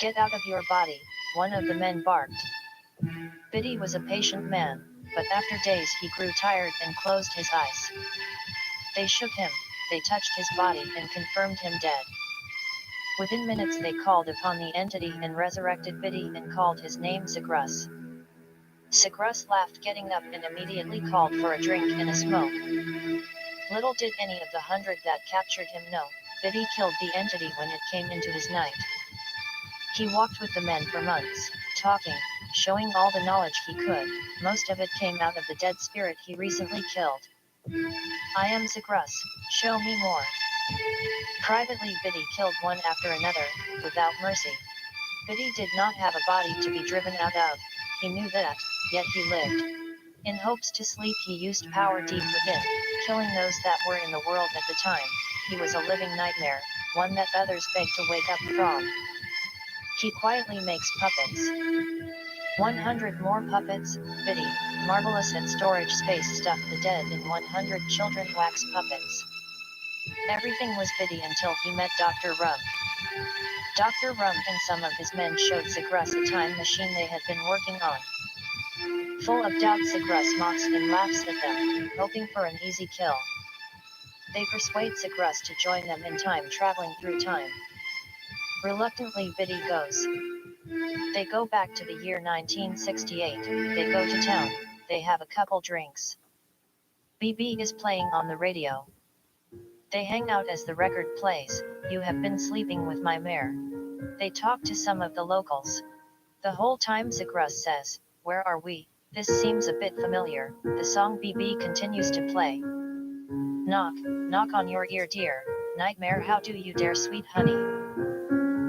"Get out of your body," one of the men barked. Bity was a patient man, but after days he grew tired and closed his eyes. They shook him, they touched his body and confirmed him dead. Within minutes they called upon the entity and resurrected Bity and called his name Zigrus. Zigrus laughed, getting up, and immediately called for a drink and a smoke. Little did any of the 100 that captured him know, Bity killed the entity when it came into his night. He walked with the men for months, talking, showing all the knowledge he could. Most of it came out of the dead spirit he recently killed. "I am Zigrus, show me more." Privately Bity killed one after another, without mercy. Bity did not have a body to be driven out of, he knew that, yet he lived. In hopes to sleep he used power deep within, killing those that were in the world at the time. He was a living nightmare, one that others begged to wake up from. He quietly makes puppets. 100 more puppets. Bity, marvelous at storage space, stuffed the dead in 100 children wax puppets. Everything was Bity until he met Dr. Rum. Dr. Rum and some of his men showed Zigrus a time machine they had been working on. Full of doubt, Zigrus mocks and laughs at them, hoping for an easy kill. They persuade Zigrus to join them in time traveling through time. Reluctantly Bity goes. They go back to the year 1968, they go to town, they have a couple drinks. BB is playing on the radio. They hang out as the record plays, "You have been sleeping with my mare." They talk to some of the locals. The whole time Zigrus says, "Where are we? This seems a bit familiar." The song BB continues to play. "Knock, knock on your ear, dear, nightmare, how do you dare, sweet honey?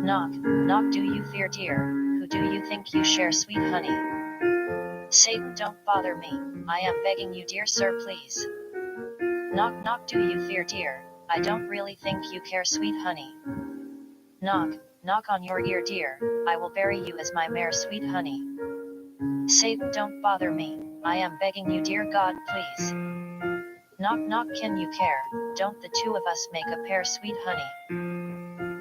Knock, knock, do you fear, dear, who do you think you share, sweet honey? Satan, don't bother me, I am begging you, dear sir, please. Knock, knock, do you fear, dear, I don't really think you care, sweet honey. Knock, knock on your ear, dear, I will bury you as my mare, sweet honey. Satan, don't bother me, I am begging you, dear God, please. Knock, knock, can you care, don't the two of us make a pair, sweet honey?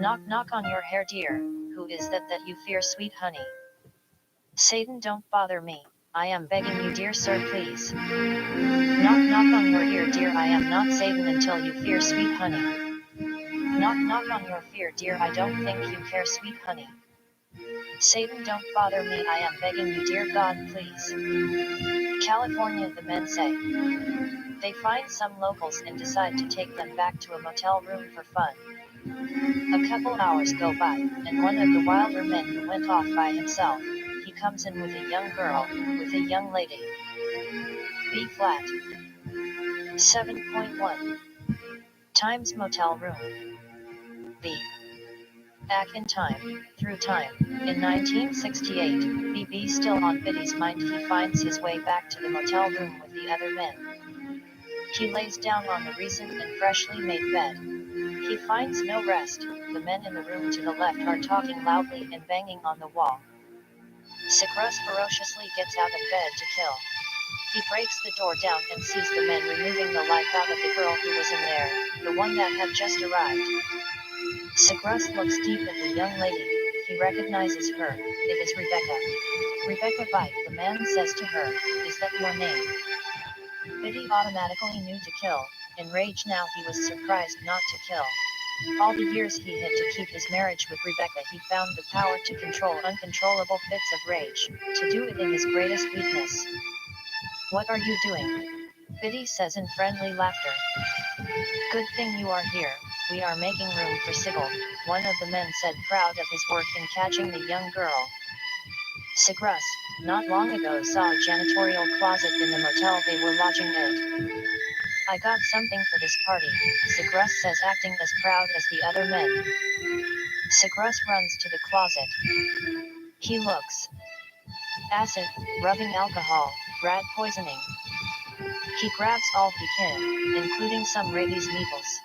Knock, knock on your hair, dear, who is that you fear, sweet honey? Satan, don't bother me, I am begging you, dear sir, please. Knock, knock on your ear, dear, I am not Satan until you fear, sweet honey. Knock, knock on your fear, dear, I don't think you care, sweet honey. Satan, don't bother me, I am begging you, dear God, please. California, the men say. They find some locals and decide to take them back to a motel room for fun. A couple hours go by, and one of the wilder men who went off by himself, he comes in with a young girl, with a young lady. B flat. 7.1 times motel room. B. Back in time, through time. In 1968, BB still on Bity's mind, he finds his way back to the motel room with the other men. He lays down on the recent and freshly made bed. He finds no rest. The men in the room to the left are talking loudly and banging on the wall. Zigrus ferociously gets out of bed to kill. He breaks the door down and sees the men removing the life out of the girl who was in there, the one that had just arrived. Zigrus looks deep at the young lady. He recognizes her. It is Rebecca. "Rebecca Byte," the man says to her, "is that your name?" Bity automatically knew to kill. Enraged now, he was surprised not to kill. All the years he hid to keep his marriage with Rebecca, he found the power to control uncontrollable fits of rage, to do it in his greatest weakness. "What are you doing?" Bity says in friendly laughter. "Good thing you are here, we are making room for Sigil," one of the men said, proud of his work in catching the young girl. Zigrus, not long ago, saw a janitorial closet in the motel they were lodging at. "I got something for this party," Zigrus says, acting as proud as the other men. Zigrus runs to the closet. He looks. Acid, rubbing alcohol, rat poisoning. He grabs all he can, including some rabies needles.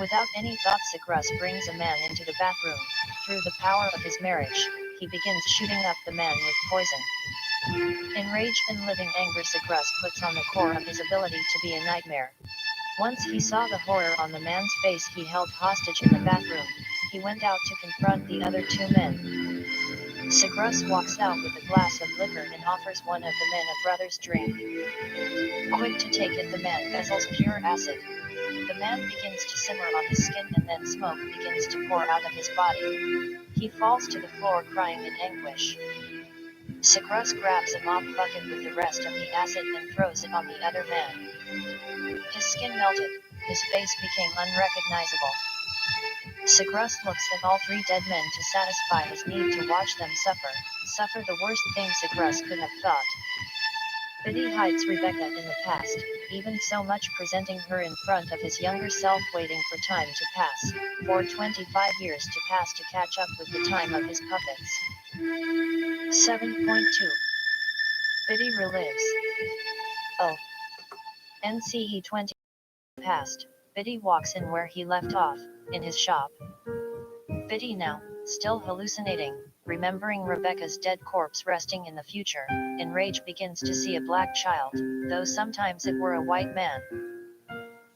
Without any thought, Sigrus brings a man into the bathroom. Through the power of his marriage, he begins shooting up the man with poison. Enraged and living anger, Sigrus puts on the core of his ability to be a nightmare. Once he saw the horror on the man's face he held hostage in the bathroom, he went out to confront the other two men. Sigrus walks out with a glass of liquor and offers one of the men a brother's drink. Quick to take it, the man guzzles pure acid. The man begins to simmer on his skin and then smoke begins to pour out of his body. He falls to the floor crying in anguish. Sigrus grabs a mop bucket with the rest of the acid and throws it on the other man. His skin melted, his face became unrecognizable. Sigrus looks at all three dead men to satisfy his need to watch them suffer the worst thing Sigrus could have thought. Bity hides Rebecca in the past, even so much presenting her in front of his younger self, waiting for time to pass, for 25 years to pass to catch up with the time of his puppets. 7.2 Bity relives. Oh. NCE 20 past, Bity walks in where he left off, in his shop. Bity now, still hallucinating, remembering Rebecca's dead corpse resting in the future, enraged begins to see a black child, though sometimes it were a white man.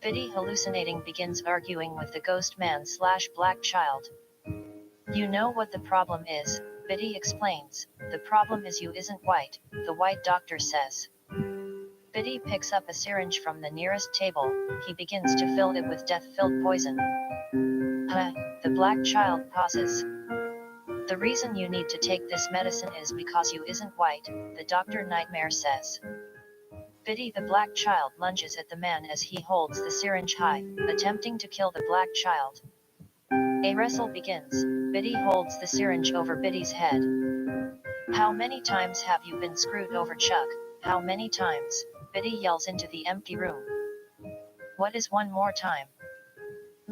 Bity hallucinating begins arguing with the ghost man/black child. You know what the problem is, Bity explains, the problem is you isn't white, the white doctor says. Bity picks up a syringe from the nearest table, he begins to fill it with death-filled poison. The black child pauses. The reason you need to take this medicine is because you isn't white, the Dr. Nightmare says. Bity the black child lunges at the man as he holds the syringe high, attempting to kill the black child. A wrestle begins. Bity holds the syringe over Bity's head. How many times have you been screwed over, Chuck? How many times? Bity yells into the empty room. What is one more time?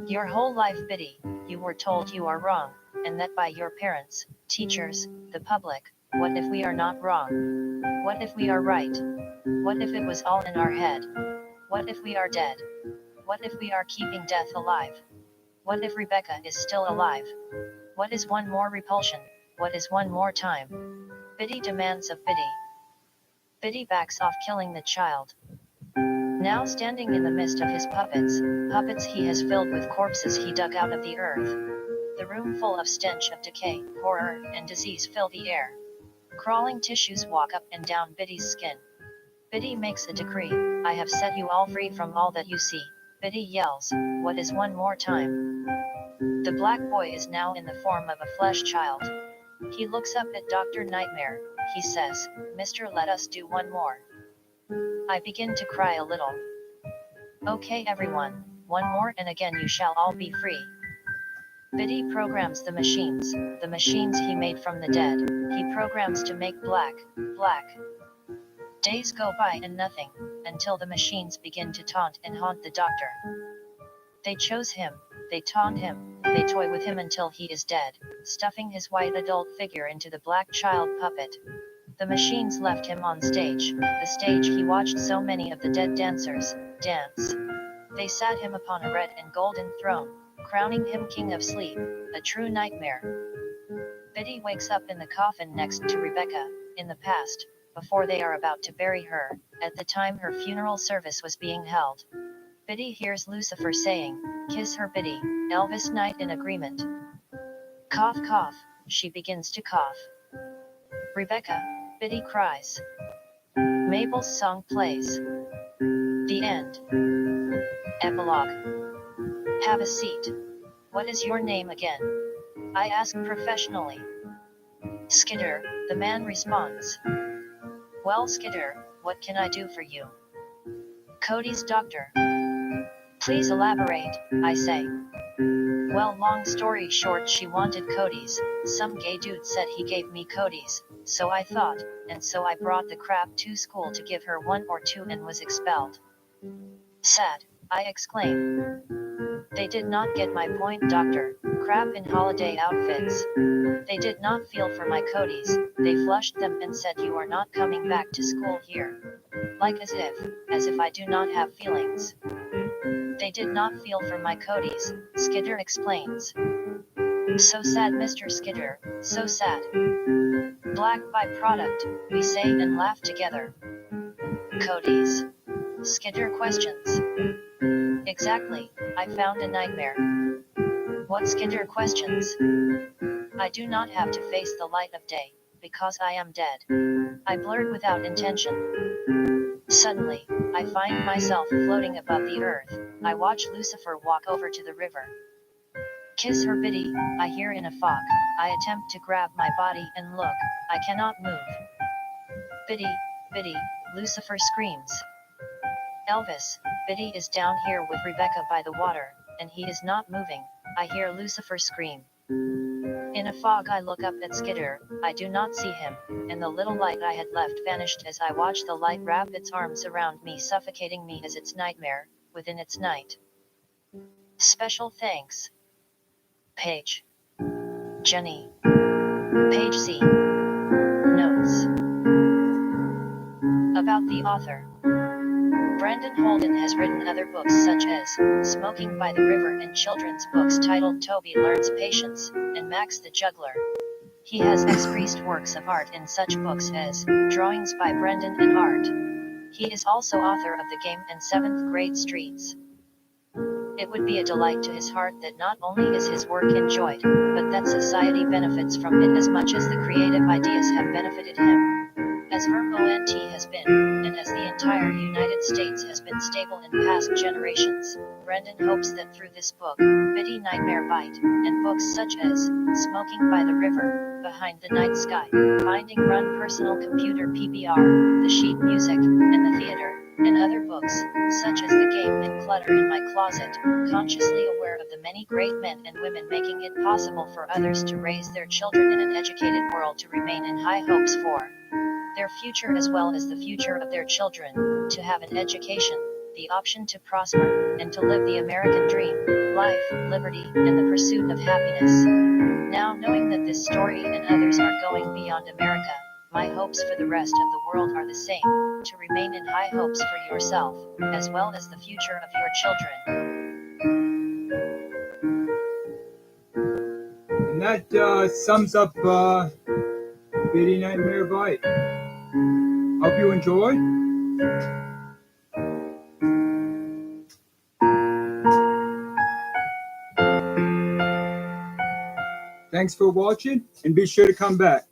Your whole life, Bity, you were told you are wrong, and that by your parents, teachers, the public. What if we are not wrong? What if we are right? What if it was all in our head? What if we are dead? What if we are keeping death alive? What if Rebecca is still alive? What is one more repulsion? What is one more time? Bity demands of Bity. Bity backs off, killing the child. Now standing in the midst of his puppets he has filled with corpses he dug out of the earth. The room full of stench of decay, horror, and disease fill the air. Crawling tissues walk up and down Bity's skin. Bity makes a decree, I have set you all free from all that you see. Bity yells, what is one more time? The black boy is now in the form of a flesh child. He looks up at Dr. Nightmare, he says, Mister, let us do one more. I begin to cry a little. Okay everyone, one more and again you shall all be free. Bity programs the machines he made from the dead, he programs to make black. Days go by and nothing, until the machines begin to taunt and haunt the doctor. They chose him, they taunt him, they toy with him until he is dead, stuffing his white adult figure into the black child puppet. The machines left him on stage, the stage he watched so many of the dead dancers dance. They sat him upon a red and golden throne, crowning him king of sleep, a true nightmare. Bity wakes up in the coffin next to Rebecca, in the past, before they are about to bury her, at the time her funeral service was being held. Bity hears Lucifer saying, kiss her Bity, Elvis Knight in agreement. Cough cough, she begins to cough. Rebecca, Bity cries. Mabels Song plays. The end. Epilogue. Have a seat. What is your name again? I ask professionally. Skidder, the man responds. Well Skidder, what can I do for you? Cody's doctor. Please elaborate, I say. Well, long story short, she wanted Cody's. Some gay dude said he gave me Cody's, so I thought, and so I brought the crap to school to give her 1 or 2 and was expelled. Sad, I exclaim. They did not get my point, doctor. Crap in holiday outfits. They did not feel for my Cody's, they flushed them and said you are not coming back to school here. like as if I do not have feelings. They did not feel for my Cody's, Skidder explains. So sad, Mr. Skidder, so sad. Black byproduct, we say and laugh together. Cody's. Skidder questions. Exactly, I found a nightmare. What? Skidder questions. I do not have to face the light of day, because I am dead. I blurred without intention. Suddenly, I find myself floating above the earth. I watch Lucifer walk over to the river. Kiss her, Bity, I hear in a fog. I attempt to grab my body and look, I cannot move. Bity, Bity, Lucifer screams. Elvis, Bity is down here with Rebecca by the water, and he is not moving, I hear Lucifer scream. In a fog I look up at Skidder, I do not see him, and the little light I had left vanished as I watch the light wrap its arms around me, suffocating me as its nightmare, within its night. Special thanks. Page. Jenny. Page C. Notes. About the author. Brendon Holden has written other books such as Smoking by the River and children's books titled Toby Learns Patience and Max the Juggler. He has expressed works of art in such books as Drawings by Brendon and Art. He is also author of The Game and 7th Grade Streets. It would be a delight to his heart that not only is his work enjoyed, but that society benefits from it as much as the creative ideas have benefited him. As Vermont has been, and as the entire United States has been stable in past generations, Brendon hopes that through this book, Bity Nightmare Byte, and books such as Smoking by the River, Behind the Night Sky, Finding Run Personal Computer PBR, The Sheet Music, and the Theater, and other books, such as The Game and Clutter in My Closet, consciously aware of the many great men and women making it possible for others to raise their children in an educated world to remain in high hopes for their future as well as the future of their children, to have an education, the option to prosper, and to live the American dream, life, liberty, and the pursuit of happiness. Now knowing that this story and others are going beyond America, my hopes for the rest of the world are the same, to remain in high hopes for yourself, as well as the future of your children. And that sums up Bity Nightmare Byte. Hope you enjoy. Thanks for watching, and be sure to come back.